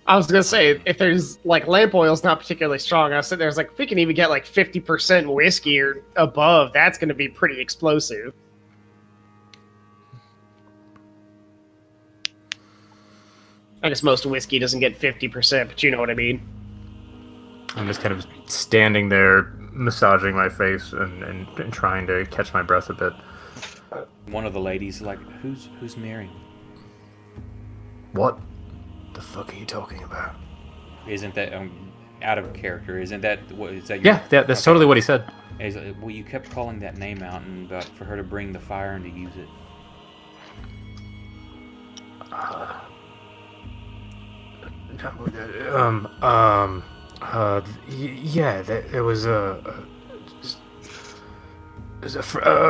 I was gonna say, if there's like lamp oil's not particularly strong, I was sitting there, I was like, if we can even get like 50% whiskey or above, that's gonna be pretty explosive. I guess most whiskey doesn't get 50%, but you know what I mean. I'm just kind of standing there, massaging my face and trying to catch my breath a bit. One of the ladies is like, who's marrying? What the fuck are you talking about? Isn't that out of character? Isn't that what is that? Your, Yeah, that's totally what he said. Well, you kept calling that name out, and for her to bring the fire and to use it. Yeah, it was a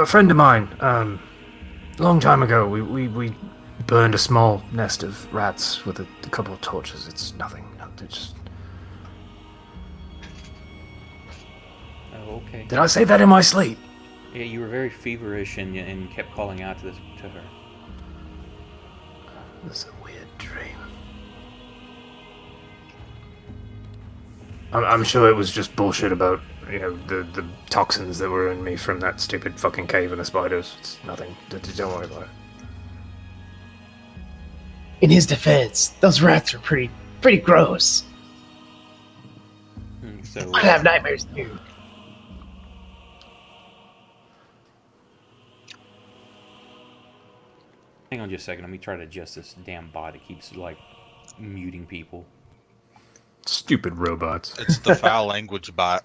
friend of mine. Long time ago, we burned a small nest of rats with a couple of torches. It's nothing. It's just... Oh, okay. Did I say that in my sleep? Yeah, you were very feverish and kept calling out to her. It's a weird dream. I'm sure it was just bullshit about, the toxins that were in me from that stupid fucking cave and the spiders. It's nothing. Don't worry about it. In his defense, those rats are pretty gross. So I have nightmares too. hang on just a second. Let me try to adjust this damn bot. It keeps like muting people. Stupid robots. It's the foul language bot.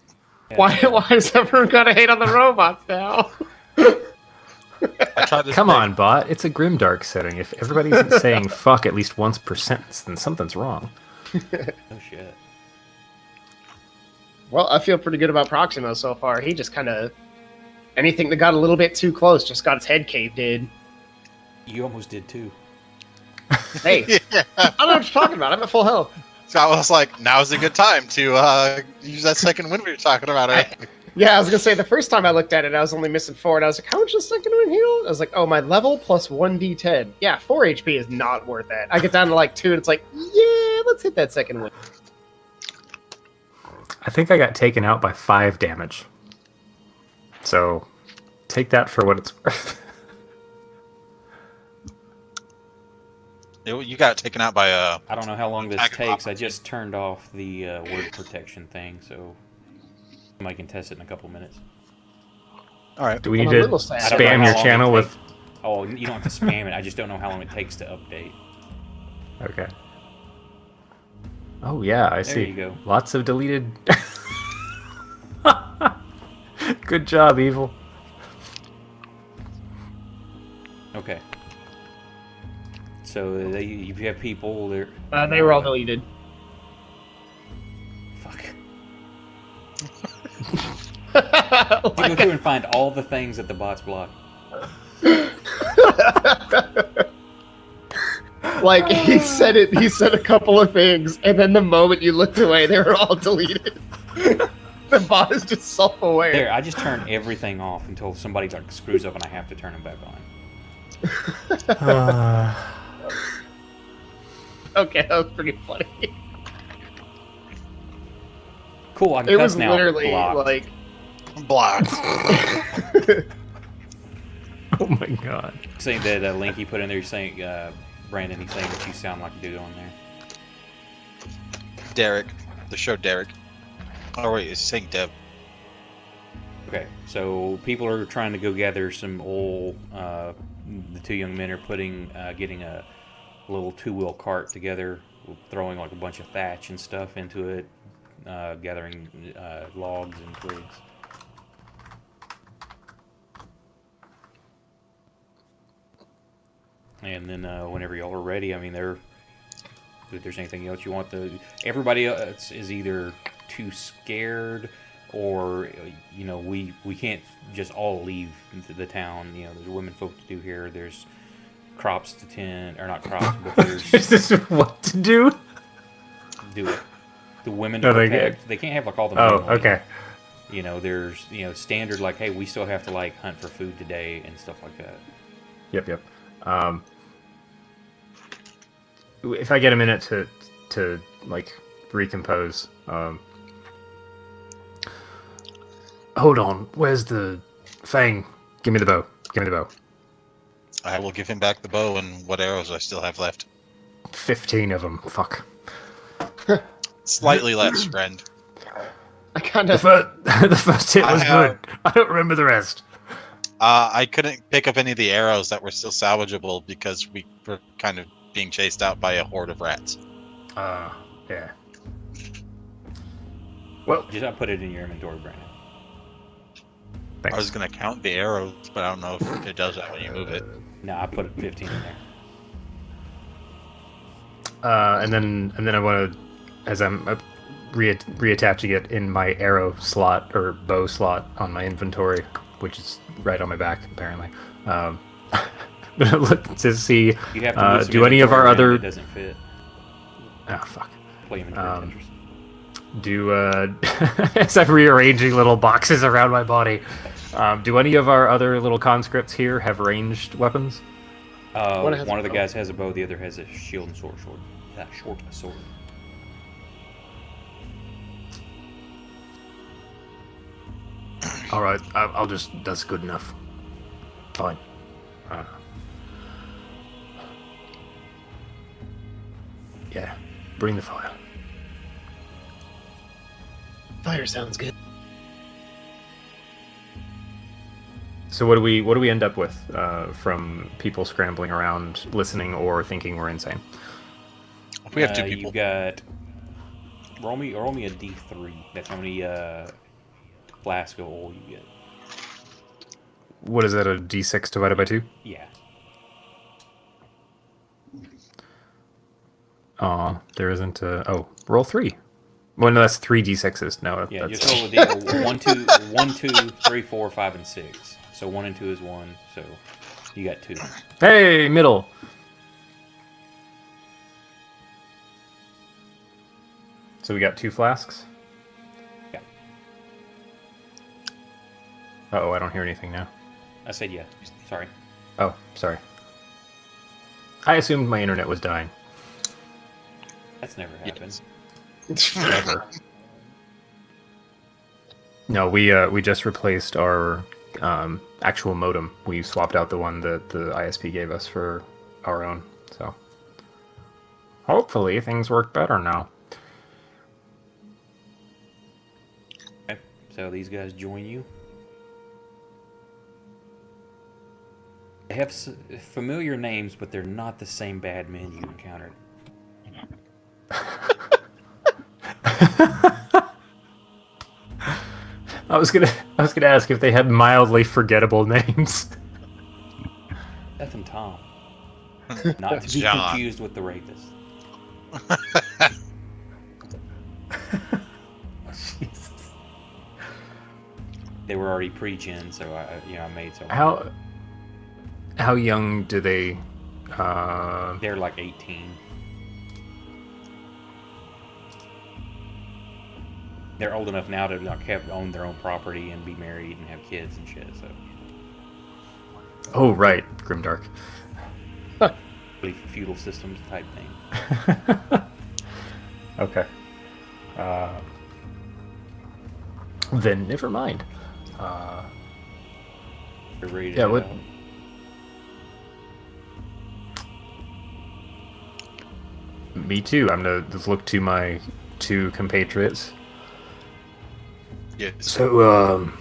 Why is everyone gotta hate on the robots now? I tried to Come say- on, bot. It's a GrimDark setting. If everybody isn't saying fuck at least once per sentence, then something's wrong. Oh shit. Well, I feel pretty good about Proximo so far. He just kind of... Anything that got a little bit too close just got its head caved in. You almost did too. Hey, Yeah. I don't know what you're talking about. I'm at full health. So I was like, now's a good time to use that second wind we were talking about earlier. Yeah, I was going to say, the first time I looked at it, I was only missing 4, and I was like, how much does second wind heal? I was like, oh, my level plus 1d10. Yeah, 4 HP is not worth that. I get down to like 2, and it's like, yeah, let's hit that second wind. I think I got taken out by 5 damage. So, take that for what it's worth. You got taken out by a... I don't know how long this Pack of takes. I popcorn. just turned off the word protection thing, so somebody can test it in a couple minutes. All right. Do we I'm need a to little sad. I don't know spam how your long channel it with... takes. Oh, you don't have to spam it. I just don't know how long it takes to update. Okay. Oh, yeah, I see. you go. Lots of deleted... Good job, Evil. Okay. So you have people. They're They were all deleted. fuck. You go through and find all the things that the bots block. Like, he said a couple of things, and then the moment you looked away, they were all deleted. The bot is just self-aware. There, I just turn everything off until somebody like screws up and I have to turn them back on. Okay, that was pretty funny. Cool, I can It cuss was now. literally Blocked. like... Blocked. Oh my god. Saying that link you put in there, you're saying, Brandon, he's saying that you sound like you do on there. Derek. The show Derek. Oh, wait, it's saying Deb. Okay, so people are trying to go gather some oil. The two young men are getting a little two-wheel cart together, throwing like a bunch of thatch and stuff into it, gathering logs and twigs. And then whenever y'all are ready, I mean, if there's anything else you want, everybody else is either too scared or we can't just all leave the town. There's women folk to do here. There's crops to tend, or not crops, but there's Is this what to do? do it. The women to No, protect. They can't have like all the Oh, men leave. okay. There's standard like, hey, we still have to like hunt for food today and stuff like that. Yep. If I get a minute to like recompose, Hold on, where's the Fang? give me the bow. I will give him back the bow and what arrows I still have left. 15 of them. Fuck. Slightly less, friend. I kind The, of... the first hit I was have- good. I don't remember the rest. I couldn't pick up any of the arrows that were still salvageable because we were kind of being chased out by a horde of rats. Yeah. Well, Just I put it in your inventory, Brandon. thanks. I was gonna count the arrows, but I don't know if it does that when you move it. No, I put 15 in there. And then I want to, as I'm reattaching it in my arrow slot or bow slot on my inventory, which is right on my back apparently. Look to see. You have to move some do any of our inventory around, other? It doesn't fit. Oh fuck. Play inventory Tetris. Do as I'm rearranging little boxes around my body, do any of our other little conscripts here have ranged weapons? One has One a of the bow. guys has a bow, the other has a shield and short sword. Short sword. All right, I'll just. That's good enough. Fine. Yeah, bring the fire. Fire sounds good. So what do we end up with from people scrambling around, listening, or thinking we're insane? We have two people. You got roll me a d3. That's how many flask of oil you get. What is that? A d6 divided by 2? Yeah. There isn't a... Oh, roll 3. Well, no, that's 3 d6s. No, Yeah, that's... just roll the 1, 2, 3, 4, 5, and 6. So 1 and 2 is 1. So you got 2. Hey, middle. So we got 2 flasks? Yeah. Uh-oh, I don't hear anything now. I said yeah. Sorry. Oh, sorry. I assumed my internet was dying. That's never happened. Never. No, we just replaced our actual modem. We swapped out the one that the ISP gave us for our own. So hopefully things work better now. Okay. So these guys join you. They have familiar names, but they're not the same bad men you encountered. I was gonna ask if they had mildly forgettable names. Seth and Tom. Not to be John. confused with the rapist. Jesus. They were already pre-gen, so I made some. How young do they? They're like 18. They're old enough now to like own their own property and be married and have kids and shit. So. Oh right, GrimDark. Really feudal systems type thing. Okay. Then never mind. They're ready to Yeah, head what- out. Me too. I'm gonna just look to my 2 compatriots. Yes. So,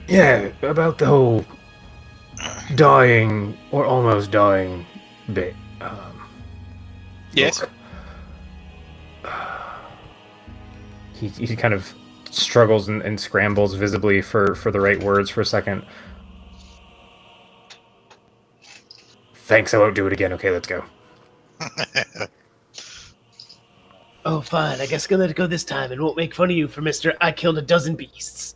yeah, about the whole dying or almost dying bit. Yes. Look, He kind of struggles and scrambles visibly for the right words for a second. thanks, I won't do it again. Okay, let's go. Oh, fine. I guess I'm gonna let it go this time and won't make fun of you for Mr. I killed a dozen beasts.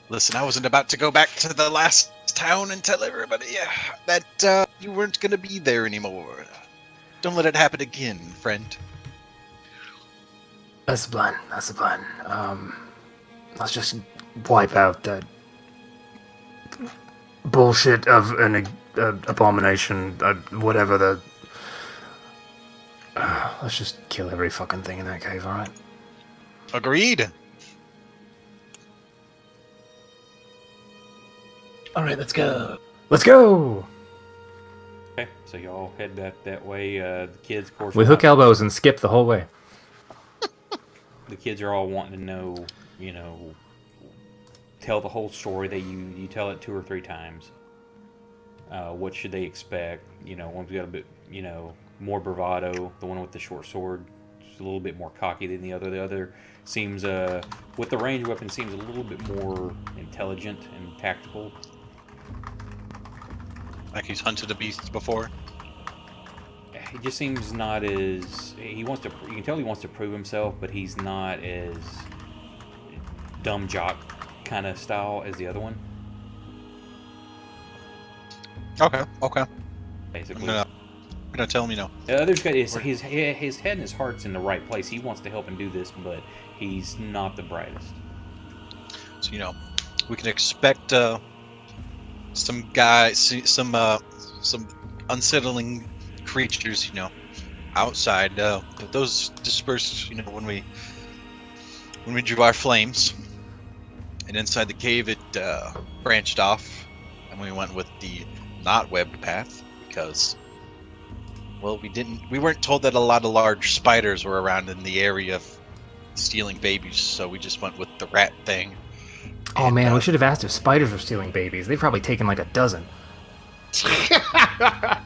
Listen, I wasn't about to go back to the last town and tell everybody that you weren't going to be there anymore. Don't let it happen again, friend. That's the plan. That's the plan. Let's just wipe out that bullshit of an abomination. Whatever the. Let's just kill every fucking thing in that cave. All right. Agreed. All right, let's go. Let's go. Okay, so y'all head that way. The kids, of course, We hook elbows and skip the whole way. the kids are all wanting to know, tell the whole story. That you tell it 2 or 3 times. What should they expect? One's got a bit, more bravado. The one with the short sword is a little bit more cocky than the other. The other seems, with the ranged weapon, seems a little bit more intelligent and tactical. Like he's hunted a beast before. He just seems not as he wants to. You can tell he wants to prove himself, but he's not as dumb jock kind of style as the other one. Okay. Basically, I'm gonna tell him, the other's got his head and his heart's in the right place. He wants to help and do this, but he's not the brightest. So we can expect some some unsettling creatures, outside. But those dispersed, when we drew our flames, and inside the cave it branched off, and we went with the not webbed path because, well, we weren't told that a lot of large spiders were around in the area of stealing babies, so we just went with the rat thing. Oh man, we should have asked if spiders were stealing babies. They've probably taken like a dozen.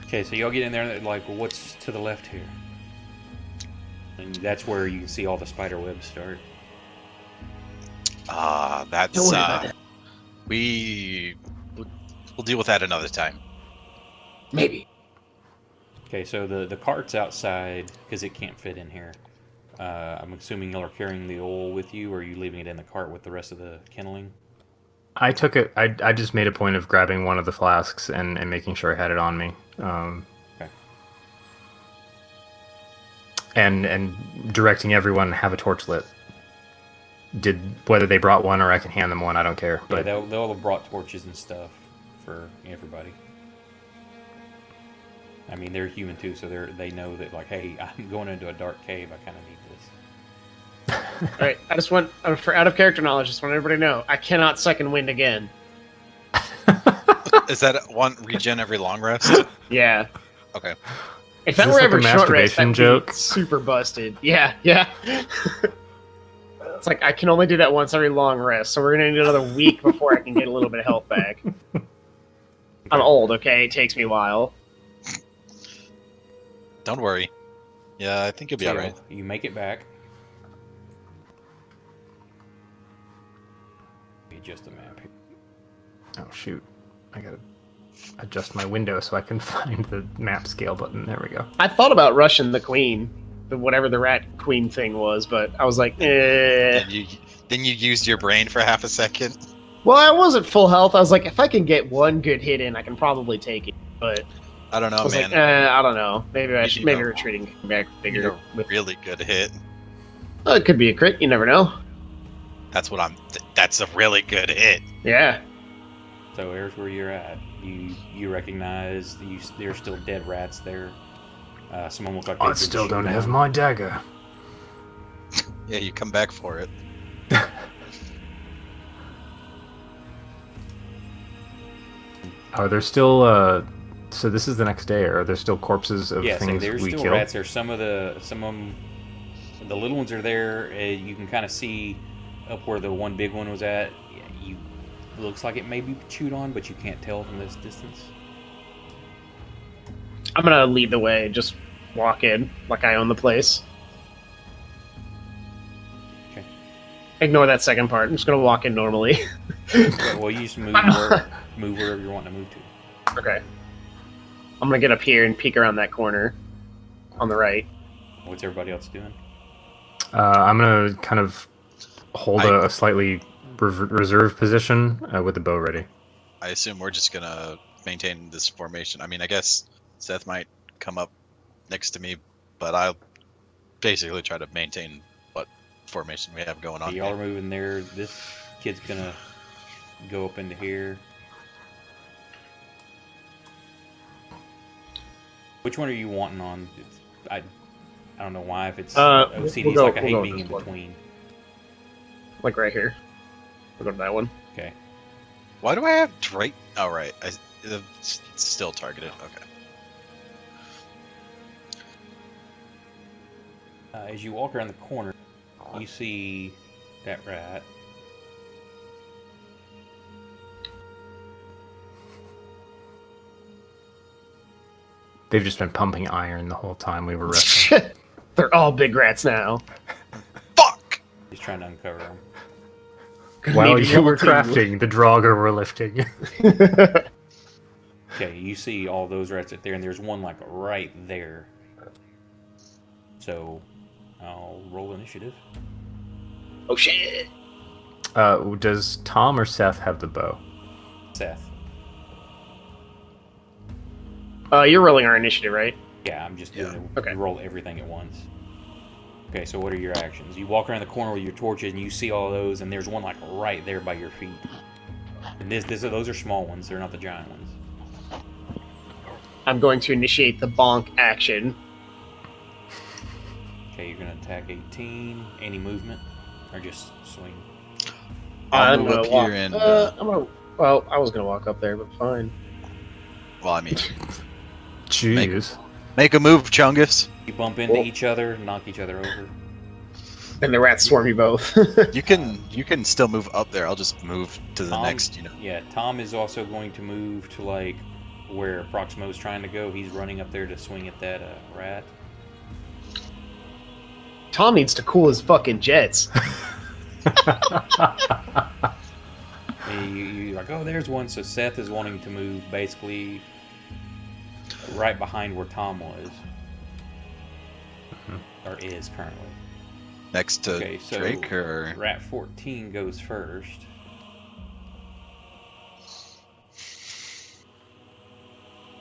Okay, so y'all get in there and like, well, what's to the left here? And that's where you can see all the spider webs start. That's Don't worry about that. we'll deal with that another time. Maybe. Okay, so the cart's outside because it can't fit in here. I'm assuming y'all are carrying the oil with you, or are you leaving it in the cart with the rest of the kindling? I took it. I just made a point of grabbing one of the flasks and making sure I had it on me. Okay. And directing everyone have a torch lit. Whether they brought one or I can hand them one, I don't care. But Yeah, they'll have brought torches and stuff for everybody. I mean, they're human too, so they know that, like, hey, I'm going into a dark cave. I kind of need this. All right, I just want, for out of character knowledge, just want everybody to know, I cannot second wind again. Is that one regen every long rest? Yeah. Okay. If that this were like a every short rest, masturbation that'd joke? be super busted. Yeah. It's like I can only do that once every long rest, so we're gonna need another week before I can get a little bit of health back. I'm old, okay? It takes me a while. Don't worry. Yeah, I think you'll be So alright. you make it back. Adjust the map here. oh shoot, I gotta adjust my window so I can find the map scale button. There we go. I thought about rushing the queen, whatever the rat queen thing was, but I was like, eh. Then you used your brain for half a second. Well, I wasn't full health. I was like, if I can get one good hit in, I can probably take it. But I don't know, I was man. like, I don't know. Maybe I You should. need Maybe a- retreating back You bigger. need a really good hit. It could be a crit. You never know. That's a really good hit. Yeah. So here's where you're at. You recognize there's still dead rats there. Some of them look like I they've been still don't chewed have on. my dagger. Yeah, you come back for it. Are there still? So this is the next day. Are there still corpses of Yeah, so things there's we still killed? rats there. Some of them, the little ones are there. You can kind of see up where the one big one was at. Yeah, looks like it may be chewed on, but you can't tell from this distance. I'm gonna lead the way. Just walk in like I own the place. Okay. Ignore that second part. I'm just gonna walk in normally. Okay, well, you just move wherever you're wanting to move to. Okay. I'm gonna get up here and peek around that corner on the right. What's everybody else doing? I'm gonna kind of hold a slightly reserve position with the bow ready. I assume we're just gonna maintain this formation. I mean, I guess Seth might come up next to me, but I'll basically try to maintain what formation we have going on. Y'all are moving there. This kid's gonna go up into here. Which one are you wanting on? I don't know why. If it's OCD, we'll it's go- like I we'll go hate being this in one. between. Like right here. We'll go to that one. Okay. Why do I have Drake? Oh, right. It's still targeted. Okay. As you walk around the corner, you see that rat. They've just been pumping iron the whole time we were wrestling. They're all big rats now. Fuck! He's trying to uncover them. While Maybe you were level 2. crafting, the Draugr were lifting. Okay, you see all those rats up there, and there's one like right there. So, I'll roll initiative. Oh shit! Does Tom or Seth have the bow? Seth. You're rolling our initiative, right? Yeah, I'm just doing it. Okay. You roll everything at once. Okay, so what are your actions? You walk around the corner with your torches, and you see all those, and there's one like right there by your feet. And those are small ones. They're not the giant ones. I'm going to initiate the bonk action. Okay, you're gonna attack 18. Any movement, or just swing? I'll I'm move gonna up walk. here and. I'm gonna. Well, I was gonna walk up there, but fine. Well, I mean, Jeez. make a move, Chungus. You bump into Well- each other, knock each other over. And the rats swarm you both. You can still move up there. I'll just move to the Tom- next. Yeah, Tom is also going to move to like where Proximo's trying to go. He's running up there to swing at that rat. Tom needs to cool his fucking jets. And you're like, oh, there's one. So Seth is wanting to move basically right behind where Tom was, or is currently. Next to Okay, so Drake or Rat 14 goes first.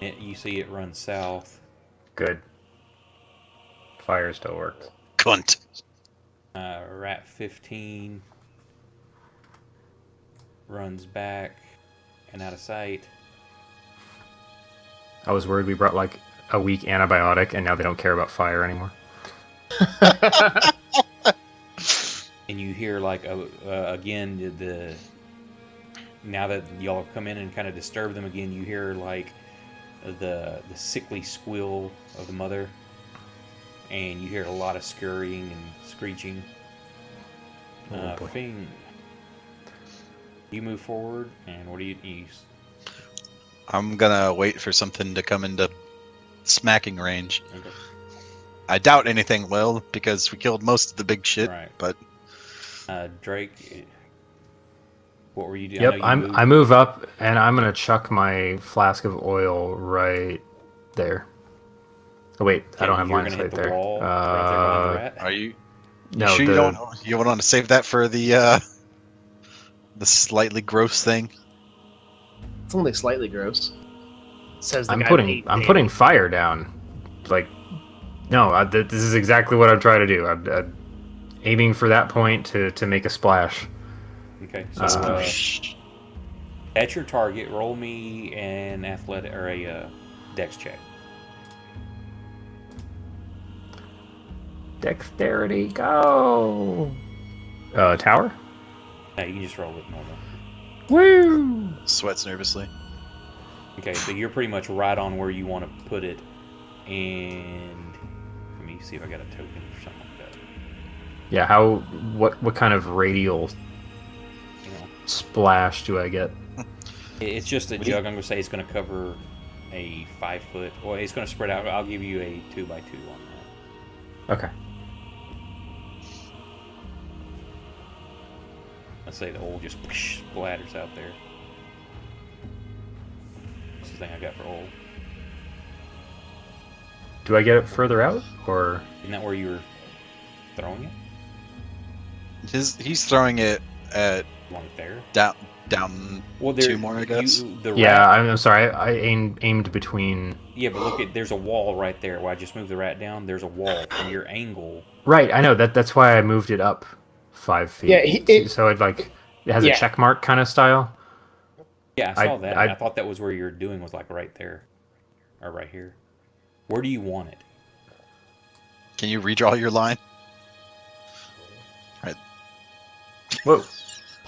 You see it run south. Good. Fire still works. cunt. Rat 15 runs back and out of sight. I was worried we brought like a weak antibiotic and now they don't care about fire anymore. And you hear like again the now that y'all have come in and kind of disturbed them again, you hear like the sickly squeal of the mother, and you hear a lot of scurrying and screeching. Oh, boy. Fing, you move forward, and what do you I'm gonna wait for something to come into smacking range. okay. I doubt anything will, because we killed most of the big shit. Right. But Drake, what were you doing? Yep, I move up and I'm gonna chuck my flask of oil right there. Oh wait, I don't have you're line gonna hit sight the there. wall right there behind the rat. are you No, sure the, you don't want to save that for the slightly gross thing? It's only slightly gross. Says the I'm guy putting with putting fire down. Like, no, this is exactly what I'm trying to do. I'm aiming for that point to make a splash. Okay, so at your target, roll me an athletic or a dex check. Dexterity, go! Tower? No, you can just roll it normal. Woo! Sweats nervously. Okay, so you're pretty much right on where you want to put it, and let me see if I got a token or something like that. Yeah, what kind of radial You know, splash do I get? it's just a jug. I'm gonna say it's gonna cover a 5 foot. Well, it's gonna spread out. I'll give you a 2x2 on that. Okay. Let's say the oil just splatters out there. This is the thing I got for oil. Do I get it further out, or Isn't that where you were throwing it? He's throwing it at You want it there? down Well, two more, I guess. yeah? I'm sorry. I aimed between. Yeah, but look at there's a wall right there. Where I just moved the rat down. There's a wall from your angle. Right, I know that's why I moved it up 5 feet. Yeah, so it has a Yeah. check mark kind of style. Yeah, I saw that. and I- I thought that was where you were doing was like right there, or right here. Where do you want it? Can you redraw your line? Whoa!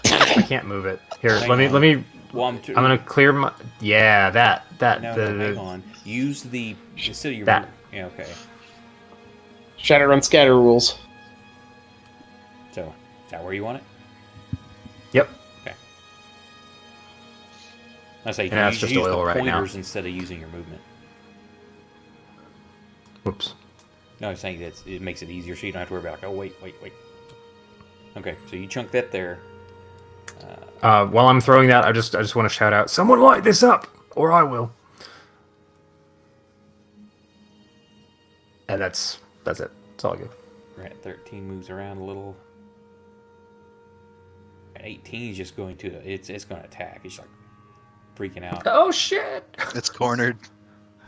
I can't move it. Here, Hang let me. on. Well, I'm gonna clear my. Yeah, that No, hang on. Use the instead of your That. Yeah, okay. Shadowrun scatter rules. So is that where you want it? Yep. I say you Yeah, it's use just oil the right now. pointers instead of using your movement. Whoops. No, I was saying that it makes it easier so you don't have to worry about, like, oh, wait. Okay, so you chunk that there. While I'm throwing that, I just want to shout out, someone light this up, or I will. And that's it. That's all good. Rat 13 moves around a little. Rat 18 is just going to, it's going to attack. It's like freaking out. Oh shit! It's cornered.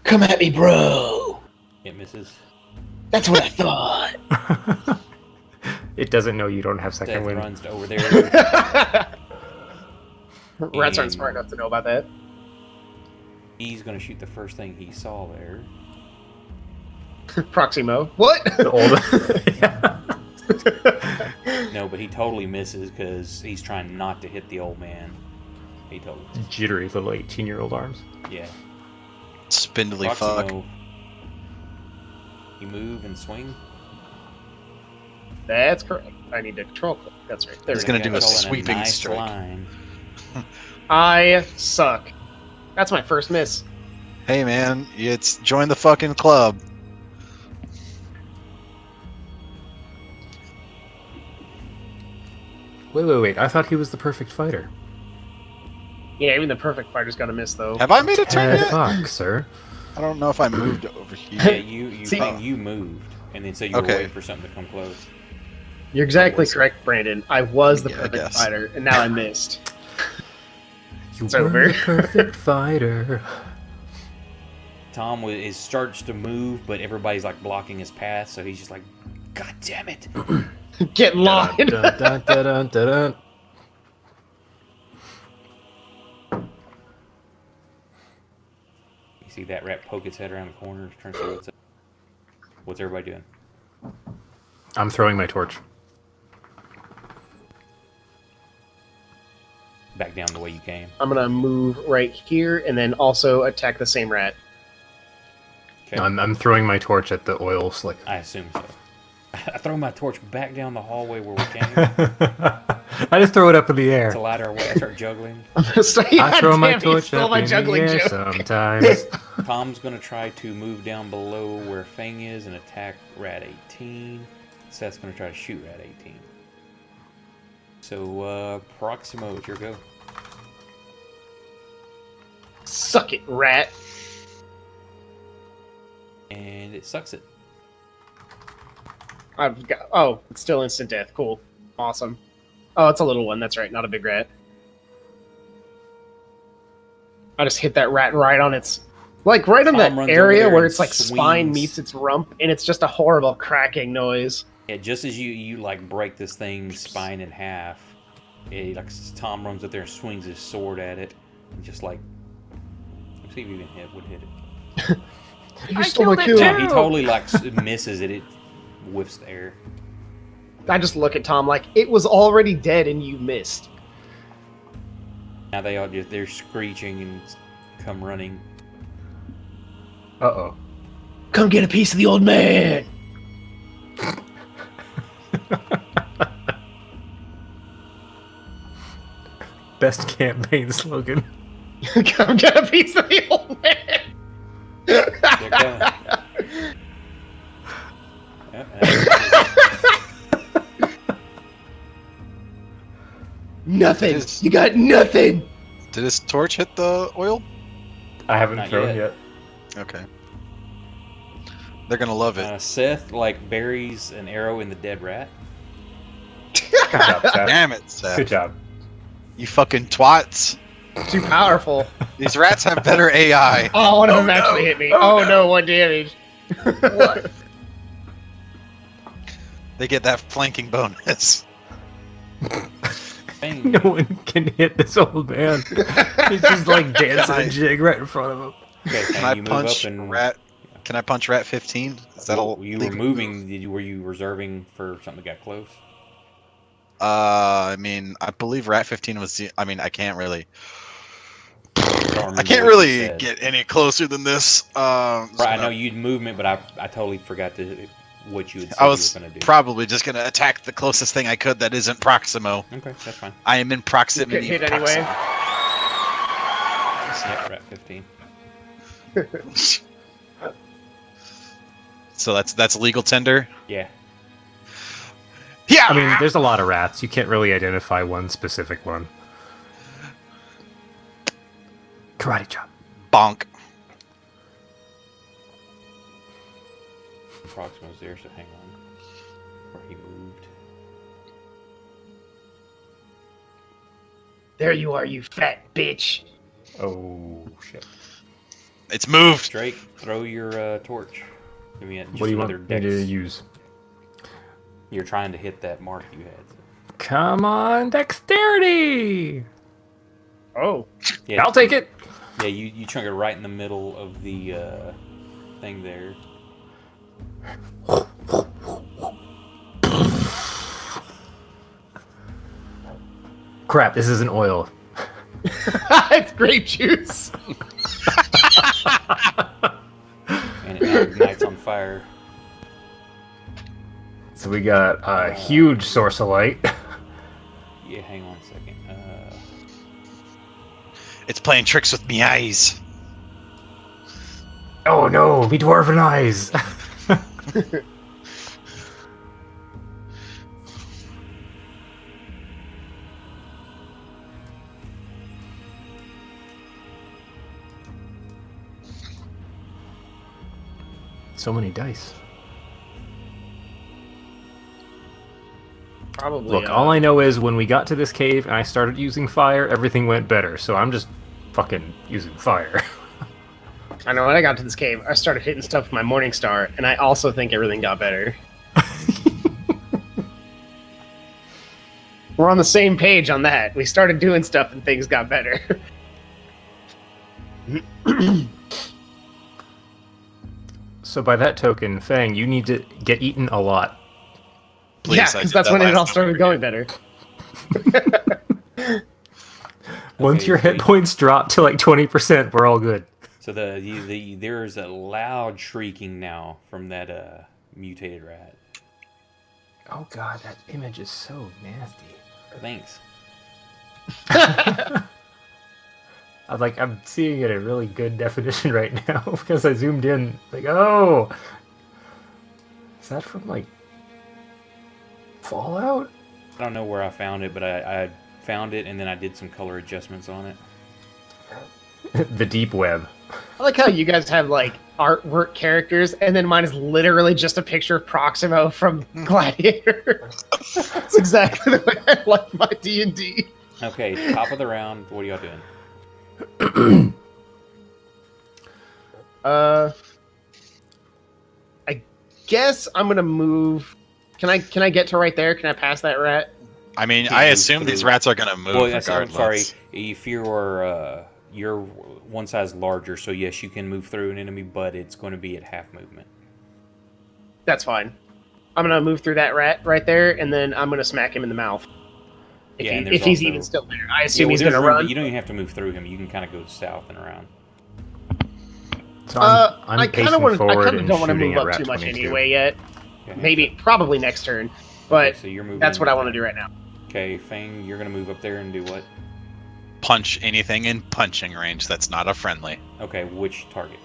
Come at me, bro. It misses. That's what I thought. It doesn't know you don't have second Seth wind. runs over there. Rats aren't smart enough to know about that. He's going to shoot the first thing he saw there. Proximo. What? No, but he totally misses because he's trying not to hit the old man. He totally misses. Jittery little 18-year-old arms. Yeah. Spindly Proximo, fuck. you move and swing. That's correct. I need to control click. That's right. There He's we go. gonna do a Control in sweeping nice strike. line. I suck. That's my first miss. Hey man, it's join the fucking club. Wait. I thought he was the perfect fighter. Yeah, even the perfect fighter's got to miss, though. Have I made a turn yet? Fuck, sir. I don't know if I moved over here. Yeah, you See- moved, and then so you were Okay. waiting for something to come close. You're exactly correct, Brandon. I was the Yeah, I perfect guess. fighter, and now I missed. You It's were over. the perfect fighter. Tom starts to move, but everybody's like blocking his path, so he's just like, "God damn it!" Get in line. Dun, dun, dun, dun, dun, dun. You see that rat poke its head around the corner, trying to see what's up. What's everybody doing? I'm throwing my torch. Back down the way you came. I'm gonna move right here, and then also attack the same rat. Okay. No, I'm throwing my torch at the oil slick. I assume so. I throw my torch back down the hallway where we came I just throw it up in the air. to light our way. I start juggling. I'm gonna start, I throw my damn, you torch stole up my in the juggling air joke. sometimes. Tom's going to try to move down below where Fang is and attack Rat 18. Seth's going to try to shoot Rat 18. So, Proximo, it's your go. Suck it, rat. And it sucks it. I've got. Oh, it's still instant death. Cool. Awesome. Oh, it's a little one. That's right. Not a big rat. I just hit that rat right on its. Like, right on Tom that runs area over there where and it's like spine swings. meets its rump, and it's just a horrible cracking noise. Yeah, just as you like break this thing's spine in half, Tom runs up there and swings his sword at it, and just like, let's see if even would hit it. You stole my kill. Yeah, he totally like misses it. It whiffs the air. I just look at Tom like, it was already dead and you missed. Now they're screeching and come running. Uh-oh. Come get a piece of the old man. Best campaign slogan. Come get a piece of the old man. They're coming. Yep, Nothing. It is- You got nothing. Did his torch hit the oil? I haven't Not thrown yet. yet. Okay. They're gonna love it. Seth like buries an arrow in the dead rat. Good job, Seth. Damn it, Seth. Good job. You fucking twats. Too powerful. These rats have better AI. Oh, one of them no. actually hit me. Oh, Oh, no, what damage? What? They get that flanking bonus. Bang. No one can hit this old man. He's just like dancing a jig right in front of him. Okay, Can Fang, I you move punch up and rat? Can I punch rat 15? Is that all? you were moving. Were you reserving for something that got close? I mean, I believe rat 15 was. I mean, I can't really. Don't I remember can't what you really said. get any closer than this. Right, I know you'd movement, but I totally forgot what you had said I was you were going to do. probably just gonna attack the closest thing I could that isn't Proximo. Okay, that's fine. I am in proximity. Get hit of anyway. Yep, rat 15. So that's legal tender. Yeah. Yeah. I mean, there's a lot of rats. You can't really identify one specific one. Karate chop. Bonk. Proximo's there, so hang on. Where he moved. There you are, you fat bitch. Oh, shit. It's moved. Drake, throw your torch. Give me just What do you want another me dex. to use? You're trying to hit that mark you had. Come on, dexterity! Oh. Yeah, I'll take it! Yeah, you chunk it right in the middle of the thing there. Crap, this isn't oil. It's grape juice. And it ignites on fire. So we got a huge source of light. Yeah, hang on a second. It's playing tricks with me eyes. Oh no, me dwarven eyes! So many dice. Probably. Look, all I know is when we got to this cave and I started using fire, everything went better. So I'm just fucking using fire. I know when I got to this cave, I started hitting stuff with my Morning Star, and I also think everything got better. We're on the same page on that. We started doing stuff and things got better. So by that token, Fang, you need to get eaten a lot. Please, yeah, I because did that's that when it last all time. started going better. Once Okay, your hit points drop to like 20%, we're all good. So there's a loud shrieking now from that mutated rat. Oh god, that image is so nasty. Thanks. I'm seeing it in really good definition right now because I zoomed in. Like, oh, is that from like Fallout? I don't know where I found it, but I found it and then I did some color adjustments on it. The deep web. I like how you guys have like artwork characters, and then mine is literally just a picture of Proximo from Gladiator. That's exactly the way I like my D&D. Okay, top of the round. What are y'all doing? I guess I'm gonna move. Can I get to right there? Can I pass that rat? I mean, Can't I move assume these through. rats are gonna move Well, yes, I'm regardless. sorry. If you're one size larger, so yes, you can move through an enemy, but it's going to be at half movement. That's fine. I'm gonna move through that rat right there, and then I'm gonna smack him in the mouth. Yeah, and If there's he's also- even still there, I Yeah, assume well, he's there's gonna room, run. but you don't even have to move through him. You can kind of go south and around. So I'm I pacing kind of forward and don't want to shooting move at up rat too much 22. anyway yet. Okay, Maybe, probably next turn. But okay, so you're moving. that's what I want to do right now. Okay, Fang, you're going to move up there and do what? Punch anything in punching range that's not a friendly. Okay, which target?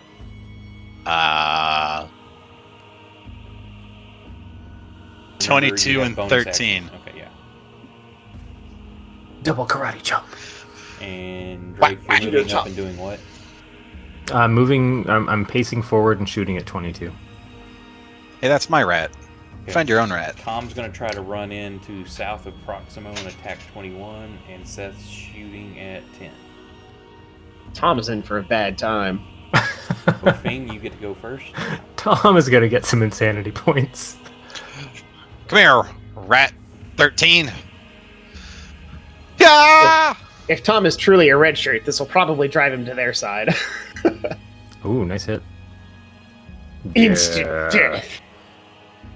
22 you have and bonus 13. actions. Okay, yeah. Double karate chop. And Drake, Whack, you're whack, moving up chop. and doing what? I'm pacing forward and shooting at 22. Hey, that's my rat. Okay. Find your own rat. Tom's going to try to run into south of Proximo and attack 21, and Seth's shooting at 10. Tom is in for a bad time. Well, Fang, you get to go first. Tom is gonna get some insanity points. Come here, rat 13. Yeah! If Tom is truly a red shirt, this will probably drive him to their side. Ooh, nice hit. Instant Yeah. death.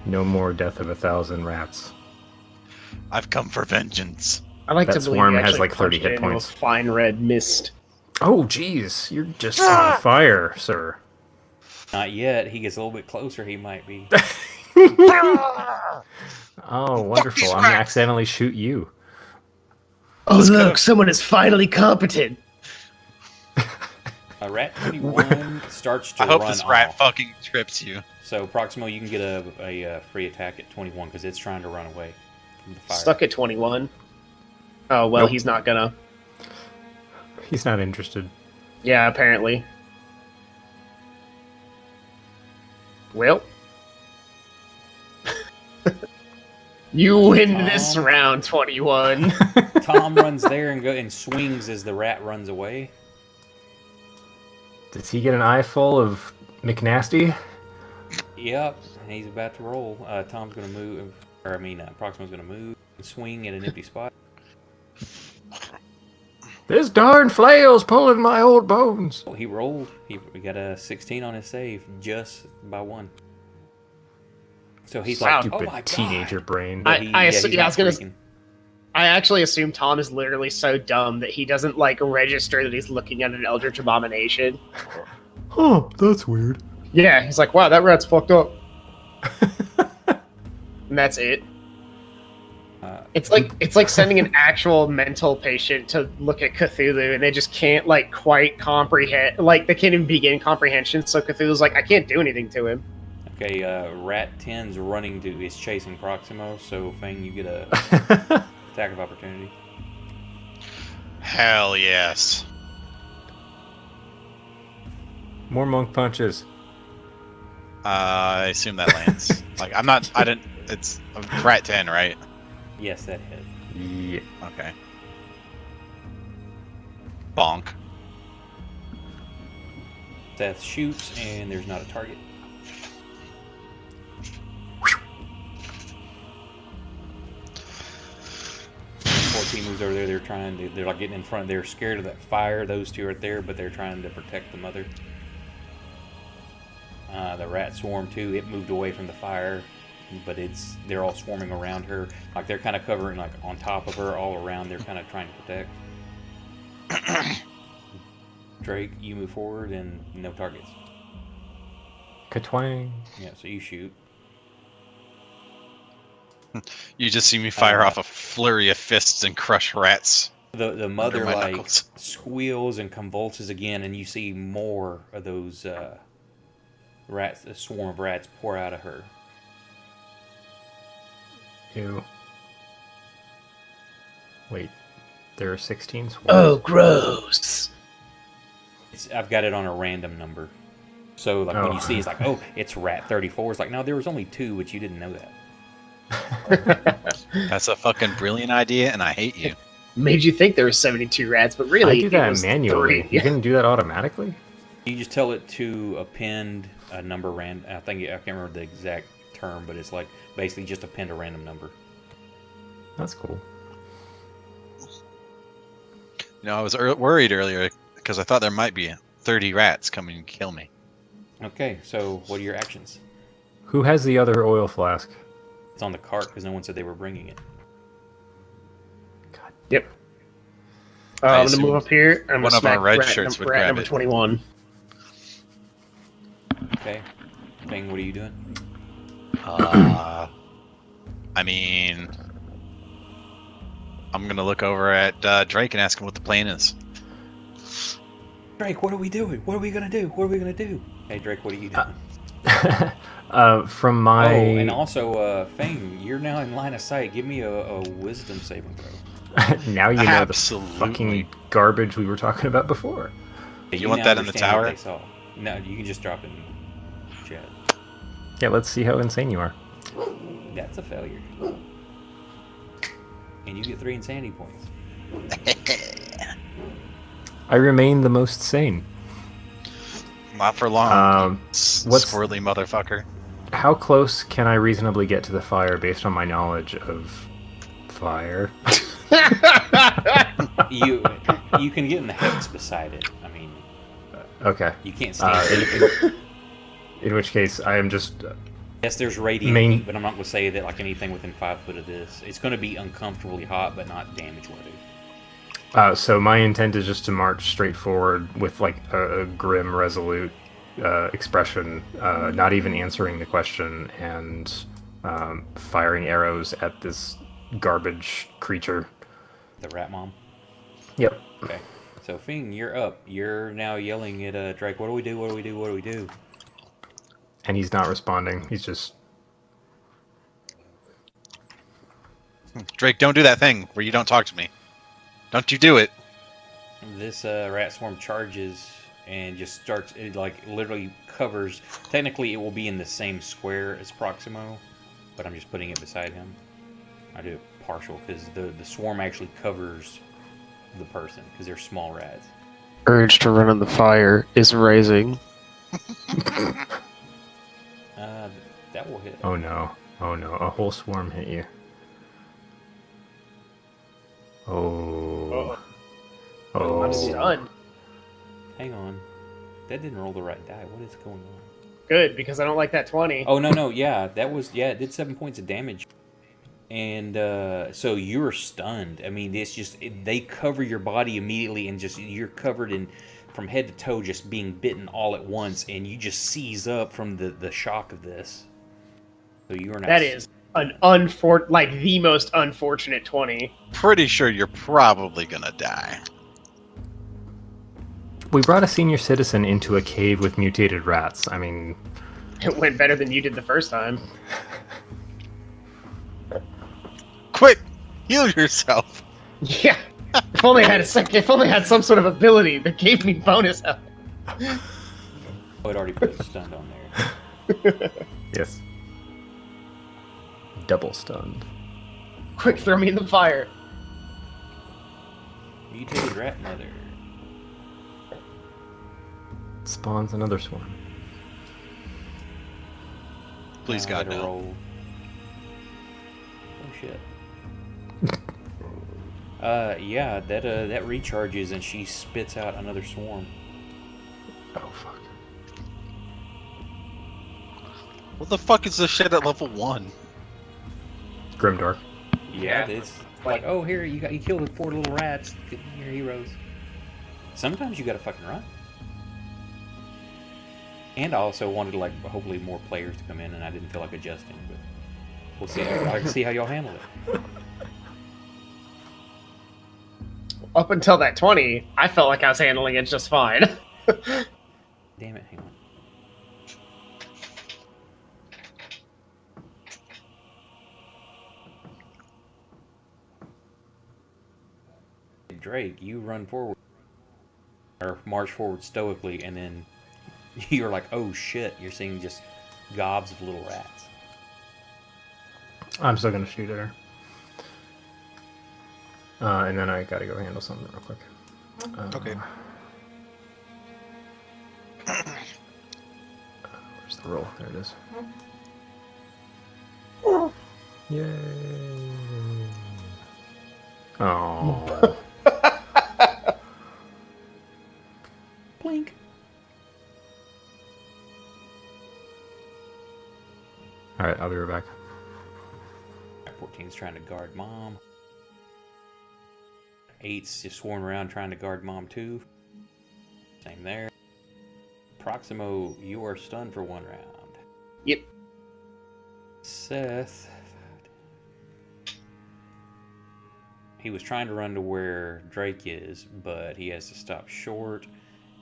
No more death of 1,000 rats. I've come for vengeance. I like That to believe swarm you has, actually like, 30 punched it hit into a points. fine red mist. Oh, jeez, you're just on fire, sir. Not yet. He gets a little bit closer, he might be. Oh, wonderful! I'm gonna accidentally shoot you. Oh, look, someone is finally competent. Rat 21 starts to I hope run this rat off. fucking trips you. So Proximo, you can get a free attack at 21 because it's trying to run away from the fire. Stuck at 21. Oh, well, Nope. he's not gonna. He's not interested. Yeah, apparently. Well. You win this round, 21. Tom runs there and swings as the rat runs away. Does he get an eyeful of McNasty? Yep, and he's about to roll. Tom's going to move, Proximo's going to move and swing at an empty spot. This darn flail's pulling my old bones. He rolled. He got a 16 on his save, just by 1. So he's like, Stupid oh my teenager God. brain. But I he's not freaking. I actually assume Tom is literally so dumb that he doesn't, like, register that he's looking at an Eldritch Abomination. Huh, that's weird. Yeah, he's like, wow, that rat's fucked up. And that's it. It's like sending an actual mental patient to look at Cthulhu, and they just can't, like, quite comprehend. Like, they can't even begin comprehension, so Cthulhu's like, I can't do anything to him. Okay, Rat 10's is chasing Proximo, so Fang, you get a attack of opportunity. Hell yes. More monk punches. I assume that lands. It's a rat 10, right? Yes, that hit. Yeah. Okay. Bonk. Seth shoots, and there's not a target. Team moves over there. They're like getting in front. They're scared of that fire. Those two are there, but they're trying to protect the mother. The rat swarm too. It moved away from the fire, but they're all swarming around her. Like they're kind of covering like on top of her, all around. They're kind of trying to protect. Drake, you move forward and no targets. Katwang. Yeah, so you shoot. You just see me fire off a flurry of fists and crush rats. The mother like knuckles. squeals and convulses again, and you see more of those rats, a swarm of rats, pour out of her. Ew. Wait, there are 16 swarms? Oh, gross. I've got it on a random number. So like when you see it's like, oh, it's rat 34. It's like, no, there was only 2, but you didn't know that. That's a fucking brilliant idea, and I hate you. Made you think there were 72 rats, but really I do it that was manually. 3. You can do that automatically? You just tell it to append a number I can't remember the exact term, but it's like basically just append a random number. That's cool. You know, I was worried earlier because I thought there might be 30 rats coming and kill me. Okay, so what are your actions? Who has the other oil flask? It's on the cart because no one said they were bringing it. God. Yep. I I'm gonna assume move up here. I'm one gonna of our smack red rat shirts would rat grab number it. 21. Okay. Bang, what are you doing? I mean, I'm gonna look over at Drake and ask him what the plan is. Drake, what are we doing? What are we gonna do? What are we gonna do? Hey, Drake, what are you doing? From my... Oh, and also, Fang, you're now in line of sight. Give me a wisdom saving throw. Now you know Absolutely. the fucking garbage we were talking about before. You want now that in the understand what tower? they saw. No, you can just drop it in chat. Yeah, let's see how insane you are. That's a failure. And you get 3 insanity points. I remain the most sane. Not for long. What's- Squirrely motherfucker. How close can I reasonably get to the fire based on my knowledge of fire? You can get in the hex beside it. I mean, Okay. you can't stand In which case, I am just... Yes, there's radiant heat, but I'm not going to say that like anything within 5 foot of this. It's going to be uncomfortably hot, but not damage-worthy. So my intent is just to march straight forward with like a grim, resolute expression, not even answering the question, and firing arrows at this garbage creature. The rat mom. Yep. Okay. So Fing, you're up. You're now yelling at Drake. What do we do? What do we do? What do we do? And he's not responding. He's just... Drake, don't do that thing where you don't talk to me. Don't you do it. This rat swarm charges and just starts. It like literally covers. Technically, it will be in the same square as Proximo, but I'm just putting it beside him. I do it partial because the swarm actually covers the person because they're small rats. Urge to run in the fire is rising. That will hit. Oh no. Oh no. A whole swarm hit you. Oh. Oh. I'm stunned. Hang on. That didn't roll the right die. What is going on? Good, because I don't like that 20. Oh, no. Yeah, it did 7 points of damage. And so you're stunned. I mean, it's just, they cover your body immediately and just, you're covered in, from head to toe, just being bitten all at once. And you just seize up from the shock of this. So you are not... That is an the most unfortunate 20. Pretty sure you're probably gonna die. We brought a senior citizen into a cave with mutated rats. I mean... It went better than you did the first time. Quick! Heal yourself! Yeah. If only I had if only I had some sort of ability that gave me bonus health. Oh, it already put stunned on there. Yes. Double stunned. Quick, throw me in the fire. Mutated rat mother. Spawns another swarm. Please, God, Let her no. roll. Oh shit. Yeah, that recharges and she spits out another swarm. Oh, fuck. What the fuck is this shit at level 1? GrimDark. Yeah, it's like, oh, here you killed 4 little rats. Your heroes. Sometimes you gotta fucking run. And I also wanted like hopefully more players to come in, and I didn't feel like adjusting, but we'll see. I can see how y'all handle it. Up until that 20, I felt like I was handling it just fine. Damn it! Hang on. Drake, you run forward or march forward stoically, and then you're like, oh shit, you're seeing just gobs of little rats. I'm still gonna shoot at her. And then I gotta go handle something real quick. Okay. Where's the roll? There it is. Yay! Oh. Blink. Alright, I'll be right back. 14's trying to guard mom. 8's just swarming around trying to guard mom too. Same there. Proximo, you are stunned for 1 round. Yep. Seth, he was trying to run to where Drake is, but he has to stop short,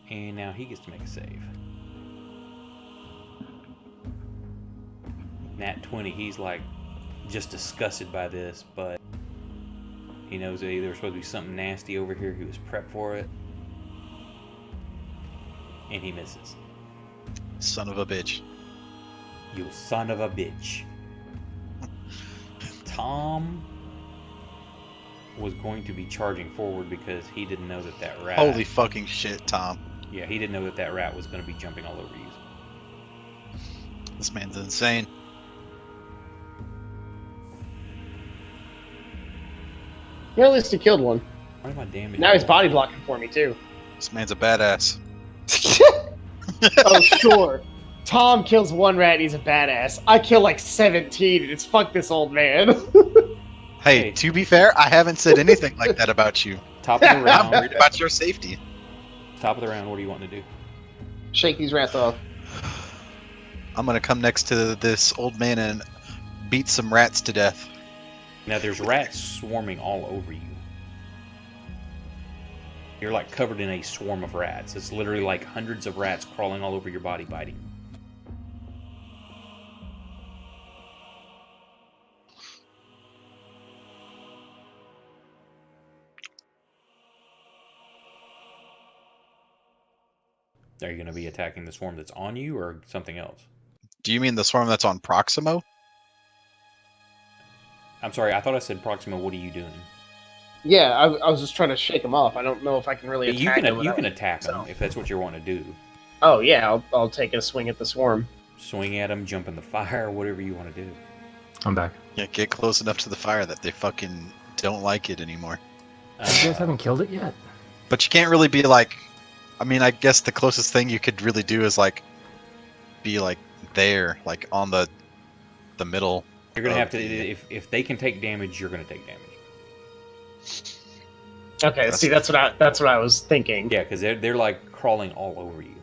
and now he gets to make a save. Nat 20, he's like just disgusted by this, but he knows that there's supposed to be something nasty over here. He was prepped for it, and he misses. Son of a bitch. You son of a bitch. Tom was going to be charging forward because he didn't know that rat... Holy fucking shit, Tom. Yeah, he didn't know that rat was going to be jumping all over you. This man's insane. Yeah, at least he killed one. What am I damaging? Now he's body blocking for me, too. This man's a badass. Oh, sure. Tom kills 1 rat and he's a badass. I kill like 17 and it's fuck this old man. Hey, to be fair, I haven't said anything like that about you. Top of the I'm round. worried about your safety. Top of the round, what do you want to do? Shake these rats off. I'm gonna come next to this old man and beat some rats to death. Now, there's rats swarming all over you. You're like covered in a swarm of rats. It's literally like hundreds of rats crawling all over your body, biting. Are you going to be attacking the swarm that's on you or something else? Do you mean the swarm that's on Proximo? I'm sorry, I thought I said Proxima. What are you doing? Yeah, I was just trying to shake them off. I don't know if I can really You attack can them. you can attack them if that's what you want to do. Oh yeah, I'll take a swing at the swarm. Swing at them, jump in the fire, whatever you want to do. I'm back. Yeah, get close enough to the fire that they fucking don't like it anymore. You guys haven't killed it yet? But you can't really be like, I mean, I guess the closest thing you could really do is like, be like there, like on the middle. You're gonna have to if they can take damage, you're gonna take damage. Okay, see that's what I was thinking. Yeah, because they're like crawling all over you.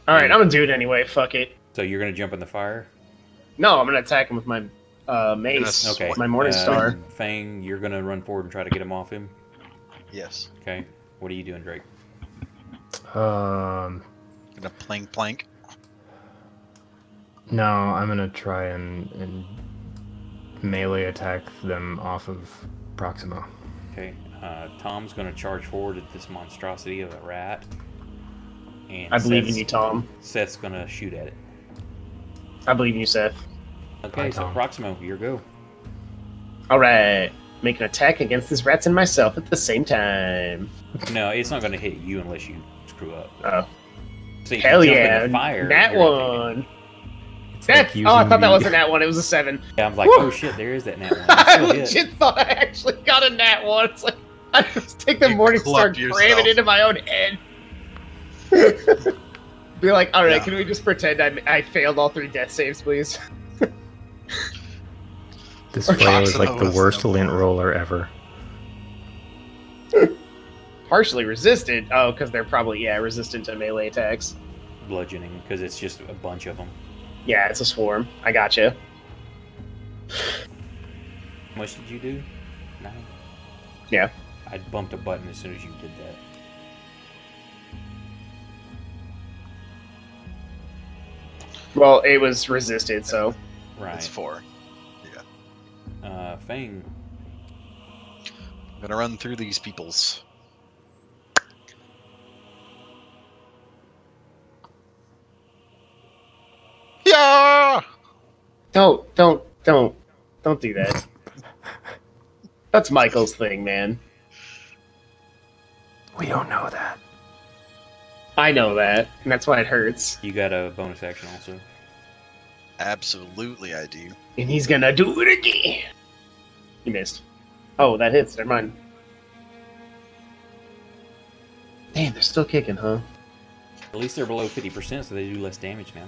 All right, I'm gonna do it anyway. Fuck it. So you're gonna jump in the fire? No, I'm gonna attack him with my mace. Okay. My Morning Star. Fang, you're gonna run forward and try to get him off him. Yes. Okay. What are you doing, Drake? Gonna plank. No, I'm gonna try and melee attack them off of Proximo. Okay. Tom's gonna charge forward at this monstrosity of a rat. And I believe in you, Tom. Seth's gonna shoot at it. I believe in you, Seth. Okay, Hi, so Tom. Proximo, your go. All right, make an attack against this rats and myself at the same time. No, it's not gonna hit you unless you screw up. Oh, So you hell jump in yeah! the fire, Nat you're gonna one. It's That's, like oh, I using thought that the- was a nat one. It was a 7. Yeah, I'm like, Woo! oh shit, there is that nat one. I That's still hit. legit thought I actually got a nat one. It's like I just take the You Morning Star, clubbed cram it yourself. into my own head. Be like, all right, Yeah. can we just pretend I failed all 3 death saves, please? This flail is like the Proximo worst is no lint more. roller ever. Partially resistant. Oh, because they're probably resistant to melee attacks. Bludgeoning, because it's just a bunch of them. Yeah, it's a swarm. I gotcha. How much did you do? 9? Yeah. I bumped a button as soon as you did that. Well, it was resisted, so Right. It's 4. Fang. I'm gonna run through these peoples. Yeah. don't do that. That's Michael's thing, man. We don't know that. I know that, and that's why it hurts. You got a bonus action also. Absolutely, I do. And he's gonna do it again. He missed. Oh, that hits. Never mind. Damn, they're still kicking, huh? At least they're below 50%, so they do less damage now.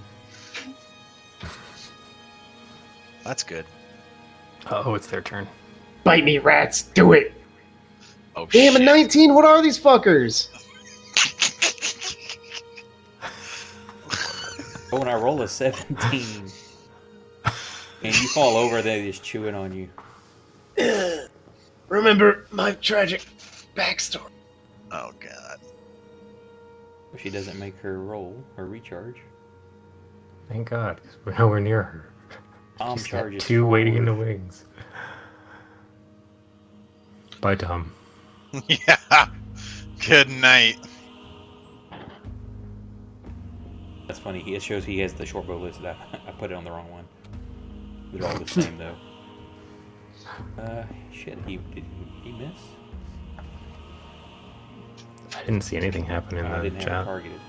That's good. Oh, it's their turn. Bite me, rats! Do it! Oh Damn, a shit. 19! What are these fuckers? Oh, and I roll a 17. And you fall over, they're just chewing on you. Remember my tragic backstory. Oh god. She doesn't make her roll or recharge. Thank God, 'cause we're nowhere near her. Tom She's got charges 2 waiting in the forward. wings. Bye, Tom. Yeah. Good night. That's funny. It shows he has the short bow listed. I put it on the wrong one. They're all the same though. Shit. Did he miss? I didn't see anything happen in I the didn't have a chat. targeted.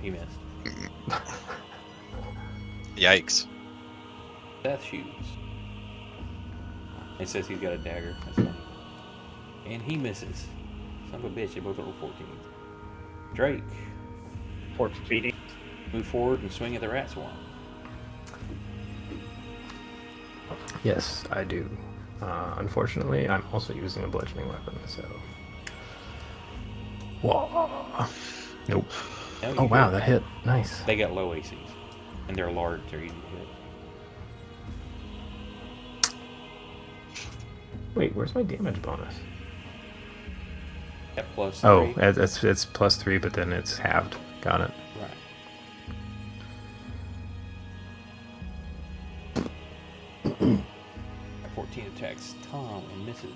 He missed. Yikes. Death shoots. It says he's got a dagger. That's funny. And he misses. Son of a bitch. They both roll 14. Drake, Poor feeding. move forward and swing at the rat swarm. Yes, I do. Unfortunately, I'm also using a bludgeoning weapon, so... Whoa. Nope. No, you Oh, wow, hit. that hit. Nice. They got low ACs. And they're large. They're easy to hit. Wait, where's my damage bonus? At plus Oh, 3. it's +3, but then it's halved. Got it. Right. 14 attacks Tom and misses.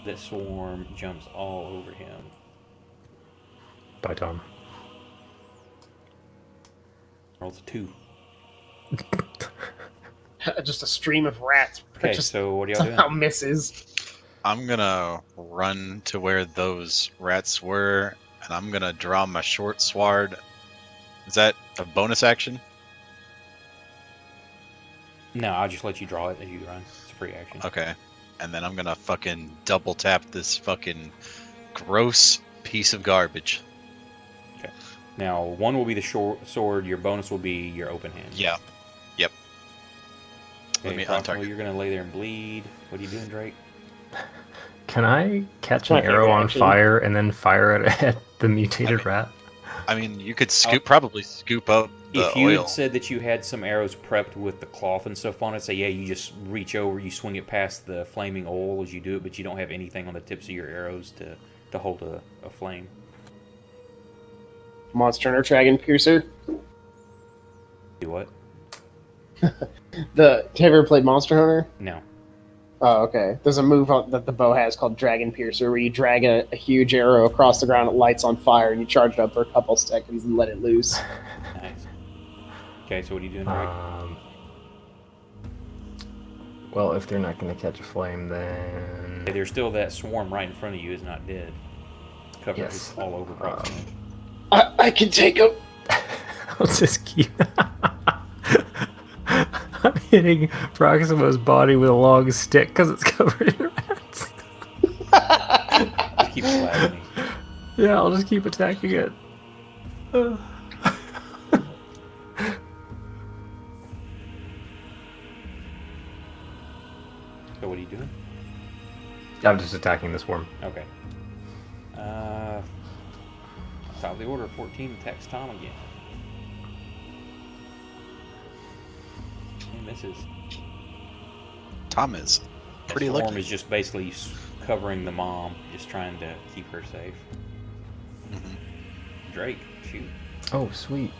That swarm jumps all over him. Bye, Tom. Rolls a 2. Just a stream of rats. Okay, Just so what are y'all doing? somehow misses. I'm gonna run to where those rats were, and I'm gonna draw my short sword. Is that a bonus action? No, I'll just let you draw it as you run. It's a free action. Okay. And then I'm gonna fucking double tap this fucking gross piece of garbage. Okay. Now, one will be the short sword. Your bonus will be your open hand. Yeah. Yep. Okay, Let me Proximo, untarget. you're going to lay there and bleed. What are you doing, Drake? Can I catch My an arrow favorite on action. fire and then fire it at the mutated mean, rat? I mean, you could probably scoop up the If you oil. had said that you had some arrows prepped with the cloth and stuff on it, say, yeah, you just reach over, you swing it past the flaming oil as you do it, but you don't have anything on the tips of your arrows to hold a flame. Monster Hunter Dragon Piercer. Do what? Have you ever played Monster Hunter? No. Oh, okay. There's a move that the bow has called Dragon Piercer, where you drag a huge arrow across the ground, it lights on fire, and you charge it up for a couple seconds and let it loose. Nice. Okay, so what are you doing, Drake? Well, if they're not going to catch a flame, then... Hey, there's still that swarm right in front of you is not dead. It's covered. Yes. It's all over Proximo. I can take him. I'll just keep... I'm hitting Proximo's body with a long stick because it's covered in rats. Just keep slapping him. Yeah, I'll just keep attacking it. So what are you doing? I'm just attacking this worm. Okay. Top of the order, 14 attacks Tom again. He misses. Tom is pretty That swarm lucky. is just basically covering the mom, just trying to keep her safe. Drake, shoot. Oh, sweet.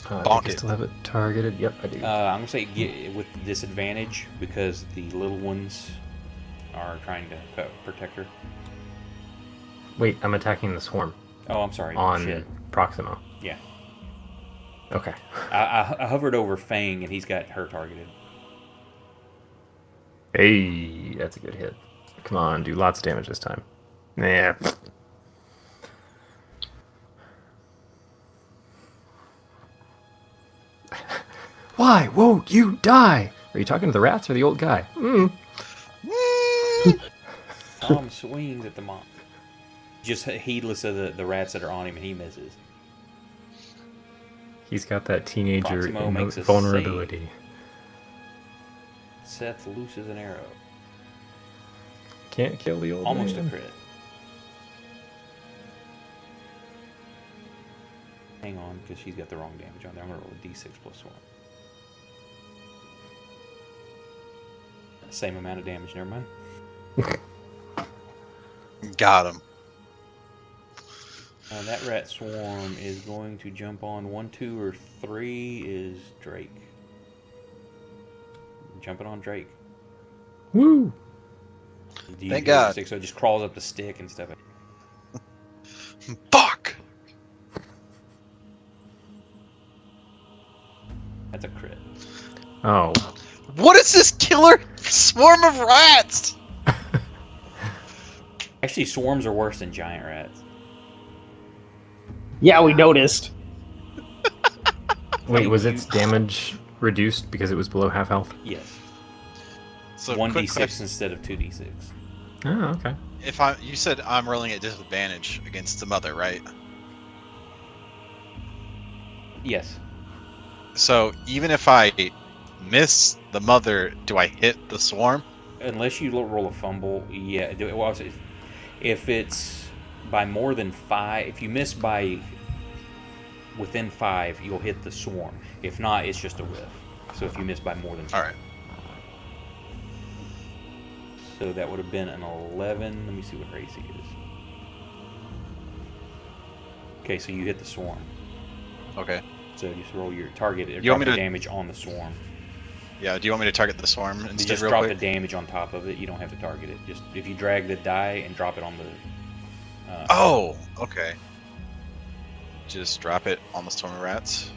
Bonk do I it. still have it targeted? Yep, I do. I'm gonna say get with disadvantage because the little ones are trying to protect her. Wait, I'm attacking the swarm Oh, I'm sorry. on Shit. Proximo. Yeah. Okay. I hovered over Fang and he's got her targeted. Hey, that's a good hit. Come on, do lots of damage this time. Yeah. Why won't you die? Are you talking to the rats or the old guy? Tom swings at the mom. Just heedless of the rats that are on him, and he misses. He's got that teenager Proximo makes a vulnerability. Seth looses an arrow. Can't kill the old Almost man. a crit. Hang on, because she's got the wrong damage on there. I'm going to roll a d6 plus 1. Same amount of damage, never mind. Got him. That rat swarm is going to jump on 1, 2, or 3 is Drake. Jumping on Drake. Woo! Do you Thank hear the God. stick? So it just crawls up the stick and stuff. Fuck! That's a crit. Oh. What is this killer swarm of rats? Actually, swarms are worse than giant rats. Yeah, we noticed. Wait, was its damage reduced because it was below half health? Yes. So 1d6 quick instead of 2d6. Oh, okay. you said I'm rolling at disadvantage against the mother, right? Yes. So even if I miss the mother, do I hit the swarm? Unless you roll a fumble, yeah. Well, I was saying, if it's by more than 5, if you miss by within 5, you'll hit the swarm. If not, it's just a whiff. So if you miss by more than 5. All right. So that would have been an 11. Let me see what race he is. Okay, so you hit the swarm. Okay. So just roll your target. You Drop want me the to- damage on the swarm. Yeah. Do you want me to target the swarm You instead, just real drop quick? the damage on top of it. You don't have to target it. Just if you drag the die and drop it on the. Oh. Okay. Just drop it on the swarm of rats.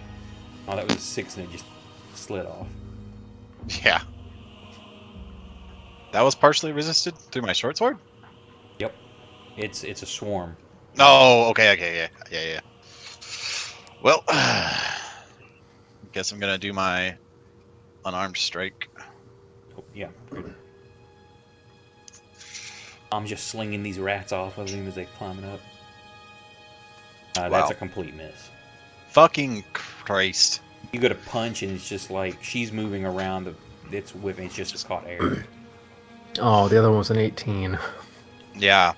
Oh, that was a 6 and it just slid off. Yeah. That was partially resisted through my short sword? Yep. It's a swarm. Oh, okay, yeah. Well, guess I'm gonna do my unarmed strike. Oh, yeah. Good. I'm just slinging these rats off of him as they climbing up. That's Wow. a complete miss. Fucking Christ. You go to punch and it's just like she's moving around. It's whipping. It's just caught air. Oh, the other one was an 18. Yeah,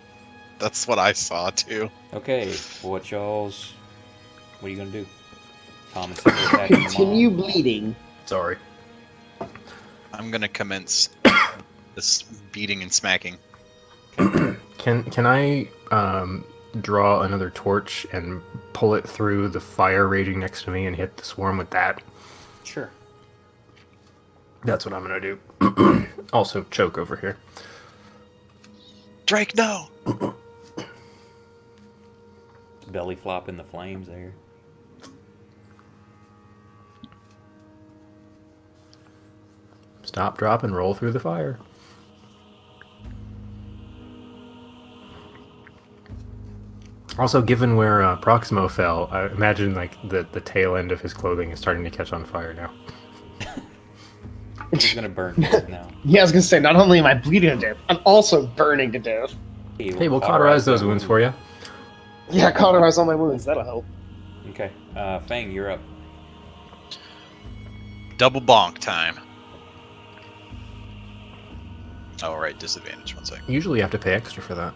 that's what I saw too. Okay, what y'all's? What are you gonna do? Tom and Simple attacking the Continue mom. bleeding. Sorry. I'm gonna commence this beating and smacking. Can I draw another torch and pull it through the fire raging next to me and hit the swarm with that? Sure. That's what I'm gonna do. Also, choke over here. Drake, no! Belly flop in the flames there. Stop, drop, and roll through the fire. Also, given where Proximo fell, I imagine like the tail end of his clothing is starting to catch on fire now. He's gonna burn to death now. Yeah, I was gonna say, not only am I bleeding to death, I'm also burning to death. Hey, we'll cauterize those wounds for you. Yeah, cauterize all my wounds. That'll help. Okay, Fang, you're up. Double bonk time. Oh, right, disadvantage. 1 second. Usually you have to pay extra for that.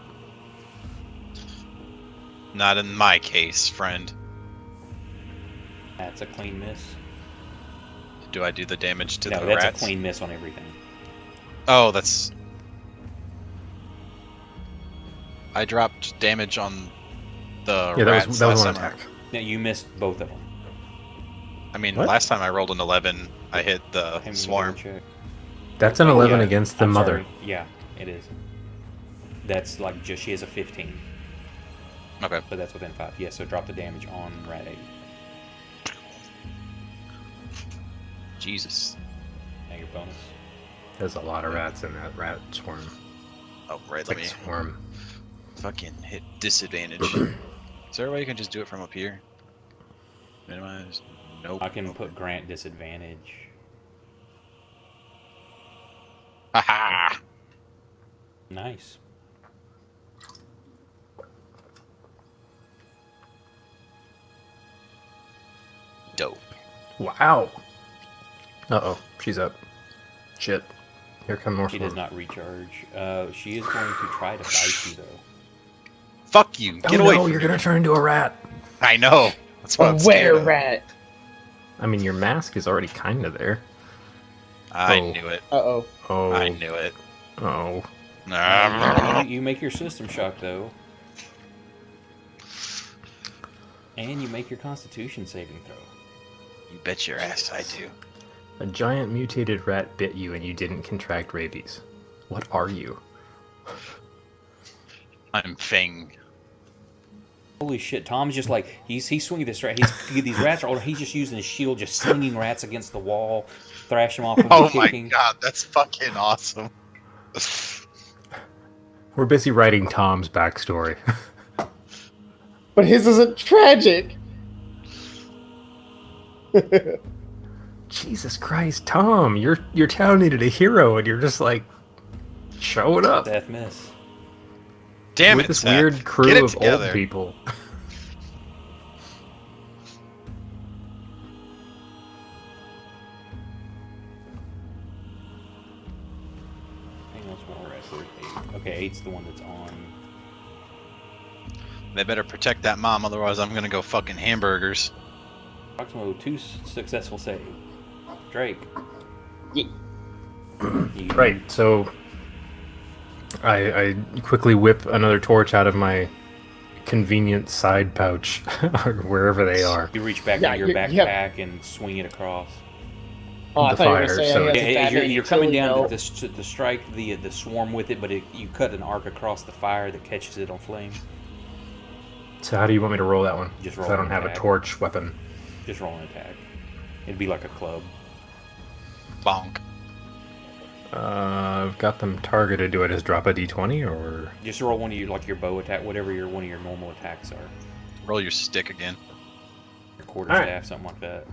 Not in my case, friend. That's a clean miss. Do I do the damage to No, the that's rats? a clean miss on everything. Oh, that's... I dropped damage on the Yeah, rats that was last one time. attack. No, you missed both of them. I mean, What? last time I rolled an 11, I hit the Hang on, swarm. double check. That's an Oh, 11 yeah, against the I'm mother. sorry. Yeah, it is. That's like just she has a 15, Okay. but that's within 5. Yeah, so drop the damage on Rat 8. Jesus. Now your bonus. There's a lot of rats in that rat swarm. Oh, right, It's let like me swarm. fucking hit disadvantage. Is there a way you can just do it from up here? Minimize? Nope. I can put Grant disadvantage. Haha! Nice. Dope. Wow. Uh-oh, she's up. Shit. Here come more She does swarm. not recharge. She is going to try to bite you though. Fuck you! Oh Get away no, from you're me. gonna turn into a rat. I know! That's what A I'm scared of. rat. I mean, your mask is already kind of there. I Oh. knew it. Uh-oh. Oh. I knew it. Oh. You make your system shock though. And you make your constitution saving throw. You bet your ass I do. A giant mutated rat bit you and you didn't contract rabies. What are you? I'm Fang. Holy shit, Tom's just like, he's swinging this rat. These rats are older. He's just using his shield, just slinging rats against the wall, thrashing them off of Oh the my kicking. god, that's fucking awesome. We're busy writing Tom's backstory. But his isn't tragic. Jesus Christ, Tom, your town needed a hero and you're just like showing up Death miss. Damn with it, this Seth. weird Get crew it of together. old people. Hang on, what's more wrestler? 8. Okay, 8's the one that's on. They better protect that mom, otherwise I'm gonna go fucking hamburgers. Proximo, 2 successful save. Drake. Ye- You- Right, so I quickly whip another torch out of my convenient side pouch, or wherever they are. You reach back Yeah, into your you have- backpack and swing it across. Oh, I The thought you were fire, gonna say so- he has Yeah, a bad you're hand coming down utility to strike the swarm with it, but you cut an arc across the fire that catches it on flame. So how do you want me to roll that one? Just 'Cause roll I don't an have a attack. torch weapon. Just roll an attack. It'd be like a club. Bonk. I've got them targeted. Do I just drop a d20 or? Just roll one of your bow attack, whatever one of your normal attacks are. Roll your stick again. Your quarter Alright. staff, something like that.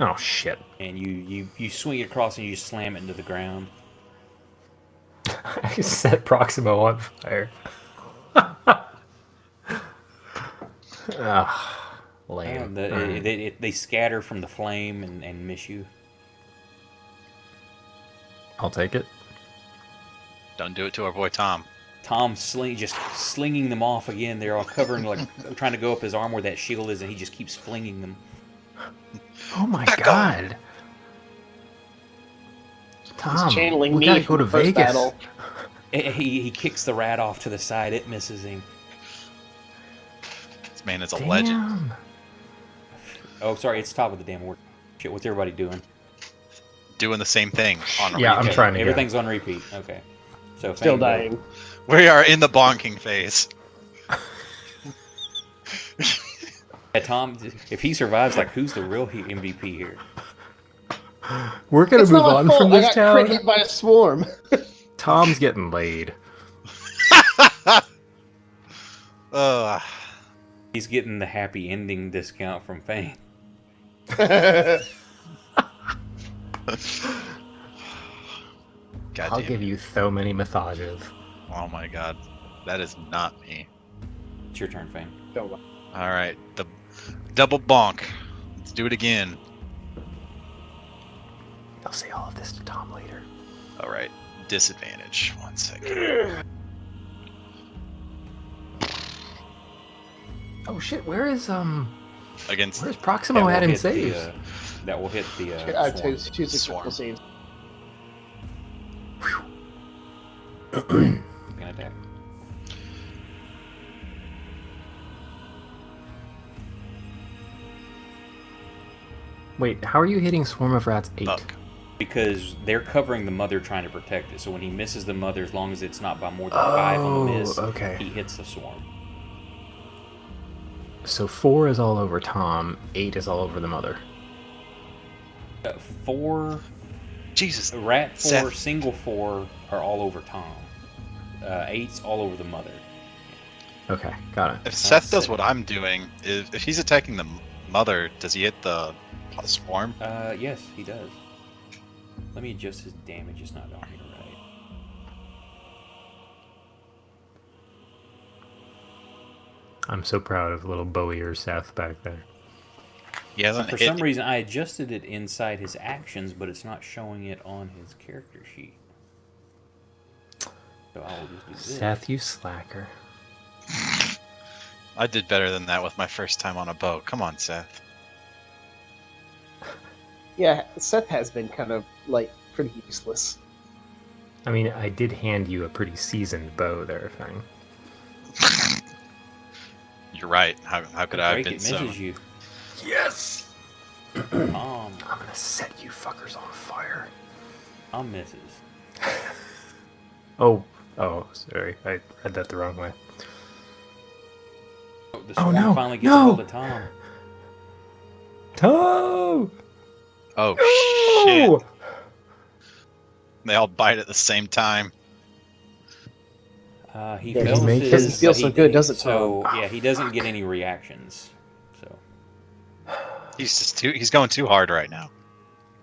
Oh shit! And you swing it across and you slam it into the ground. I set Proximo on fire. Lame. They scatter from the flame and miss you. I'll take it. Don't do it to our boy Tom. Tom just slinging them off again. They're all covering, like, trying to go up his arm where that shield is, and he just keeps flinging them. Oh my Back god! Tom, He's channeling we me gotta from go to the first Vegas. battle. He kicks the rat off to the side. It misses him. This man is a legend. Damn. Oh, sorry, it's top of the damn word. Shit, what's everybody doing? Doing the same thing on Yeah, I'm repeat. trying to go. Everything's on repeat. Okay. So Still Fang, go. dying. We are in the bonking phase. Yeah, Tom, if he survives, like, who's the real MVP here? We're gonna It's move not my on fault. from this I got crit town. hit by a swarm. Tom's getting laid. He's getting the happy ending discount from Fang. God I'll damn give it. you so many massages. Oh my god. That is not me. It's your turn, Fang. Alright. The double bonk. Let's do it again. I'll say all of this to Tom later. Alright. Disadvantage. 1 second. Oh shit! Where is Against Where's Proximo at in saves? That will hit the Two swarm. successful Swarm. scenes. Can attack. Wait, how are you hitting Swarm of Rats 8? buck. Because they're covering the mother trying to protect it. So when he misses the mother, as long as it's not by more than 5 on the miss, okay. he hits the swarm. So 4 is all over Tom, 8 is all over the mother. 4, Jesus. rat 4, Seth. single 4 are all over Tom. 8's all over the mother. Okay, got it. If Seth does sick. what I'm doing, if he's attacking the mother, does he hit the swarm? Yes, he does. Let me adjust his damage. It's not on here right. I'm so proud of little Bowie or Seth back there. He hasn't For hit. some reason, I adjusted it inside his actions, but it's not showing it on his character sheet. So I will just do this. Seth, you slacker. I did better than that with my first time on a boat. Come on, Seth. Yeah, Seth has been kind of, like, pretty useless. I mean, I did hand you a pretty seasoned bow there, Fang. You're right. How could I have Drake, been it so? misses you. Yes! Tom I'm gonna set you fuckers on fire. misses. Oh, sorry. I read that the wrong way. The Oh, swarm no, finally gets no! a hold of Tom. Tom! Oh shit! No! They all bite at the same time. He Yeah, fails he makes- his, doesn't feel so good, does it, So Tom? yeah, he doesn't get any reactions. So He's going too hard right now.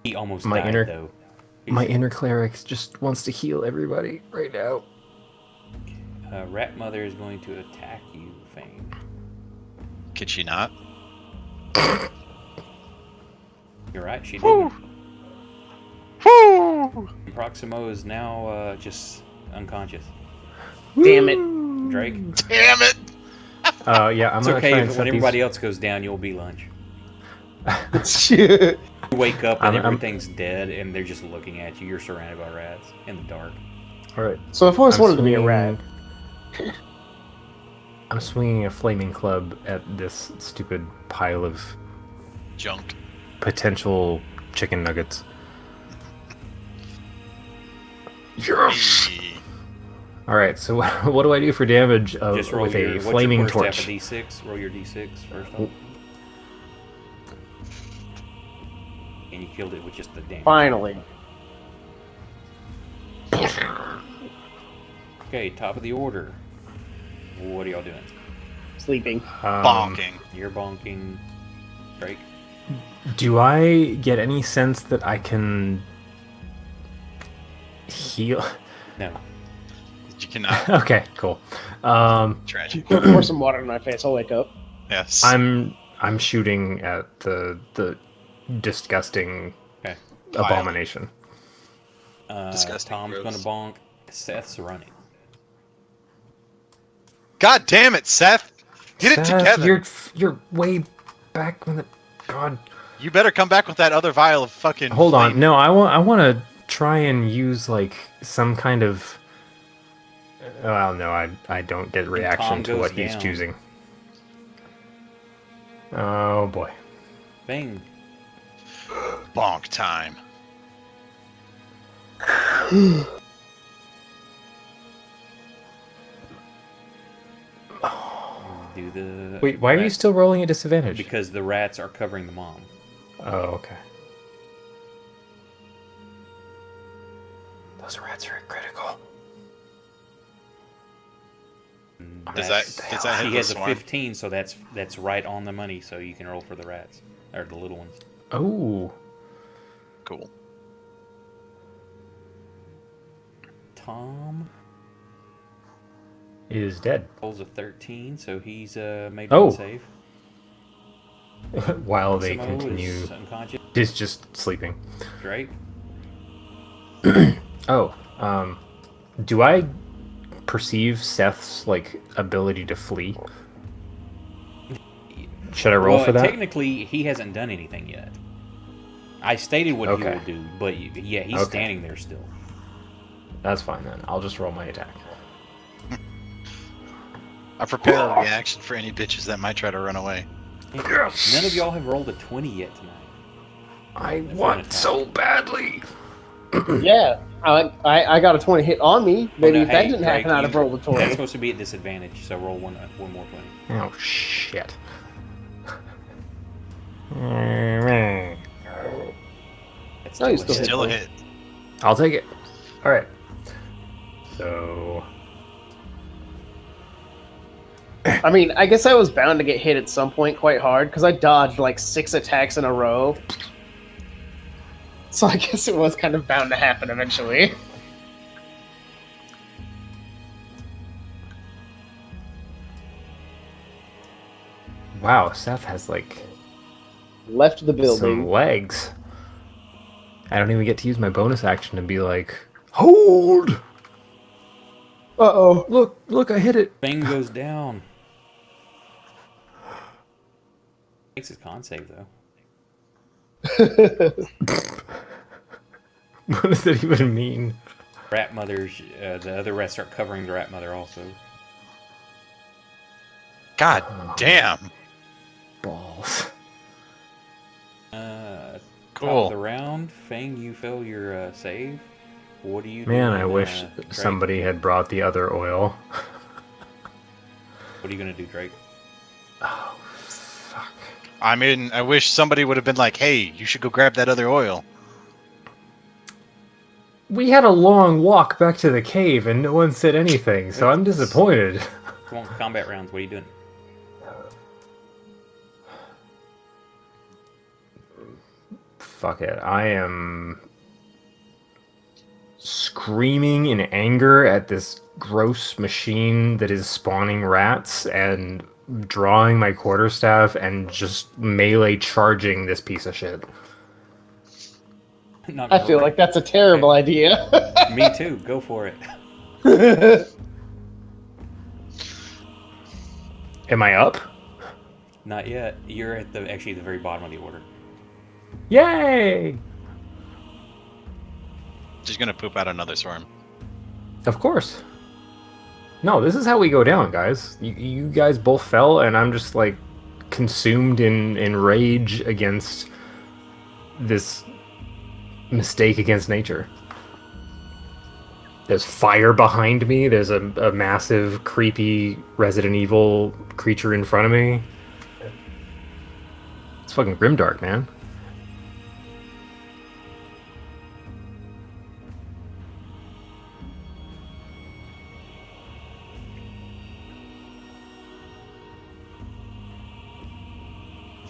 he almost My died inner- though. My inner cleric just wants to heal everybody right now. Rat Mother is going to attack you, Fang. Could she not? You're right, she didn't. Proximo is now just unconscious. Damn it. Drake, Damn it! Yeah, I'm it's gonna okay try and if set when everybody else goes down, you'll be lunch. Shit. You wake up and I'm- everything's dead, and they're just looking at you. You're surrounded by rats in the dark. All right. So I've always I'm wanted to be a rat. I'm swinging a flaming club at this stupid pile of Junk. potential chicken nuggets. Hey. All right. So what do I do for damage Just roll with your, a what's flaming your first torch? step, a d6. Roll your d6 first off. And you killed it with just the damage. Finally. Okay, top of the order. What are y'all doing? Sleeping. Bonking. You're bonking. Drake? Do I get any sense that I can heal? No. You cannot. Okay, cool. Tragic. Pour some water in my face. I'll wake up. Yes. I'm shooting at the disgusting Okay. abomination. Disgusting, Tom's gross. gonna bonk. Seth's running. God damn it, Seth! Get it Seth, together. You're way back from the. God. You better come back with that other vial of fucking. Hold on. flame. No, I want to try and use like some kind of. Well, no, I don't get reaction Tom to goes what he's down. choosing. Oh boy. Bang. Bonk time. Do the. Wait, why are you rats- still rolling at disadvantage? Because the rats are covering the mom. Oh, okay. Those rats are critical. Does that hit He the has a swarm? 15, so that's right on the money. So you can roll for the rats or the little ones. Oh. Cool. Tom Is dead. rolls a 13, so he's made Oh. one save. While they Samo continue. is unconscious. He's just sleeping. Drake. Oh, do I perceive Seth's like ability to flee? Should I roll Well, for that? technically, he hasn't done anything yet. I stated what he Okay. will do, but yeah, he's Okay. standing there still. That's fine then. I'll just roll my attack. I prepare a reaction for any bitches that might try to run away. None of y'all have rolled a 20 yet tonight. I want want so badly. Yeah. I got a 20 hit on me. Maybe Oh, no, if that hey, didn't Drake, happen, I'd have rolled a That's 20. supposed to be at disadvantage, so roll one more 20. Oh shit. That's No, you still a still hit. Still a hit. I'll take it. All right. So I mean, I guess I was bound to get hit at some point quite hard because I dodged like 6 attacks in a row. So I guess it was kind of bound to happen eventually. wow, Seth has like Left the some building. legs. I don't even get to use my bonus action to be like, hold. Uh-oh. Look, I hit it. Bang goes down. Makes his con save, though. What does that even mean? Rat mothers, the other rats start covering the rat mother also. God damn. Balls. Top Cool. of the round, Fang, you fail your save. What do you do? Man, I in, wish Drake? somebody had brought the other oil. What are you gonna do, Drake? Oh, fuck. I mean, I wish somebody would have been like, "Hey, you should go grab that other oil." We had a long walk back to the cave and no one said anything, so I'm disappointed. Come on, combat rounds. What are you doing? Fuck it. I am screaming in anger at this gross machine that is spawning rats and drawing my quarterstaff and just melee charging this piece of shit. Not I gonna feel work. like that's a terrible idea. Me too. Go for it. Am I up? Not yet. You're at actually the very bottom of the order. Yay! She's gonna poop out another swarm. Of course. No, this is how we go down, guys. You guys both fell, and I'm just like consumed in rage against this mistake against nature. There's fire behind me. There's a massive, creepy Resident Evil creature in front of me. It's fucking GrimDark, man.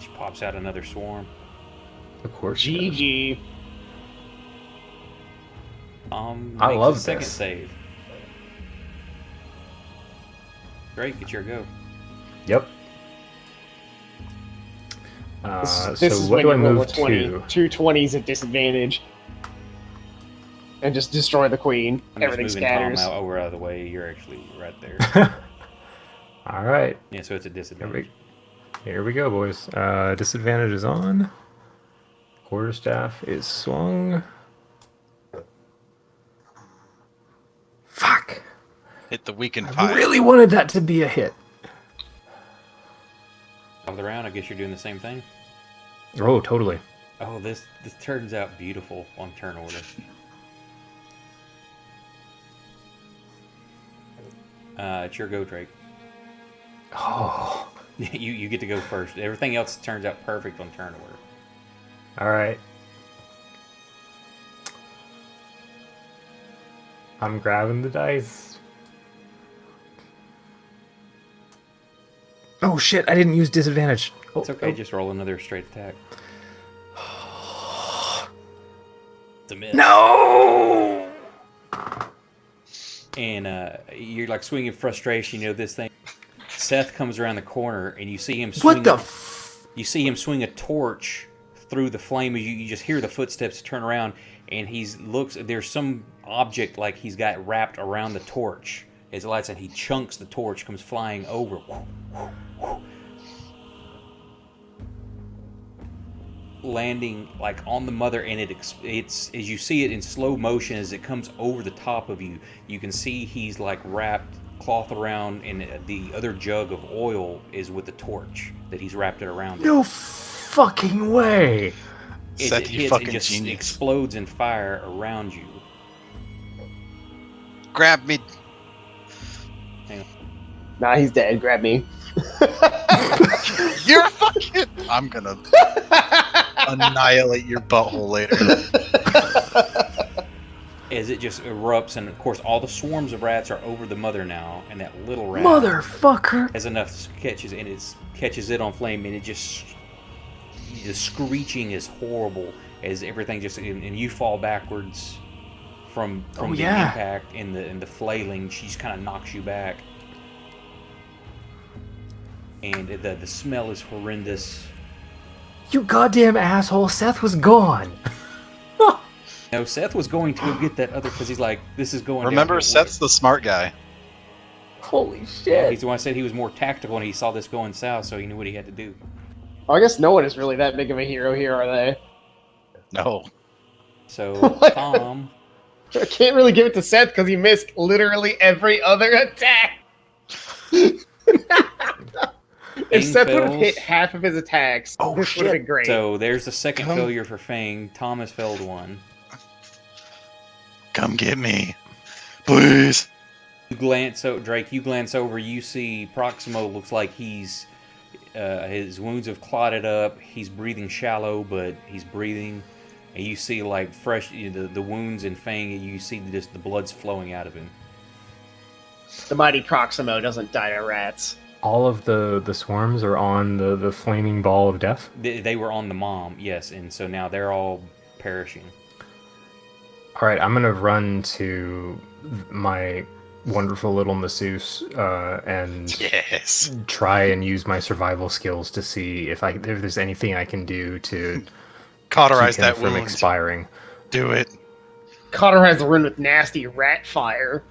She pops out another swarm. Of course. GG. I Makes love a second this. save. Great, get your go. Yep. This so is what when do you I roll move a 20. to? 2 20s at disadvantage. And just destroy the queen. I'm Everything just moving Tom scatters. out of the way. You're actually right there. All right. Yeah, so it's a disadvantage. Here we go, boys. Disadvantage is on. Quarterstaff is swung. Fuck. Hit the weakened I pile. really wanted that to be a hit. Top of the round, I guess you're doing the same thing. Oh, totally. Oh, this turns out beautiful on turn order. It's your go, Drake. Oh. You get to go first. Everything else turns out perfect on turn order. All right. I'm grabbing the dice. Oh shit, I didn't use disadvantage. Oh, It's okay, just roll another straight attack. It's a miss. No! And you're like swinging frustration, this thing. Seth comes around the corner and you see him What the you see him swing a torch through the flame. You just hear the footsteps turn around, and there's some object like he's got wrapped around the torch. As it lights and he chunks the torch, comes flying over. Landing like on the mother, and it's as you see it in slow motion as it comes over the top of you. You can see he's like wrapped cloth around, and the other jug of oil is with the torch that he's wrapped it around. No fucking way! Seth, It you hits, fucking it just genius. explodes in fire around you. Grab me. Nah, he's dead. Grab me. You're fucking. I'm gonna annihilate your butthole later. As it just erupts, and of course all the swarms of rats are over the mother now, and that little rat Motherfucker! has enough catches, and it catches it on flame, and it just the screeching is horrible as everything just and you fall backwards from the impact and the flailing. She just kind of knocks you back, and the smell is horrendous. You goddamn asshole! Seth was gone. No, Seth was going to go get that other because he's like, this is going. Remember, downhill. Seth's the smart guy. Holy shit! He's the one I said he was more tactical, and he saw this going south, so he knew what he had to do. Well, I guess no one is really that big of a hero here, are they? No. So Tom, I can't really give it to Seth because he missed literally every other attack. If Seth would have hit half of his attacks, this would have been great. so there's the second failure for Fang. Tom has failed one. Come get me, please. Drake, you glance over, you see Proximo looks like his wounds have clotted up. He's breathing shallow, but he's breathing. And you see like fresh, the wounds in Fang, and you see just the blood's flowing out of him. The mighty Proximo doesn't die to rats. All of the swarms are on the flaming ball of death? They were on the mom, yes, and so now they're all perishing. All right, I'm gonna run to my wonderful little masseuse and Yes. try and use my survival skills to see if there's anything I can do to Cauterize keep him that from wound. expiring. Do it. Cauterize the wound with nasty rat fire.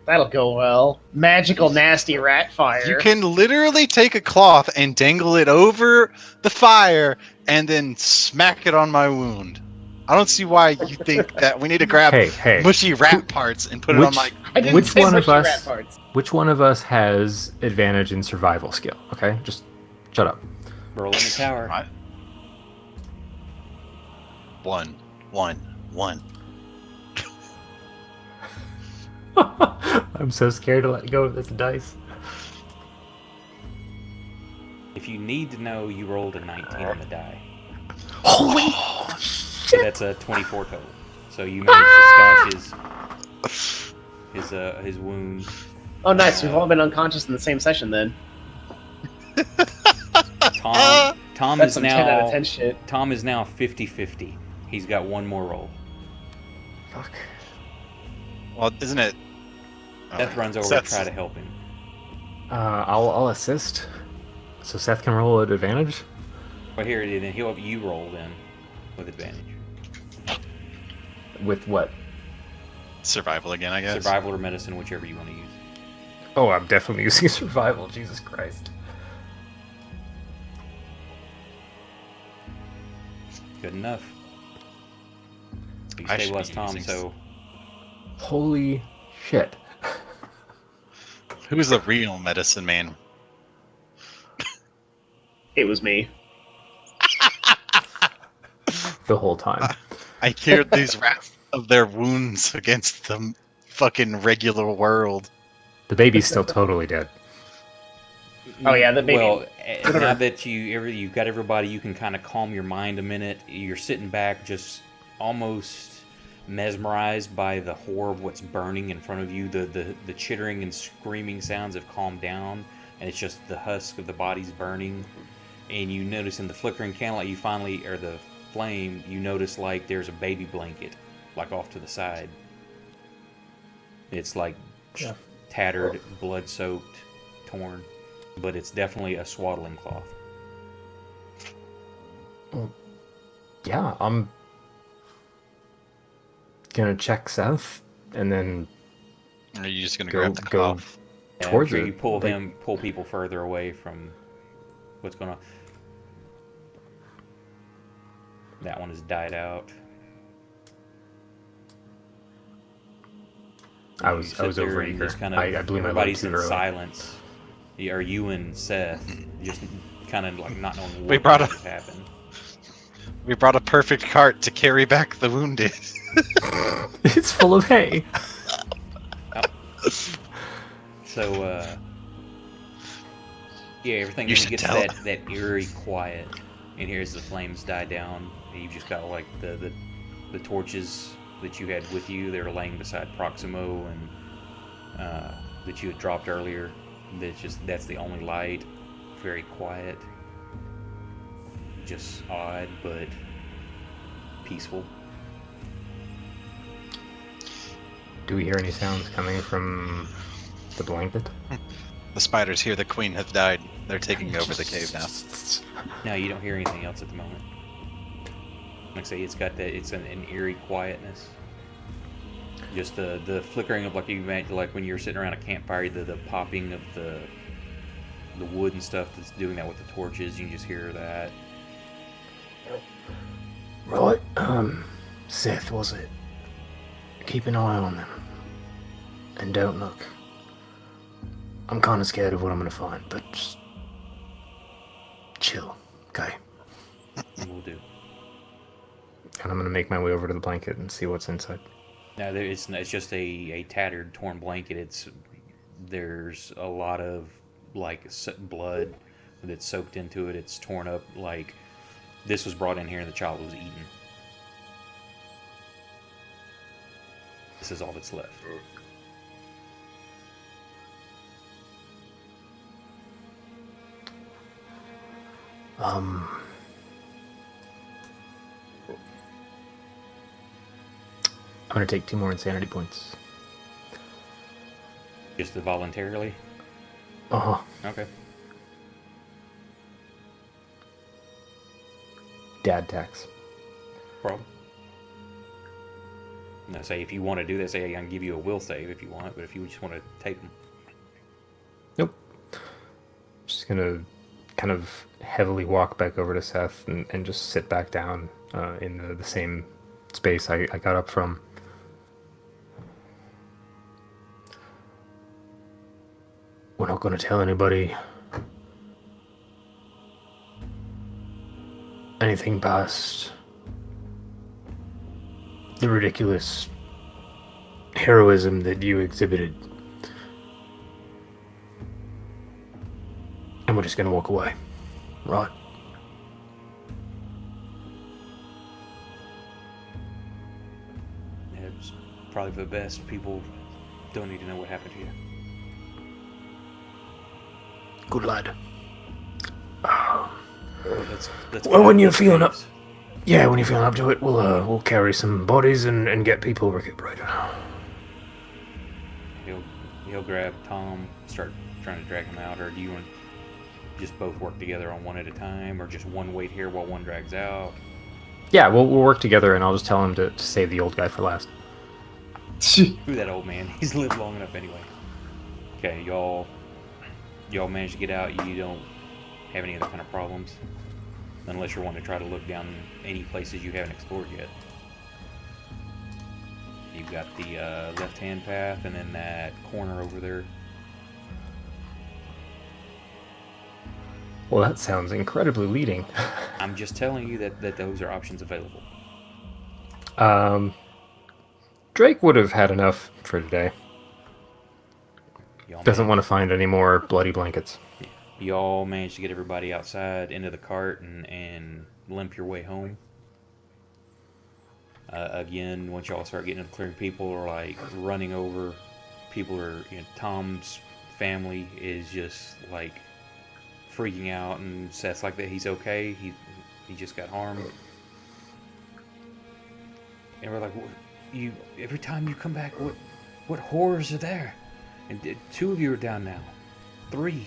That'll go well. Magical, nasty rat fire. You can literally take a cloth and dangle it over the fire and then smack it on my wound. I don't see why you think that we need to grab Hey. mushy rat parts and put it on my I didn't wound. say mushy rat parts. Which one of us has advantage in survival skill? Okay, just shut up. Roll in the tower. Right. One. I'm so scared to let go of this dice. If you need to know, you rolled a 19 on the die. Holy So that's a 24 total. So you managed to staunch his wound. Oh, nice. We've all been unconscious in the same session then. Tom That's is some now 10 out of 10 shit. Tom is now 50-50. He's got one more roll. fuck. Well, isn't it? Seth runs over to try to help him. I'll assist. So Seth can roll at advantage. But here it is, and you roll then with advantage. With what? Survival again, I guess. Survival or medicine, whichever you want to use. Oh, I'm definitely using survival. Jesus Christ. Good enough. You I should stabilize be Tom, using so Holy shit. Who's the real medicine man? It was me. The whole time. I cured these rats of their wounds against the fucking regular world. The baby's still totally dead. Oh, yeah, the baby. Well, now that you've got everybody, you can kind of calm your mind a minute. You're sitting back, just almost mesmerized by the horror of what's burning in front of you. The chittering and screaming sounds have calmed down, and it's just the husk of the bodies burning. And you notice in the flickering candlelight, or the flame, you notice like there's a baby blanket, like off to the side. It's like tattered, blood-soaked, torn, but it's definitely a swaddling cloth. Yeah, I'm gonna check Seth and then Or are you just gonna go grab the cloth? towards After it. you pull people further away from what's going on. That one has died out. I was over eager. I blew my load everybody's too in early. silence. Are you and Seth just kind of like not knowing We what brought has happened? We brought a perfect cart to carry back the wounded. It's full of hay. So, yeah, everything You when it should gets tell. that eerie quiet, and here's the flames die down, and you've just got like the torches that you had with you. They were laying beside Proximo and that you had dropped earlier. That's the only light. Very quiet. Just odd, but peaceful. Do we hear any sounds coming from the blanket? The spiders hear the queen hath died. They're taking over the cave now. No, you don't hear anything else at the moment. Like I say, it's got that. It's an eerie quietness. Just the flickering of, like you imagine, like when you're sitting around a campfire, the popping of the wood and stuff that's doing that with the torches. You can just hear that. Right, Seth, was it? Keep an eye on them. And don't look. I'm kinda scared of what I'm gonna find, but just chill, okay? We'll do. And I'm gonna make my way over to the blanket and see what's inside. Now it's just a tattered, torn blanket. There's a lot of like blood that's soaked into it. It's torn up. Like this was brought in here and the child was eaten. This is all that's left. I'm gonna take 2 more insanity points. Just voluntarily. Uh-huh. Okay. Dad tax. Problem. Now, say if you want to do this, say I can give you a will save if you want, but if you just want to take them. Nope. Just gonna kind of heavily walk back over to Seth and just sit back down in the same space I got up from. We're not going to tell anybody anything past the ridiculous heroism that you exhibited. And we're just going to walk away, right? It's probably for the best. People don't need to know what happened to you. Good lad. Let's Well, when you're feeling up, things. yeah, when you're feeling up to it, we'll carry some bodies and get people recuperated. He'll grab Tom, start trying to drag him out, or do you want just both work together on one at a time, or just one wait here while one drags out? Yeah, we'll work together, and I'll just tell him to save the old guy for last. Screw that old man. He's lived long enough anyway. Okay, y'all manage to get out. You don't have any other kind of problems, unless you're wanting to try to look down any places you haven't explored yet. You've got the left-hand path, and then that corner over there. Well, that sounds incredibly leading. I'm just telling you that those are options available. Drake would have had enough for today. Doesn't want to find any more bloody blankets. Y'all managed to get everybody outside into the cart and limp your way home. Again, once y'all start getting to the clearing, people are like running over. People are, Tom's family is just like freaking out, and Seth's like that he's okay. He just got harmed. And we're like, you every time you come back, what horrors are there? And 2 of you are down now. 3.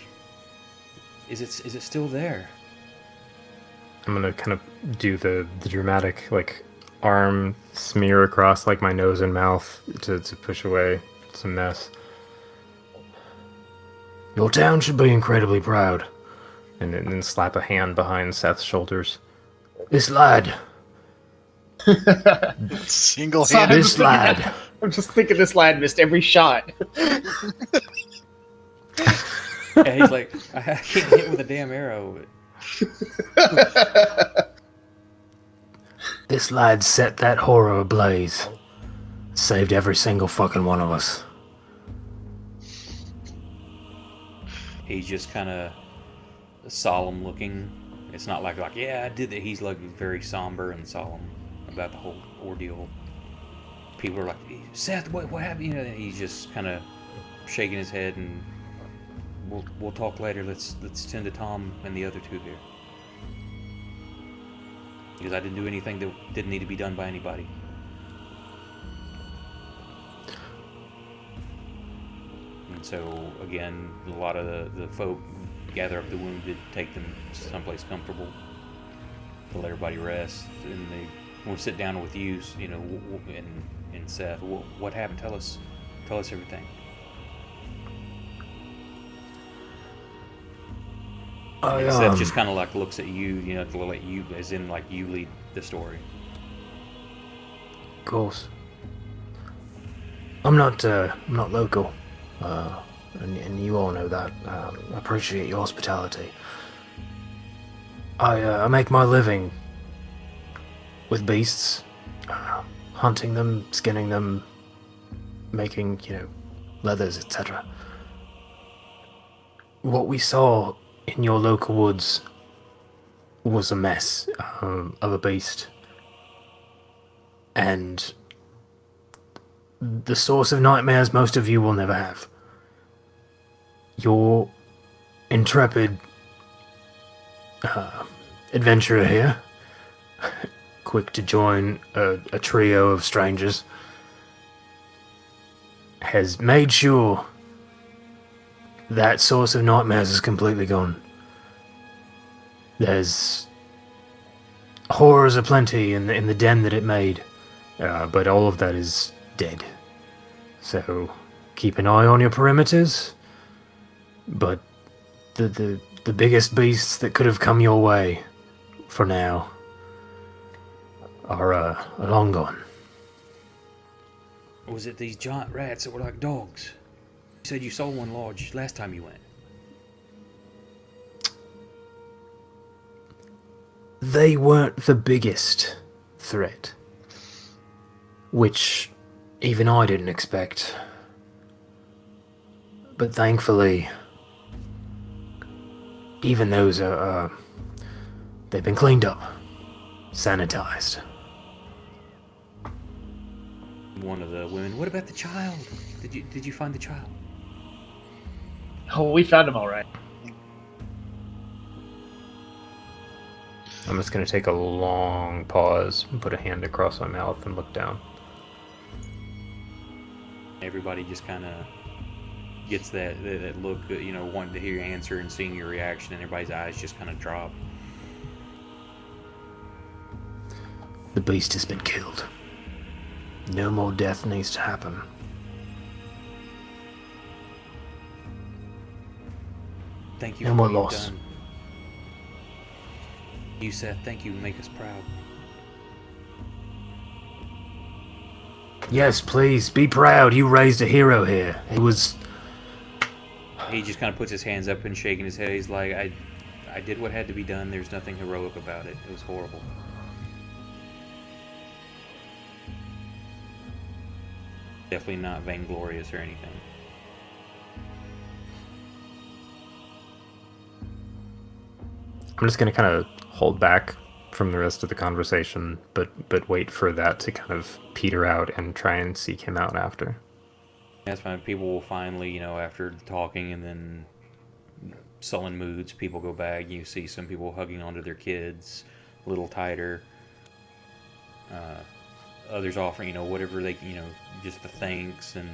Is it still there? I'm gonna kind of do the dramatic like arm smear across like my nose and mouth to push away some mess. Your town should be incredibly proud. And then slap a hand behind Seth's shoulders. This lad, Single-handed. this lad. I'm just thinking this lad missed every shot. Yeah, he's like, I can't hit with a damn arrow. But This lad set that horror ablaze. Saved every single fucking one of us. he's just kind of solemn looking. It's not like yeah, I did that. He's like very somber and solemn about the whole ordeal. People are like, Seth, what happened? And he's just kind of shaking his head, and we'll talk later. Let's tend to Tom and the other 2 here, because I didn't do anything that didn't need to be done by anybody. And so again, a lot of the folk gather up the wounded, take them someplace comfortable to let everybody rest, and they will sit down with you, and Seth. What happened? Tell us everything. And Seth just kind of like looks at you, to let you, as in like you lead the story. Of course. I'm not local, and you all know that. I appreciate your hospitality. I make my living with beasts, hunting them, skinning them, making, leathers, etc. What we saw in your local woods was a mess of a beast. And the source of nightmares most of you will never have. Your intrepid adventurer here, quick to join a trio of strangers, has made sure that source of nightmares is completely gone. There's horrors aplenty in the den that it made, but all of that is dead. So keep an eye on your perimeters. But the biggest beasts that could have come your way, for now, are long gone. Was it these giant rats that were like dogs? You said you saw one large last time you went. They weren't the biggest threat, which even I didn't expect. But thankfully, even those are, they've been cleaned up, sanitized. One of the women. What about the child? Did you find the child? Oh, we found him all right. I'm just going to take a long pause and put a hand across my mouth and look down. Everybody just kind of gets that look, wanting to hear your answer and seeing your reaction, and everybody's eyes just kind of drop. The beast has been killed. No more death needs to happen. Thank you No for more what you've loss. done. You said thank you and make us proud. Yes, please, be proud. You raised a hero here. It was... He just kind of puts his hands up and shaking his head. He's like, I did what had to be done. There's nothing heroic about it. It was horrible. Definitely not vainglorious or anything. I'm just going to kind of hold back from the rest of the conversation, but wait for that to kind of peter out and try and seek him out after. That's fine. People will finally, after talking and then sullen moods, people go back. You see some people hugging onto their kids a little tighter. Others offering, whatever they, just the thanks. And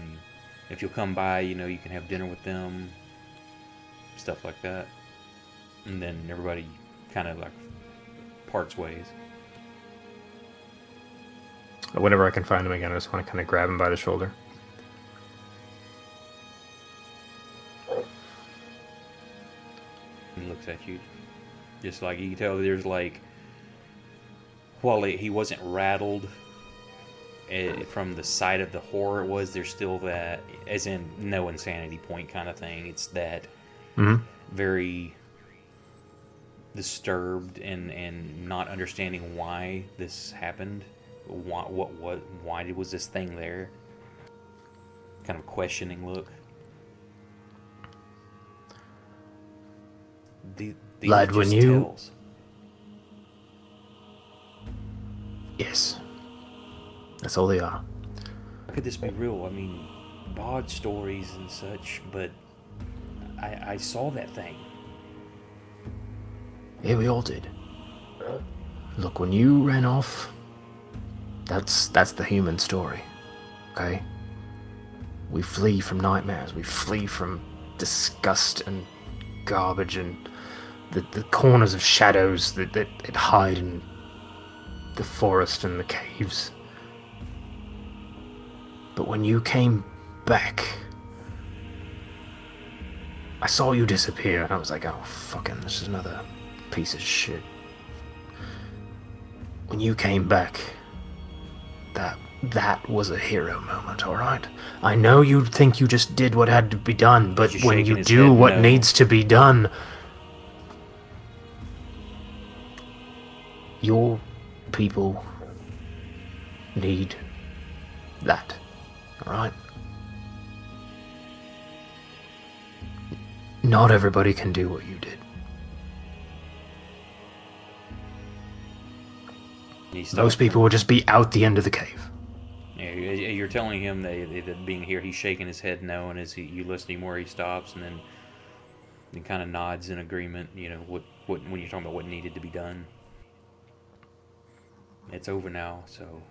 if you'll come by, you can have dinner with them. Stuff like that. And then everybody kind of like parts ways. Whenever I can find him again, I just want to kind of grab him by the shoulder. He looks at you. Just like you can tell there's like, while he wasn't rattled from the sight of the horror it was, there's still that, as in no insanity point kind of thing. It's that very disturbed and not understanding why this happened. Why was this thing there? Kind of questioning look. These Lad, are when just you- tales. Yes. That's all they are. How could this be real? I mean, bard stories and such, but I saw that thing. Yeah, we all did. Look, when you ran off, that's the human story, okay? We flee from nightmares. We flee from disgust and garbage and the corners of shadows that hide in the forest and the caves. But when you came back, I saw you disappear, and I was like, oh, fucking, this is another piece of shit. When you came back, that was a hero moment, alright? I know you think you just did what had to be done, but He's when shaking you his do head what no. needs to be done, your people need that, alright? Not everybody can do what you did. Most people will just be out the end of the cave. Yeah, you're telling him that being here, he's shaking his head no, and as you listen to him where he stops, and then he kind of nods in agreement. What when you're talking about what needed to be done. It's over now, so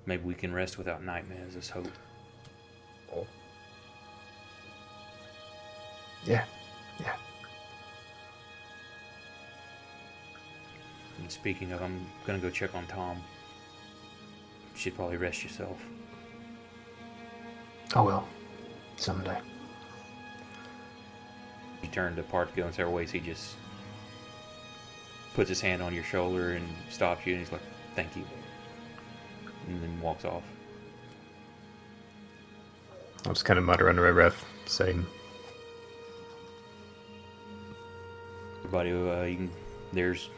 maybe we can rest without nightmares. Let's hope. Yeah. And speaking of, I'm gonna go check on Tom. You should probably rest yourself. Oh well, someday. You turn to part to go in several ways. He just puts his hand on your shoulder and stops you, and he's like, "Thank you," and then walks off. I'll just kind of mutter under my breath, saying, Everybody, there's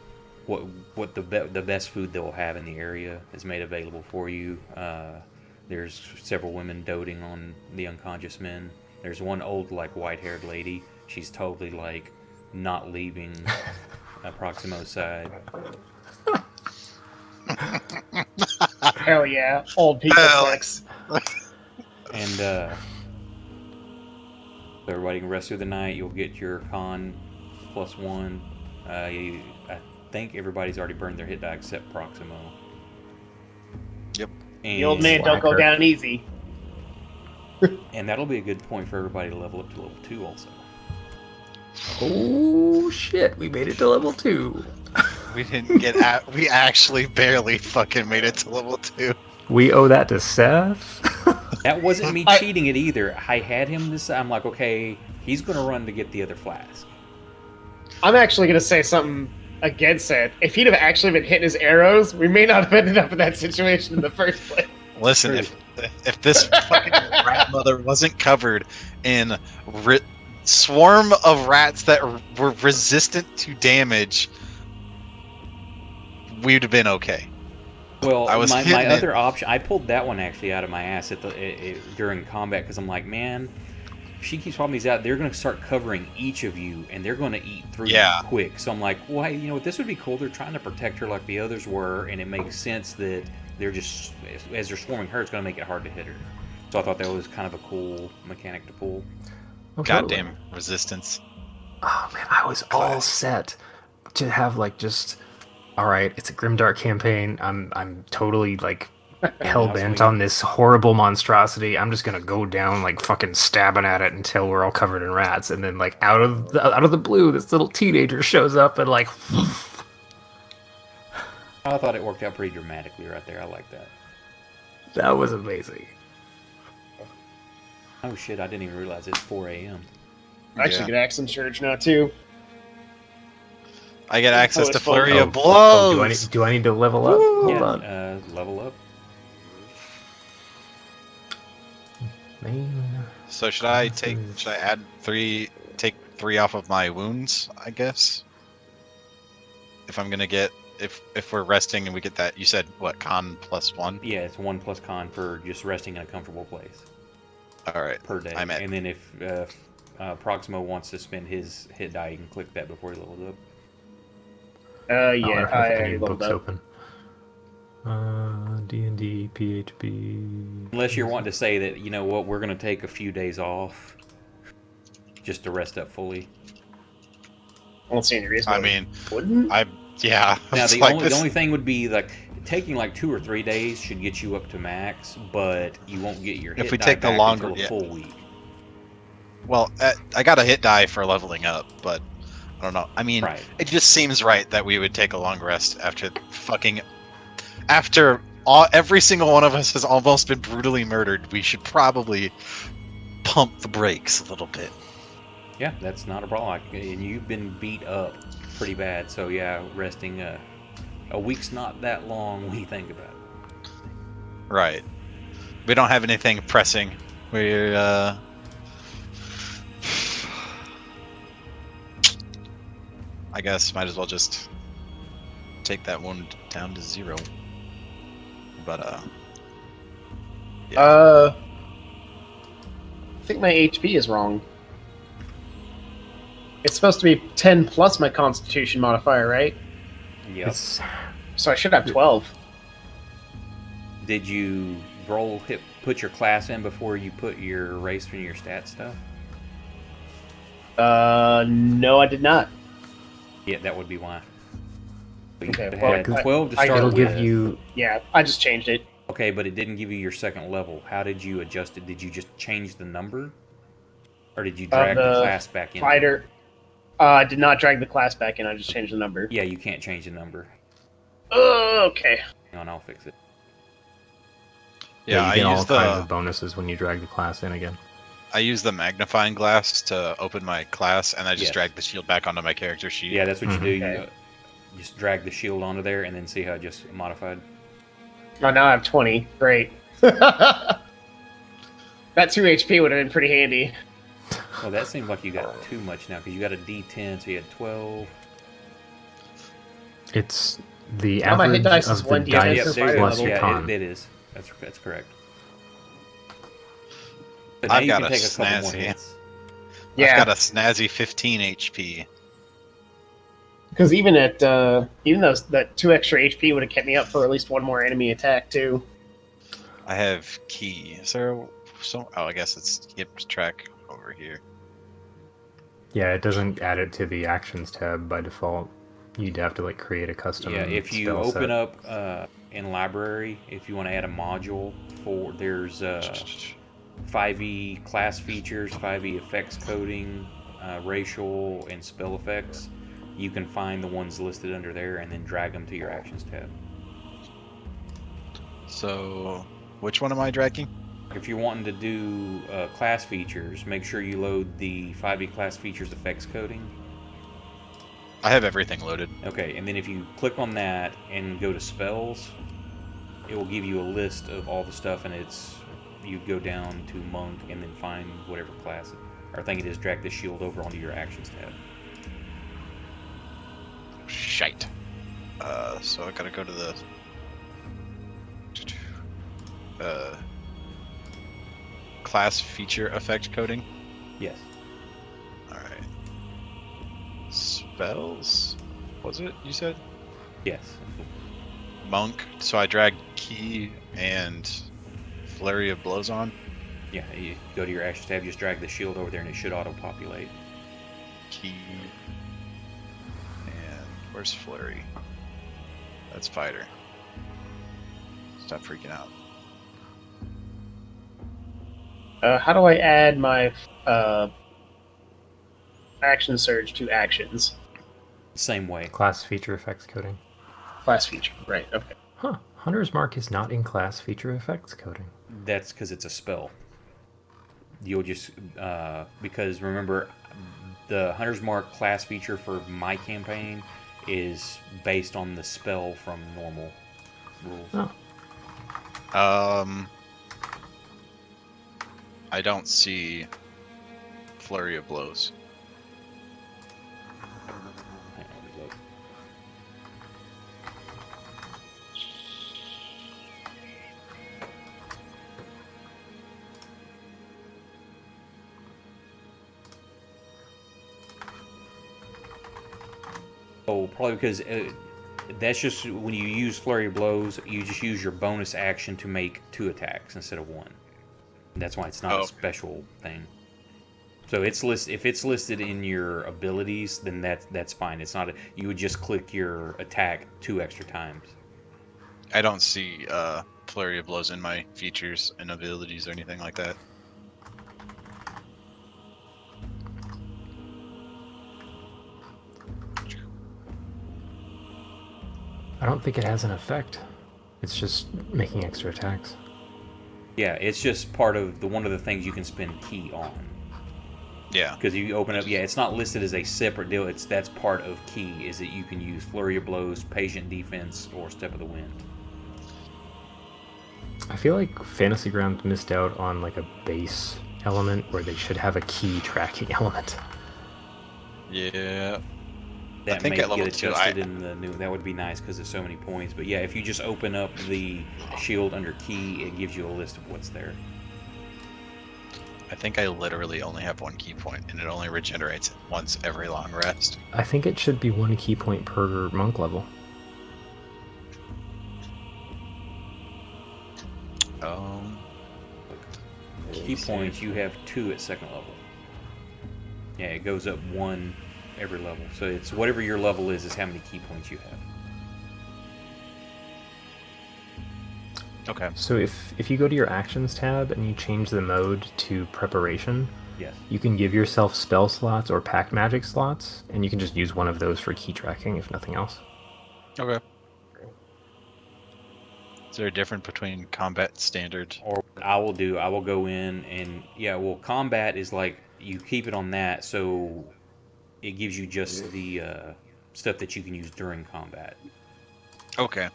what the best food they'll have in the area is made available for you. There's several women doting on the unconscious men. There's one old, like, white-haired lady. She's totally, like, not leaving Proximo's side. Hell yeah, old people flex. And everybody can rest through the night. You'll get your con +1. I think everybody's already burned their hit die except Proximo. Yep. And, The old man don't go Slacker. down easy. and that'll be a good point for everybody to level up to level 2 also. "Oh shit, we made it to level 2. We didn't get at. We actually barely fucking made it to level 2. We owe that to Seth." That wasn't me cheating it either. I had him this. I'm like, okay, he's going to run to get the other flask. I'm actually going to say something against it. If he'd have actually been hitting his arrows, we may not have ended up in that situation in the first place. Listen, if this fucking rat mother wasn't covered in swarm of rats that were resistant to damage, we'd have been okay. Well, I was my hitting it. other option, I pulled that one actually out of my ass during combat because I'm like, man, if she keeps popping these out, they're going to start covering each of you, and they're going to eat through you quick. So I'm like, why? You know what? This would be cool. They're trying to protect her like the others were, and it makes sense that they're just, as they're swarming her, it's going to make it hard to hit her. So I thought that was kind of a cool mechanic to pull. Oh, totally. Goddamn resistance. Oh man, I was all set to have like just, all right, it's a GrimDark campaign. I'm totally like hell bent on this horrible monstrosity. I'm just gonna go down like fucking stabbing at it until we're all covered in rats, and then like out of the blue, this little teenager shows up and like. I thought it worked out pretty dramatically right there. I like that. That was amazing. Oh shit! I didn't even realize it's 4 a.m. I actually get accent church now too. I get access to Flurry Oh, of Blows. do I need to level up? Hold on. Level up. Main. So should I add 3, take 3 off of my wounds, I guess? If I'm gonna get, if we're resting and we get that, you said what, con +1? Yeah, it's 1 plus con for just resting in a comfortable place. All right, Per day. I'm at. And then if Proximo wants to spend his hit die, you can click that before he levels up. Yeah, I need leveled books up. open. D&D, PHP. Unless you're wanting to say that, you know what, we're going to take a few days off just to rest up fully. I don't see any reason. I mean, wouldn't. yeah. Now, it's the like only thing would be, like, taking like 2 or 3 days should get you up to max, but you won't get your hit If we die take the back longer- until a full week. Well, I got a hit die for leveling up, but I don't know. I mean, Right. it just seems right that we would take a long rest after every single one of us has almost been brutally murdered. We should probably pump the brakes a little bit. Yeah, that's not a problem. And you've been beat up pretty bad, so yeah, resting a week's not that long when you think about it. Right. We don't have anything pressing. We're I guess might as well just take that wound down to 0. But I think my HP is wrong. It's supposed to be 10 plus my Constitution modifier, right? Yep. So I should have 12. Did you put your class in before you put your race and your stat stuff? No, I did not. Yeah, that would be why. You Okay, had well, 12 to I- start It'll with. give you. Yeah, I just changed it. Okay, but it didn't give you your second level. How did you adjust it? Did you just change the number? Or did you drag the class back in? Fighter. I did not drag the class back in, I just changed the number. Yeah, you can't change the number. Okay. Hang on, I'll fix it. Yeah, you I get all use kinds the of bonuses when you drag the class in again. I use the magnifying glass to open my class, and I just Yes. drag the shield back onto my character sheet. Yeah, that's what you do. You Okay. just drag the shield onto there and then see how it just modified. Oh, now I have 20. Great. That 2 HP would have been pretty handy. Well, that seems like you got too much now because you got a D10, so you had 12. It's the Now my hit average dice is of the 1d10 dice per Yep, there you fighter go. plus level. your Yeah, con. it is. That's correct. But now I've you got can a take a couple more snazzy. hits. I've got Yeah, a snazzy 15 HP. because even though that 2 extra HP would have kept me up for at least one more enemy attack too. I have key. Is there so? Oh, I guess it's hip track over here. Yeah, it doesn't add it to the actions tab by default. You'd have to like create a custom Yeah, if you spell open set. up in library, if you want to add a module for there's 5e class features, 5e effects coding, racial and spell effects. You can find the ones listed under there and then drag them to your actions tab. So, which one am I dragging? If you're wanting to do class features, make sure you load the 5e class features effects coding. I have everything loaded. Okay, and then if you click on that and go to spells, it will give you a list of all the stuff, and you go down to monk and then find whatever class, or I think it is drag the shield over onto your actions tab. Shite. So I gotta go to the class feature effect coding. Yes. All right. Spells. Was it you said? Yes. Monk. So I drag key and flurry of blows on. Yeah, you go to your actions tab, just drag the shield over there, and it should auto-populate. Key. And where's flurry? That's fighter. Stop freaking out. How do I add my action surge to actions? Same way. Class feature effects coding. Class feature. Right, okay. Huh. Hunter's Mark is not in class feature effects coding. That's because it's a spell. You'll just because remember, the Hunter's Mark class feature for my campaign is based on the spell from normal rules. Oh. I don't see flurry of blows. Hang on, let me look. Oh, probably because that's just when you use flurry of blows, you just use your bonus action to make 2 attacks instead of 1. That's why it's not a special thing. So if it's listed in your abilities, then that's fine. It's not you would just click your attack 2 extra times. I don't see flurry of blows in my features and abilities or anything like that. I don't think it has an effect. It's just making extra attacks. Yeah, it's just part of one of the things you can spend key on. Yeah. Because if you open up, it's not listed as a separate deal. That's part of key is that you can use flurry of blows, patient defense, or step of the wind. I feel like Fantasy Grounds missed out on like a base element where they should have a key tracking element. Yeah. That think may at level get 2, adjusted in the new. That would be nice because there's so many points. But yeah, if you just open up the shield under key, it gives you a list of what's there. I think I literally only have 1 key point, and it only regenerates once every long rest. I think it should be 1 key point per monk level. Key points, you have 2 at 2nd level. Yeah, it goes up 1 every level. So it's whatever your level is how many key points you have. Okay. So if you go to your actions tab and you change the mode to preparation, Yes. you can give yourself spell slots or pack magic slots, and you can just use one of those for key tracking if nothing else. Okay. there a difference between combat standard? Or what I will go in and combat is like you keep it on that, so it gives you just the stuff that you can use during combat. Okay.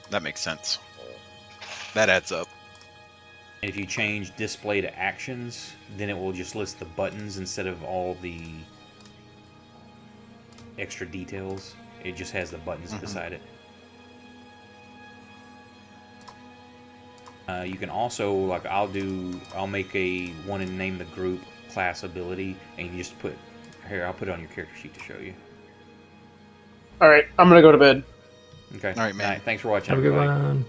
That makes sense. That adds up. And if you change display to actions, then it will just list the buttons instead of all the extra details. It just has the buttons beside it. You can also, like, I'll make a one and name the group class ability, and you just put, here, I'll put it on your character sheet to show you. Alright, I'm gonna go to bed. Okay. All right, man. Night. Thanks for watching, Have a good everybody. one.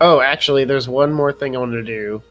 Oh, actually, there's one more thing I wanted to do.